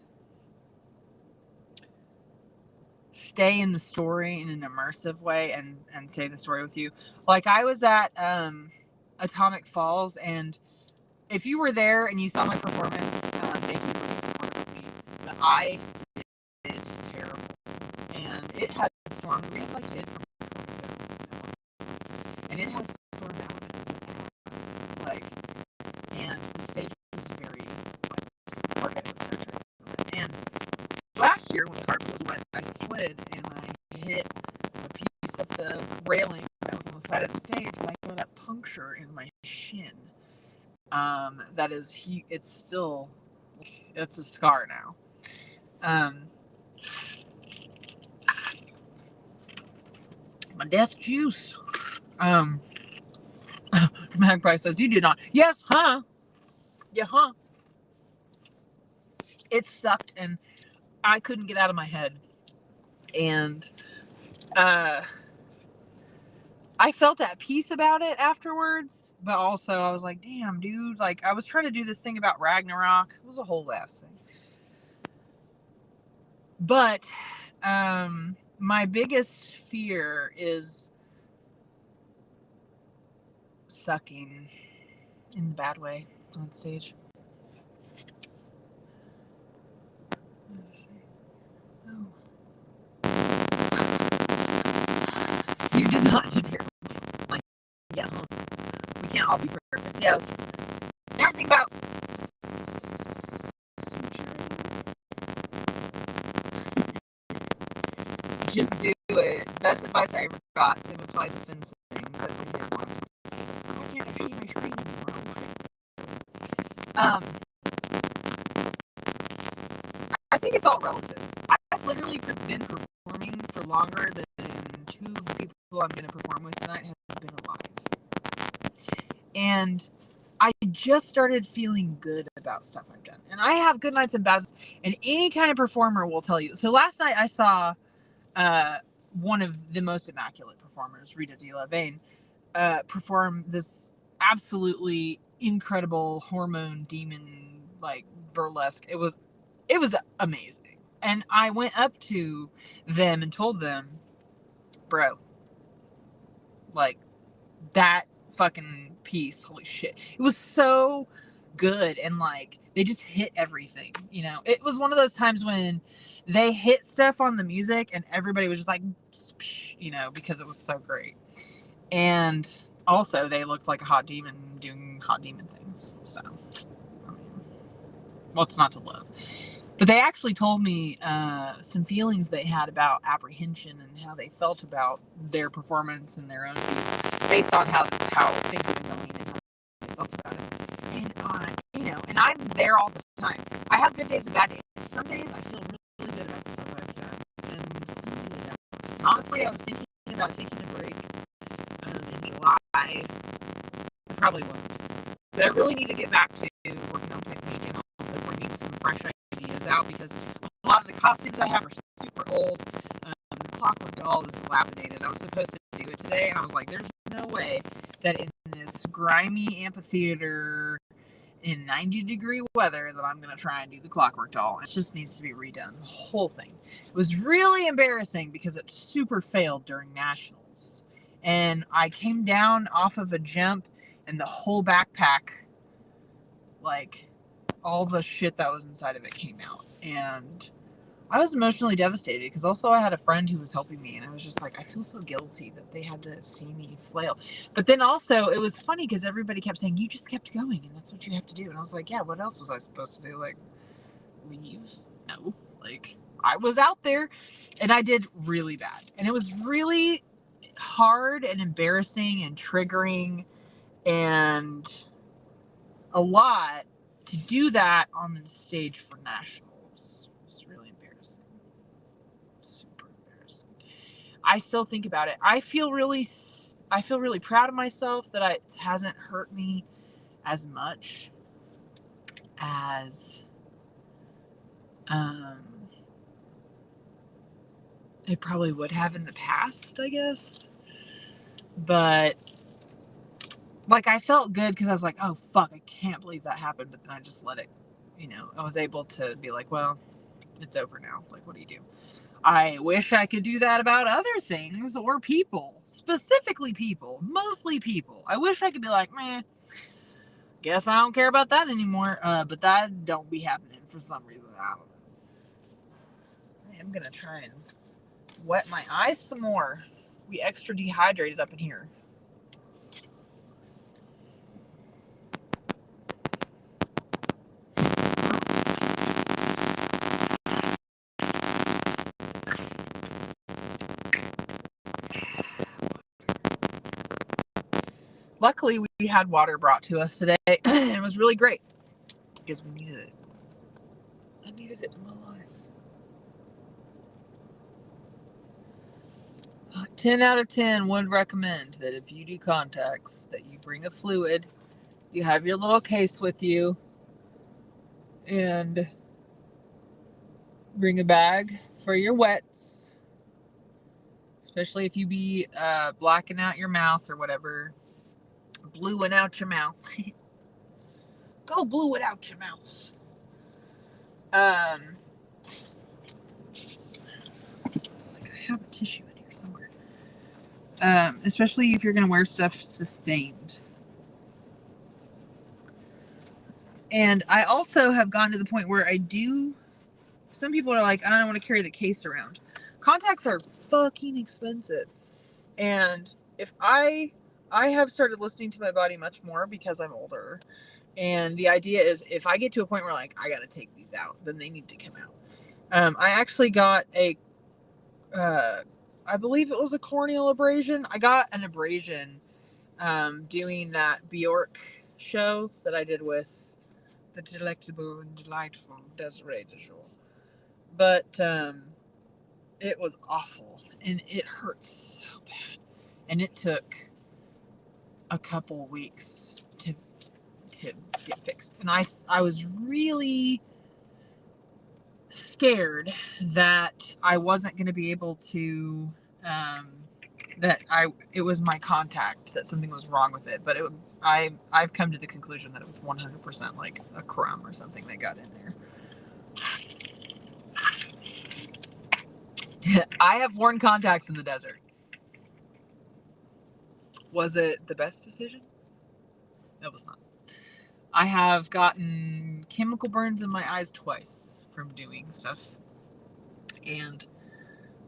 stay in the story in an immersive way and say the story with you. Like I was at Atomic Falls, and if you were there and you saw my performance, thank you for being supportive with me. But I did terrible, and it had stormed. We had like did and it had stormed out of like, and the stage was very like it was saturated. And last year when the carpet was wet, I slid and I hit a piece of the railing that was on the side of the stage, and I got a puncture in my shin. That is it's still, it's a scar now. My death juice. Magpie says, you did not. Yes, huh? Yeah, huh? It sucked, and I couldn't get out of my head. And I felt at peace about it afterwards, but also I was like, damn, dude. Like, I was trying to do this thing about Ragnarok. It was a whole ass thing. But my biggest fear is sucking in a bad way on stage. Let's see. Oh. You did not do terrible. Like, yeah, we can't all be perfect. Yeah, never think about just do it. Best advice I ever got. Same apply to defense things that we did one. I can't actually see my screen anymore. I think it's all relative. I've literally been performing for longer than two of the people I'm going to perform with tonight have been alive. And I just started feeling good about stuff I've done. And I have good nights and bad nights, and any kind of performer will tell you. So last night I saw one of the most immaculate performers, Rita Delavane, perform this absolutely incredible hormone demon like burlesque. It was amazing. And I went up to them and told them, bro, like, that fucking piece, holy shit. It was so good, and like they just hit everything, you know. It was one of those times when they hit stuff on the music and everybody was just like, you know, because it was so great. And also they looked like a hot demon doing hot demon things. So, I mean, what's not to love? But they actually told me some feelings they had about apprehension and how they felt about their performance and their own view, based on how things have been going and how they felt about it. And you know, and I'm there all the time. I have good days and bad days. Some days I feel really good about the stuff I've done, and some days I don't. Honestly, I was thinking about taking a break in July. I probably won't, but I really need to get back to working on technique and also bringing some fresh ideas out, because a lot of the costumes I have are super old. The Clockwork Doll is dilapidated. I was supposed to do it today, and I was like, there's no way that in this grimy amphitheater in 90-degree weather that I'm going to try and do the Clockwork Doll. It just needs to be redone, the whole thing. It was really embarrassing because it super failed during nationals. And I came down off of a jump, and the whole backpack, like, all the shit that was inside of it came out. And I was emotionally devastated, because also I had a friend who was helping me, and I was just like, I feel so guilty that they had to see me flail. But then also it was funny because everybody kept saying, you just kept going and that's what you have to do. And I was like, yeah, what else was I supposed to do? Like, leave? No. Like, I was out there, and I did really bad. And it was really hard and embarrassing and triggering and a lot to do that on the stage for nationals. It's really embarrassing. Super embarrassing. I still think about it. I feel really proud of myself that it hasn't hurt me as much as it probably would have in the past, I guess. But like, I felt good because I was like, oh, fuck, I can't believe that happened. But then I just let it, I was able to be like, well, it's over now. Like, what do you do? I wish I could do that about other things or people, specifically people, mostly people. I wish I could be like, man, guess I don't care about that anymore. But that don't be happening for some reason. I don't know. I am gonna try and wet my eyes some more. We extra dehydrated up in here. Luckily, we had water brought to us today, and it was really great because we needed it. I needed it in my life. 10 out of 10 would recommend that if you do contacts, that you bring a fluid, you have your little case with you, and bring a bag for your wets, especially if you be blacking out your mouth or whatever, bluing out your mouth. Go blue it out your mouth. It's like I have a tissue in here somewhere. Especially if you're gonna wear stuff sustained. And I also have gotten to the point where some people are like, I don't want to carry the case around. Contacts are fucking expensive. And if I have started listening to my body much more because I'm older. And the idea is if I get to a point where like, I got to take these out, then they need to come out. I actually got I believe it was a corneal abrasion. I got an abrasion doing that Bjork show that I did with the delectable and delightful Desiree DeJour. But it was awful and it hurt so bad. And it took a couple weeks to get fixed. And I was really scared that I wasn't going to be able to it was my contact, that something was wrong with it. But I've come to the conclusion that it was 100% like a crumb or something that got in there. I have worn contacts in the desert. Was it the best decision? It was not. I have gotten chemical burns in my eyes twice from doing stuff. And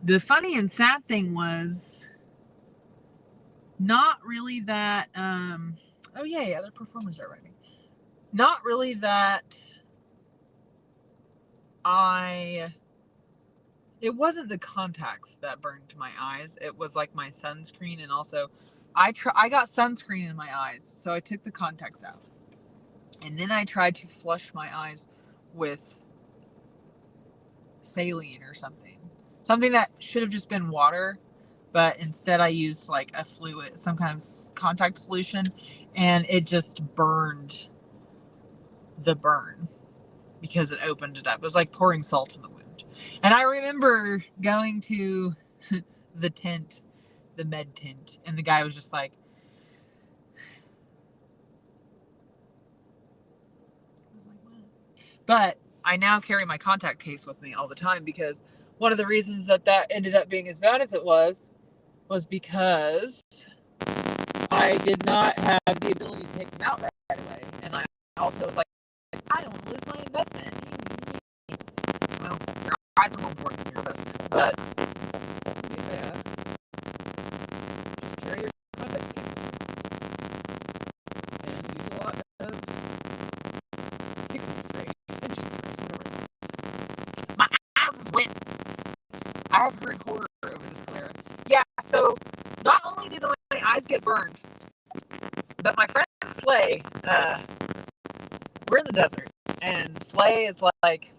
the funny and sad thing was not really that, oh yeah, other performers are writing. Not really that it wasn't the contacts that burned my eyes. It was like my sunscreen, and also I got sunscreen in my eyes, so I took the contacts out. And then I tried to flush my eyes with saline or something. Something that should have just been water, but instead I used like a fluid, some kind of contact solution, and it just burned the burn because it opened it up. It was like pouring salt in the wound. And I remember going to the tent, the med tent, and the guy was just like, what? But I now carry my contact case with me all the time because one of the reasons that ended up being as bad as it was because I did not have the ability to take them out right away. And I also was like, I don't want to lose my investment. Well, your eyes are more important than your investment. But yeah, just carry your contact case and use a lot of fixing spray, finishing spray, whatever it's called. My eyes is wet. I have heard horror over this sclera. Yeah, so not only did my eyes get burned, but my friend Slay, we're in the desert, and Slay is like,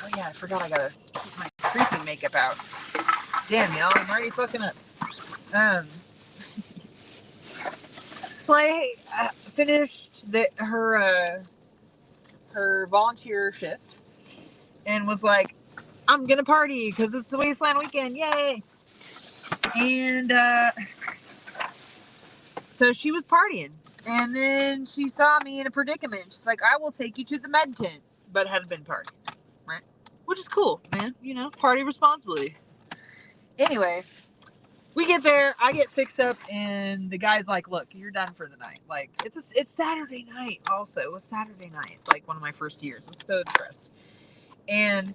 oh yeah, I forgot I gotta keep my creepy makeup out. Damn, y'all, I'm already fucking up. Slay finished her volunteer shift and was like, I'm gonna party because it's the Wasteland weekend, yay! And so she was partying. And then she saw me in a predicament. She's like, I will take you to the med tent. But had been partying, right? Which is cool, man. You know, party responsibly. Anyway, we get there. I get fixed up. And the guy's like, look, you're done for the night. Like, it's Saturday night also. It was Saturday night. Like, one of my first years. I was so depressed. And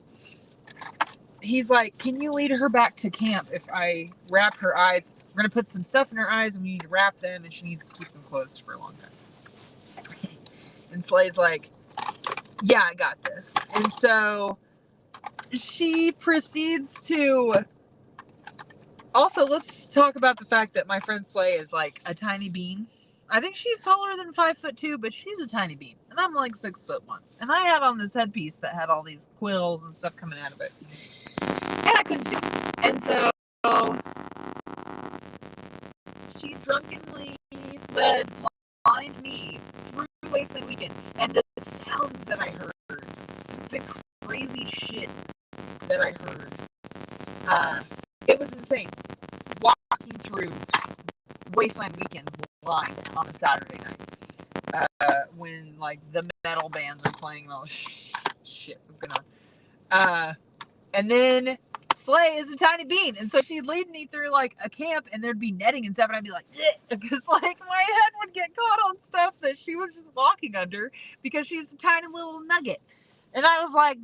he's like, can you lead her back to camp if I wrap her eyes? We're going to put some stuff in her eyes and we need to wrap them and she needs to keep them closed for a long time. And Slay's like, yeah, I got this. And so she proceeds to... Also, let's talk about the fact that my friend Slay is like a tiny bean. I think she's taller than 5'2", but she's a tiny bean. And I'm like 6'1". And I had on this headpiece that had all these quills and stuff coming out of it. And I couldn't see. And so she drunkenly led blind me through Wasteland Weekend. And the sounds that I heard, just the crazy shit that I heard, it was insane. Walking through Wasteland Weekend blind on a Saturday night, when like the metal bands are playing and all this shit was going on. And then Slay is a tiny bean, and so she'd lead me through like a camp, and there'd be netting and stuff, and I'd be like, because like my head would get caught on stuff that she was just walking under because she's a tiny little nugget. And I was like,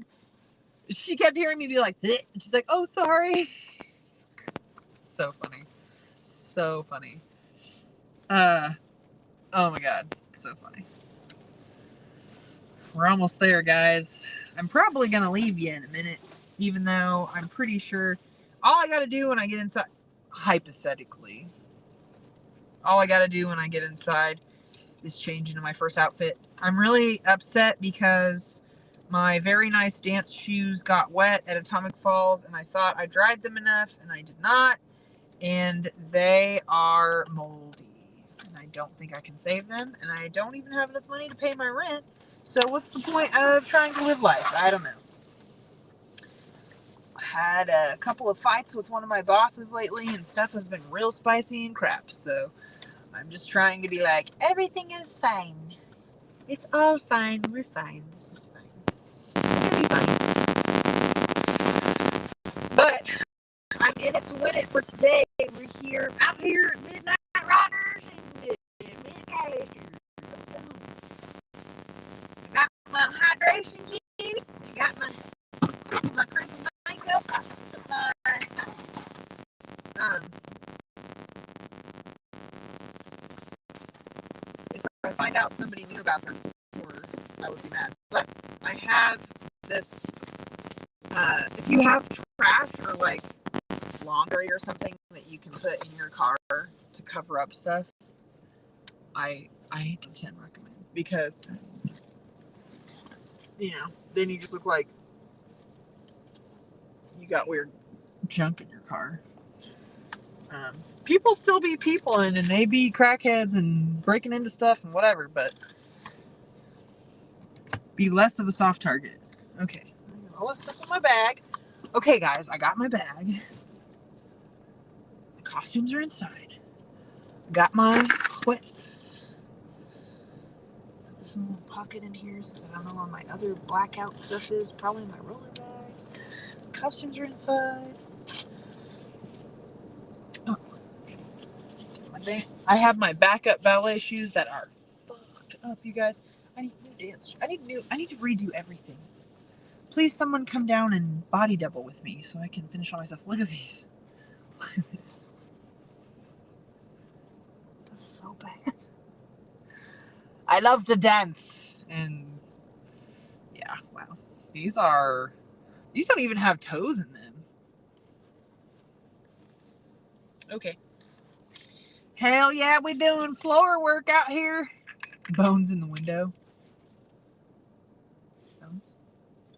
she kept hearing me be like, and she's like, oh, sorry. So funny. So funny. Oh my god. So funny. We're almost there, guys. I'm probably gonna leave you in a minute, even though I'm pretty sure all I gotta do when I get inside, hypothetically, all I gotta do when I get inside is change into my first outfit. I'm really upset because my very nice dance shoes got wet at Atomic Falls, and I thought I dried them enough, and I did not. And they are moldy. And I don't think I can save them. And I don't even have enough money to pay my rent. So what's the point of trying to live life? I don't know. I had a couple of fights with one of my bosses lately, and stuff has been real spicy and crap. So I'm just trying to be like, everything is fine. It's all fine. We're fine. This is fine. It's gonna be fine. But I'm in it to win it for today. We're here, out here at Midnight Riders and Midnight. I got my hydration juice. I got my crinkle makeup. If I find out somebody knew about this before, I would be mad. But I have this. If you have trash or like laundry or something that you can put in your car to cover up stuff, I 10 recommend, because then you just look like you got weird junk in your car. People still be people, and they be crackheads and breaking into stuff and whatever, but be less of a soft target. Okay, all this stuff in my bag. Okay, guys, I got my bag. The costumes are inside. Got my quits. Put this in a little pocket in here since I don't know where my other blackout stuff is. Probably in my roller bag. The costumes are inside. Oh. I have my backup ballet shoes that are fucked up, you guys. I need new dance. I need to redo everything. Please, someone come down and body double with me so I can finish all my stuff. Look at these. Look at this. That's so bad. I love to dance. And yeah, wow. These don't even have toes in them. Okay. Hell yeah, we doing floor work out here. Bones in the window. Bones?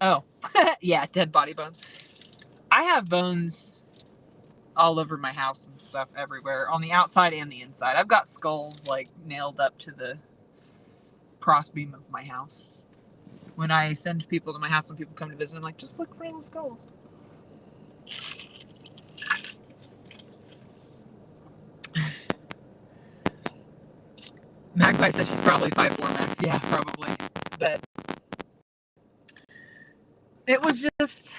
Oh, yeah, dead body bones. I have bones all over my house and stuff everywhere, on the outside and the inside. I've got skulls like nailed up to the crossbeam of my house. When I send people to my house, when people come to visit, I'm like, just look for the skulls. Magpie says she's probably 5'4" max. Yeah, probably. But it was just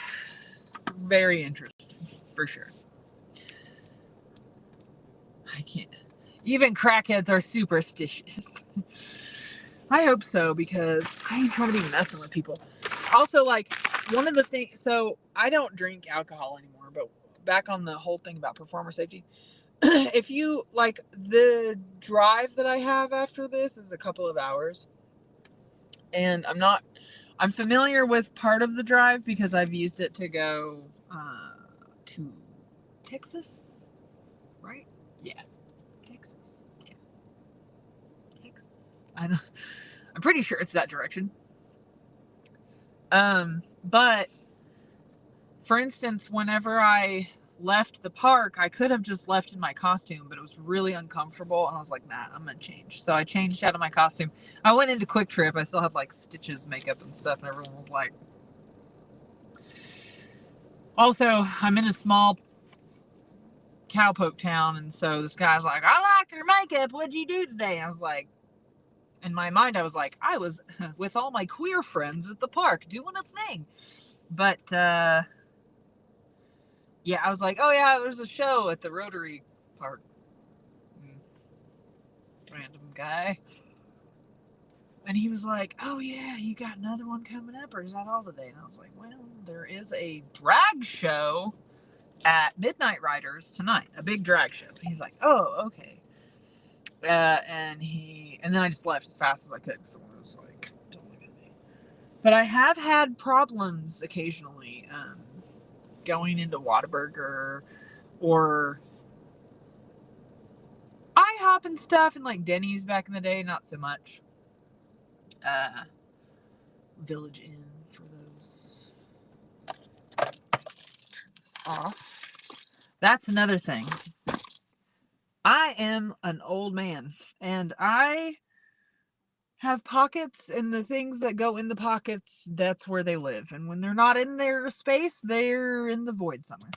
very interesting, for sure. I can't. Even crackheads are superstitious. I hope so, because I ain't trying to be messing with people. Also, like, one of the things, so I don't drink alcohol anymore, but back on the whole thing about performer safety, if you, like, the drive that I have after this is a couple of hours, and I'm familiar with part of the drive because I've used it to go to Texas, right? Yeah, Texas. Yeah, Texas. I'm pretty sure it's that direction. But for instance, whenever I left the park, I could have just left in my costume, but it was really uncomfortable, and I was like, nah, I'm gonna change. So I changed out of my costume. I went into Quick Trip. I still had like stitches, makeup, and stuff, and everyone was like. Also, I'm in a small cowpoke town, and so this guy's like, I like your makeup. What'd you do today? And I was like, in my mind, I was like, I was with all my queer friends at the park doing a thing. But yeah, I was like, oh yeah, there's a show at the Rotary Park. Random guy. And he was like, oh yeah, you got another one coming up, or is that all today? And I was like, well, there is a drag show at Midnight Riders tonight, a big drag show. He's like, oh, okay. And then I just left as fast as I could because someone was like, don't look at me. But I have had problems occasionally going into Whataburger or IHOP and stuff, and like Denny's back in the day, not so much. Village Inn for those. Turn this off. That's another thing. I am an old man, and I have pockets, and the things that go in the pockets, that's where they live. And when they're not in their space, they're in the void somewhere.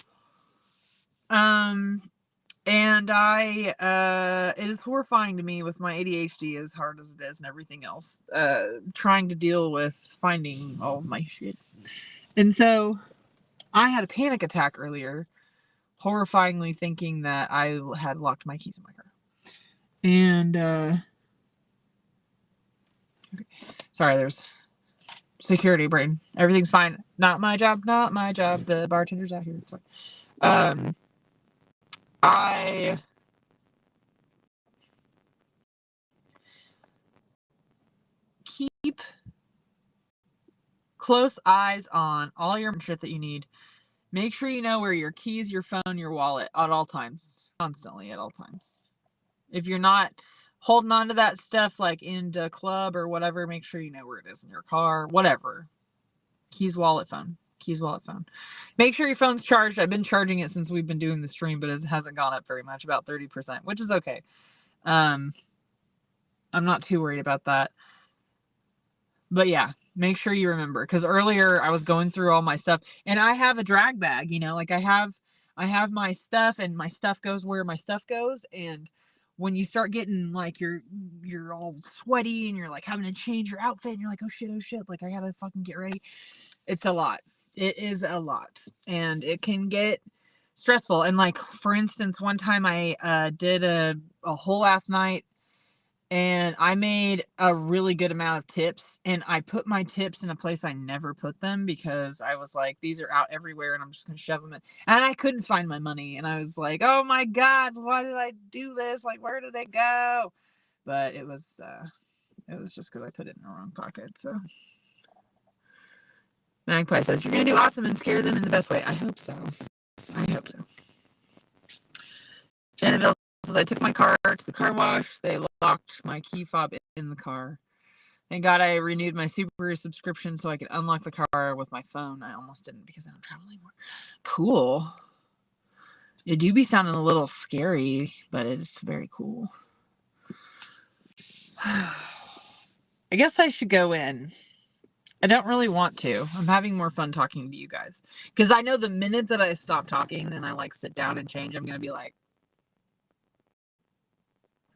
And it is horrifying to me with my ADHD, as hard as it is and everything else, trying to deal with finding all of my shit. And so I had a panic attack earlier, horrifyingly thinking that I had locked my keys in my car. And, okay. Sorry, there's security brain. Everything's fine. Not my job, not my job. The bartender's out here. It's fine. I keep close eyes on all your shit that you need. Make sure you know where your keys, your phone, your wallet at all times. Constantly at all times. If you're not holding on to that stuff like in the club or whatever, make sure you know where it is in your car. Whatever. Keys, wallet, phone. Keys, wallet, phone. Make sure your phone's charged. I've been charging it since we've been doing the stream, but it hasn't gone up very much, about 30%, which is okay. I'm not too worried about that. But yeah, make sure you remember, because earlier I was going through all my stuff, and I have a drag bag, you know, like I have my stuff, and my stuff goes where my stuff goes. And when you start getting like you're all sweaty and you're like having to change your outfit, and you're like, oh shit, like I gotta fucking get ready. It's a lot. It is a lot, and it can get stressful. And like, for instance, one time I did a whole ass night, and I made a really good amount of tips, and I put my tips in a place I never put them, because I was like, these are out everywhere and I'm just gonna shove them in. And I couldn't find my money, and I was like, oh my god, why did I do this? Like, where did it go? But it was just because I put it in the wrong pocket. So Magpie says, you're gonna do awesome and scare them in the best way. I hope so. I hope so. Janaville says, I took my car to the car wash. They locked my key fob in the car. Thank God I renewed my Subaru subscription so I could unlock the car with my phone. I almost didn't because I don't travel anymore. Cool. It do be sounding a little scary, but it's very cool. I guess I should go in. I don't really want to. I'm having more fun talking to you guys, because I know the minute that I stop talking, then I like sit down and change, I'm gonna be like,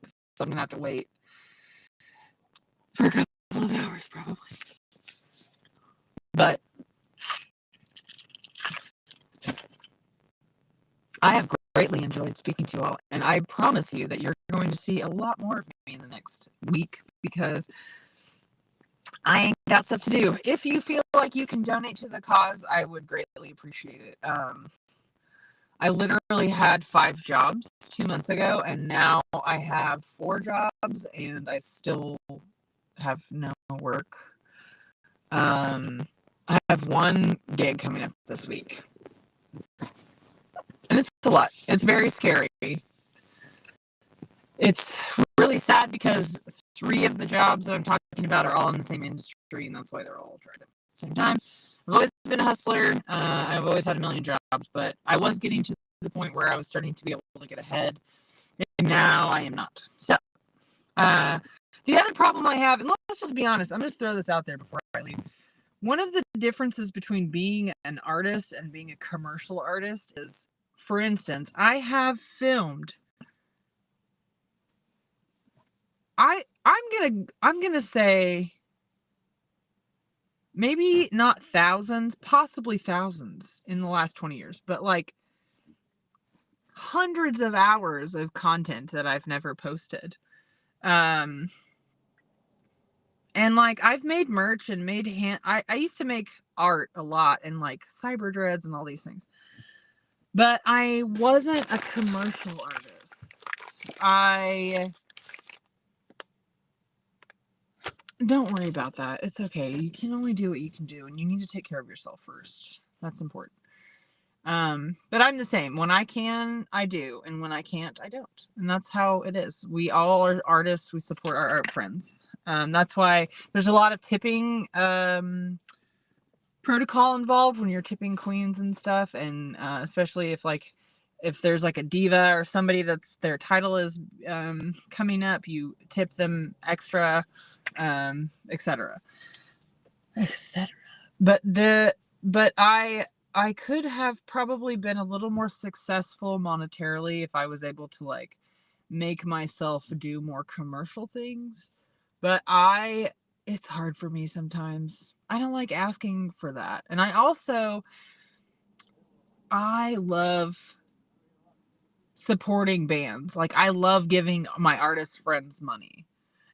so I'm gonna have to wait. for a couple of hours probably. But I have greatly enjoyed speaking to you all, and I promise you that you're going to see a lot more of me in the next week because I ain't got stuff to do. If you feel like you can donate to the cause, I would greatly appreciate it. I literally had 5 jobs 2 months ago, and now I have 4 jobs, and I still have no work. I have 1 gig coming up this week, and it's a lot. It's very scary. It's really sad because 3 of the jobs that I'm talking about are all in the same industry, and that's why they're all tried at the same time. I've always been a hustler. I've always had a million jobs, but I was getting to the point where I was starting to be able to get ahead, and now I am not. So, the other problem I have, and let's just be honest, I'm going to throw this out there before I leave. One of the differences between being an artist and being a commercial artist is, for instance, I have filmed. I'm gonna say maybe not thousands, possibly thousands in the last 20 years, but like hundreds of hours of content that I've never posted. And like I've made merch and made I used to make art a lot and like cyber dreads and all these things. But I wasn't a commercial artist. Don't worry about that. It's okay. You can only do what you can do, and you need to take care of yourself first. That's important. But I'm the same. When I can, I do, and when I can't, I don't. And that's how it is. We all are artists. We support our art friends. That's why there's a lot of tipping protocol involved when you're tipping queens and stuff, and especially if there's like a diva or somebody that's their title is coming up, you tip them extra, etc. But I could have probably been a little more successful monetarily if I was able to like make myself do more commercial things. But it's hard for me sometimes. I don't like asking for that. And I love supporting bands. Like I love giving my artist friends money.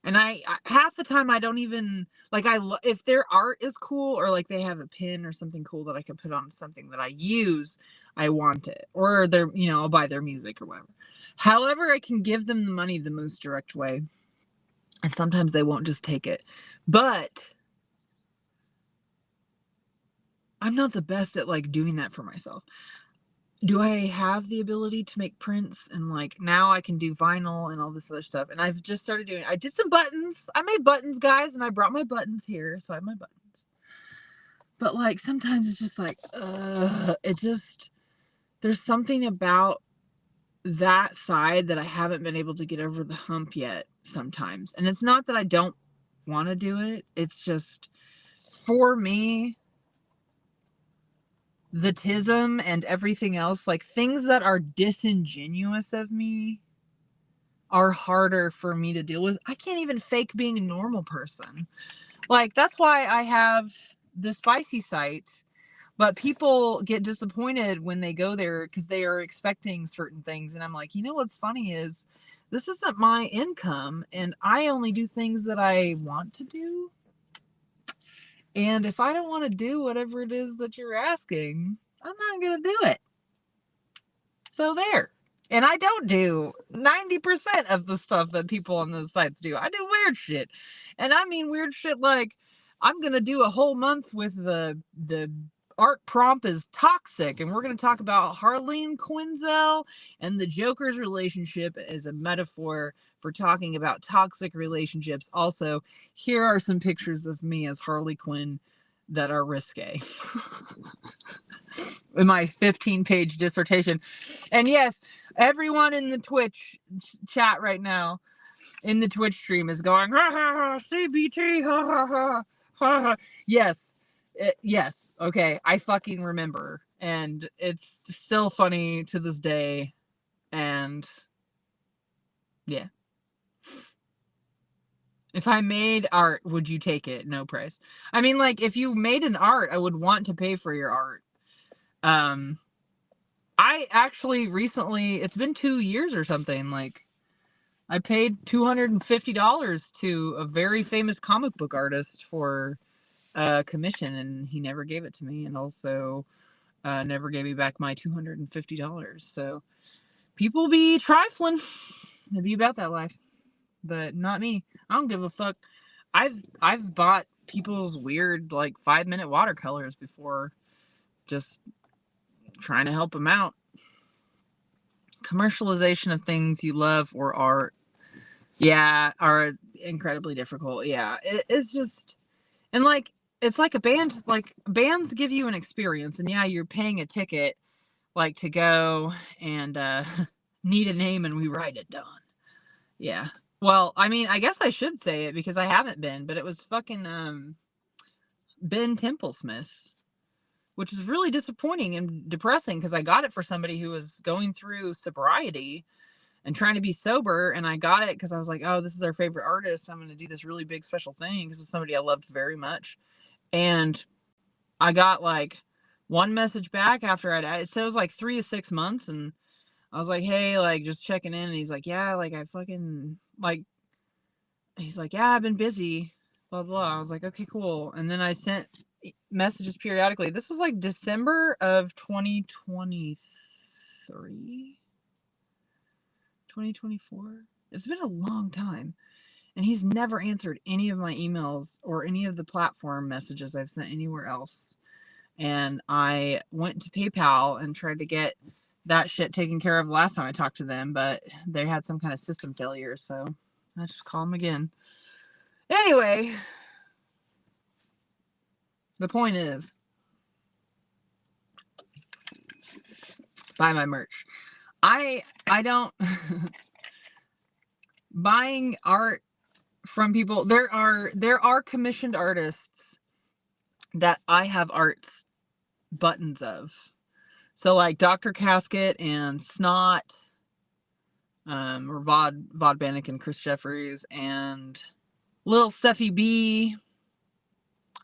And I half the time I don't even like if their art is cool or like they have a pin or something cool that I could put on something that I use, I want it. Or I'll buy their music or whatever. However, I can give them the money the most direct way. And sometimes they won't just take it. But I'm not the best at like doing that for myself. Do I have the ability to make prints and like now I can do vinyl and all this other stuff, and I've just started doing I did some buttons. I made buttons, guys, and I brought my buttons here, so I have my buttons. But like sometimes it's just like there's something about that side that I haven't been able to get over the hump yet sometimes. And it's not that I don't want to do it, it's just for me the tism and everything else, like things that are disingenuous of me are harder for me to deal with. I can't even fake being a normal person. Like that's why I have the spicy site, but people get disappointed when they go there because they are expecting certain things. And I'm like, what's funny is this isn't my income and I only do things that I want to do. And if I don't want to do whatever it is that you're asking, I'm not going to do it. So there. And I don't do 90% of the stuff that people on those sites do. I do weird shit. And I mean weird shit like I'm going to do a whole month with the art prompt is toxic. And we're going to talk about Harleen Quinzel and the Joker's relationship as a metaphor for talking about toxic relationships. Also, here are some pictures of me as Harley Quinn that are risque. In my 15-page dissertation. And yes, everyone in the Twitch chat right now, in the Twitch stream is going, ha ha ha, CBT, ha ha ha, ha ha. Yes, yes, okay, I fucking remember. And it's still funny to this day. And yeah. If I made art, would you take it? No price. I mean, like, if you made an art, I would want to pay for your art. I actually recently, it's been 2 years or something, like, I paid $250 to a very famous comic book artist for a commission, and he never gave it to me, and also never gave me back my $250. So people be trifling. They be about that life, but not me. I don't give a fuck. I've bought people's weird, like, 5-minute watercolors before, just trying to help them out. Commercialization of things you love or art, yeah, are incredibly difficult. Yeah, it's just, and like, it's like a band, like, bands give you an experience, and yeah, you're paying a ticket, like, to go and need a name and we write it down. Yeah. Well, I mean, I guess I should say it because I haven't been, but it was fucking Ben Templesmith, which is really disappointing and depressing because I got it for somebody who was going through sobriety and trying to be sober, and I got it because I was like, oh, this is our favorite artist. I'm going to do this really big special thing because it's somebody I loved very much. And I got like one message back after it said it was like 3 to 6 months, and I was like, hey, like, just checking in. And he's like, yeah, like, I fucking, like, he's like, yeah, I've been busy, blah, blah. I was like, okay, cool. And then I sent messages periodically. This was like December of 2023, 2024. It's been a long time. And he's never answered any of my emails or any of the platform messages I've sent anywhere else. And I went to PayPal and tried to get that shit taken care of last time I talked to them, but they had some kind of system failure, so I just call them again. Anyway, the point is, buy my merch. I don't buying art from people. There are commissioned artists that I have arts buttons of. So like Dr. Casket and Snot, or Vod Bannock and Chris Jeffries and Lil Steffi B.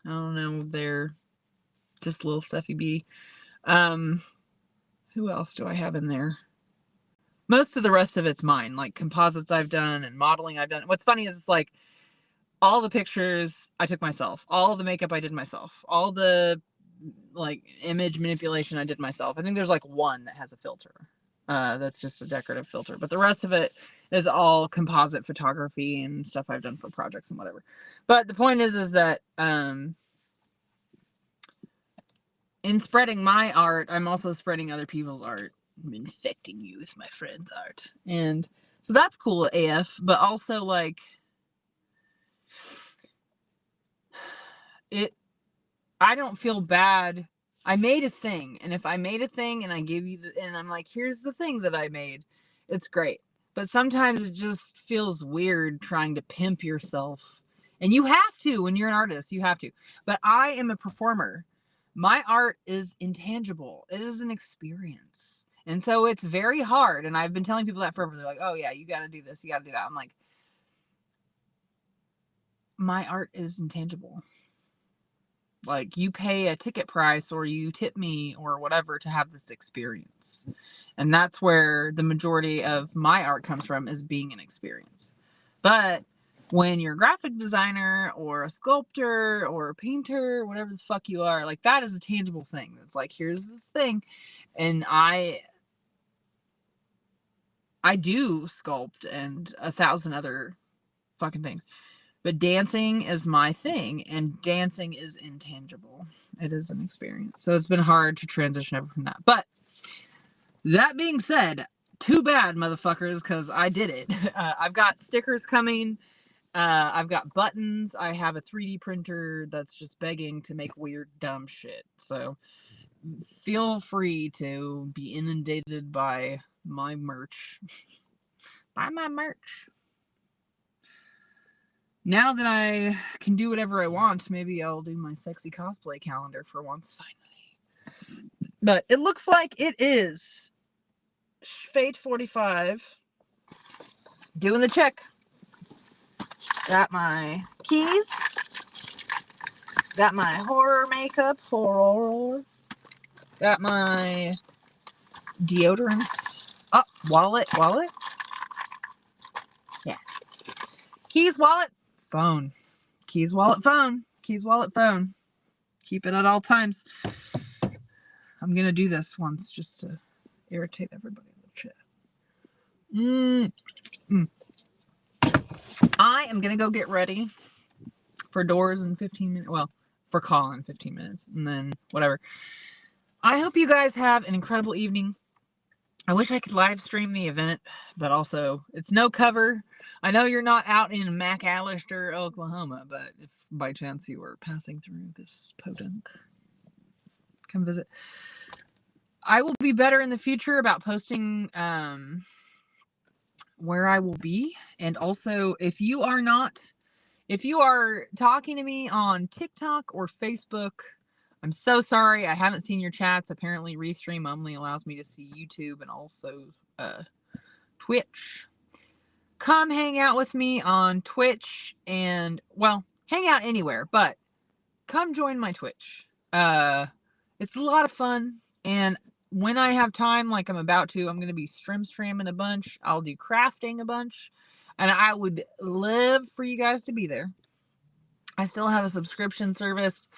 I don't know, they're just Lil Steffi B. Who else do I have in there? Most of the rest of it's mine, like composites I've done and modeling I've done. What's funny is it's like all the pictures I took myself, all the makeup I did myself, all the like image manipulation I did myself. I think there's like one that has a filter. That's just a decorative filter, but the rest of it is all composite photography and stuff I've done for projects and whatever. But the point is that in spreading my art, I'm also spreading other people's art. I'm infecting you with my friend's art. And so that's cool AF, but also like I don't feel bad. I made a thing, and if I made a thing and I give you and I'm like, here's the thing that I made, it's great. But sometimes it just feels weird trying to pimp yourself. And you have to when you're an artist, you have to. But I am a performer. My art is intangible. It is an experience. And so it's very hard. And I've been telling people that forever. They're like, oh yeah, you got to do this. You got to do that. I'm like, my art is intangible. Like, you pay a ticket price or you tip me or whatever to have this experience. And that's where the majority of my art comes from, is being an experience. But when you're a graphic designer or a sculptor or a painter, whatever the fuck you are, like, that is a tangible thing. It's like, here's this thing. And I do sculpt and 1,000 other fucking things. But dancing is my thing, and dancing is intangible. It is an experience. So it's been hard to transition over from that. But that being said, too bad, motherfuckers, because I did it. I've got stickers coming. I've got buttons. I have a 3D printer that's just begging to make weird, dumb shit. So feel free to be inundated by my merch. Buy my merch. Now that I can do whatever I want, maybe I'll do my sexy cosplay calendar for once, finally. But it looks like it is Fate 45 doing the check. Got my keys. Got my horror makeup. Horror. Got my deodorants. Oh, wallet. Yeah. Keys, wallet, phone. Keys, wallet, phone. Keys, wallet, phone. Keep it at all times. I'm going to do this once just to irritate everybody in the chat. I am going to go get ready for doors in 15 minutes. Well, for call in 15 minutes. And then whatever. I hope you guys have an incredible evening. I wish I could live stream the event, but also it's no cover. I know you're not out in McAllister, Oklahoma, but if by chance you were passing through this podunk, come visit. I will be better in the future about posting where I will be. And also, if you are talking to me on TikTok or Facebook, I'm so sorry. I haven't seen your chats. Apparently, Restream only allows me to see YouTube and also Twitch. Come hang out with me on Twitch and, well, hang out anywhere, but come join my Twitch. It's a lot of fun, and when I have time, like I'm about to, I'm going to be streaming a bunch. I'll do crafting a bunch, and I would love for you guys to be there. I still have a subscription service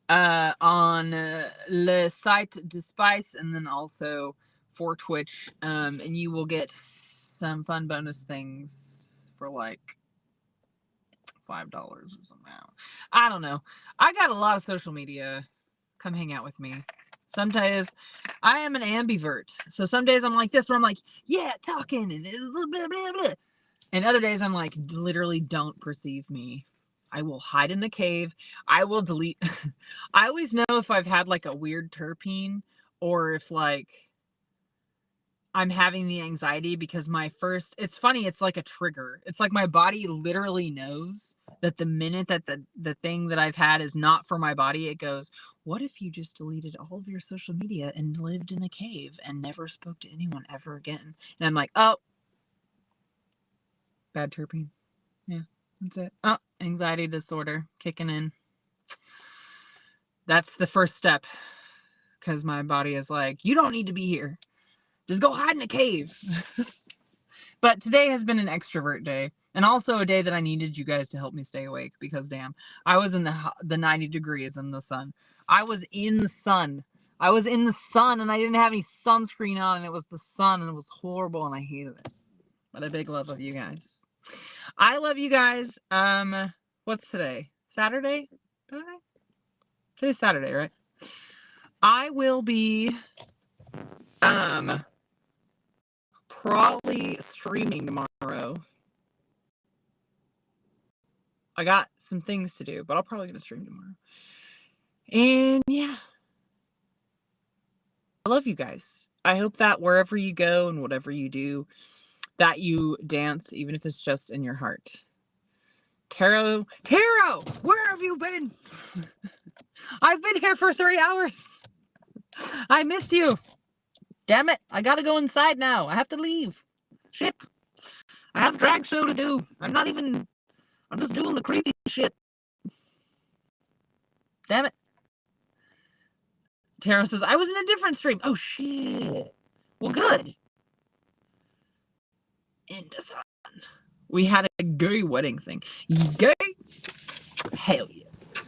on Le Site de Spice, and then also for Twitch, and you will get some fun bonus things for like $5 or something. I don't know. I got a lot of social media. Come hang out with me. Some days I am an ambivert, so some days I'm like this, where I'm like, yeah, talking and blah, blah, blah, blah. And other days I'm like, literally don't perceive me. I will hide in the cave. I will delete. I always know if I've had like a weird terpene or if like I'm having the anxiety because it's funny, it's like a trigger. It's like my body literally knows that the minute that the thing that I've had is not for my body, it goes, what if you just deleted all of your social media and lived in a cave and never spoke to anyone ever again? And I'm like, oh, bad terpene. Yeah, that's it. Oh, anxiety disorder kicking in. That's the first step, because my body is like, you don't need to be here. Just go hide in a cave. But today has been an extrovert day, and also a day that I needed you guys to help me stay awake, because damn, I was in the 90 degrees in the sun. I was in the sun. And I didn't have any sunscreen on, and it was the sun, and it was horrible, and I hated it. But a big love of you guys. I love you guys. What's today? Saturday? Today's Saturday, right? I will be probably streaming tomorrow. I got some things to do, but I'm probably gonna stream tomorrow. And yeah, I love you guys. I hope that wherever you go and whatever you do, that you dance, even if it's just in your heart. Taro, where have you been? I've been here for 3 hours. I missed you. Damn it, I gotta go inside now. I have to leave. Shit. I have a drag show to do. I'm just doing the creepy shit. Damn it. Tara says, I was in a different stream. Oh, shit. Well, good. In the sun. We had a gay wedding thing. Gay? Hell yeah.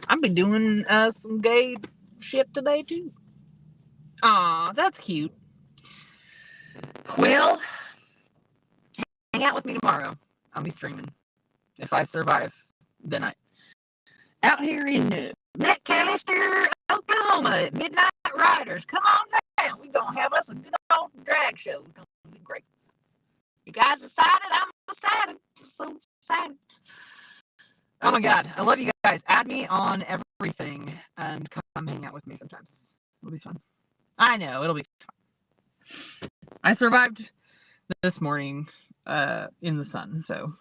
I've been doing some gay shit today, too. Aw, that's cute. Well, hang out with me tomorrow. I'll be streaming. If I survive the night. Out here in McAllister, Oklahoma at Midnight Riders. Come on down. We're going to have us a good old drag show. It's going to be great. You guys excited? I'm excited. So excited. Oh my God. I love you guys. Add me on everything and come hang out with me sometimes. It'll be fun. I know. It'll be fun. I survived this morning in the sun, so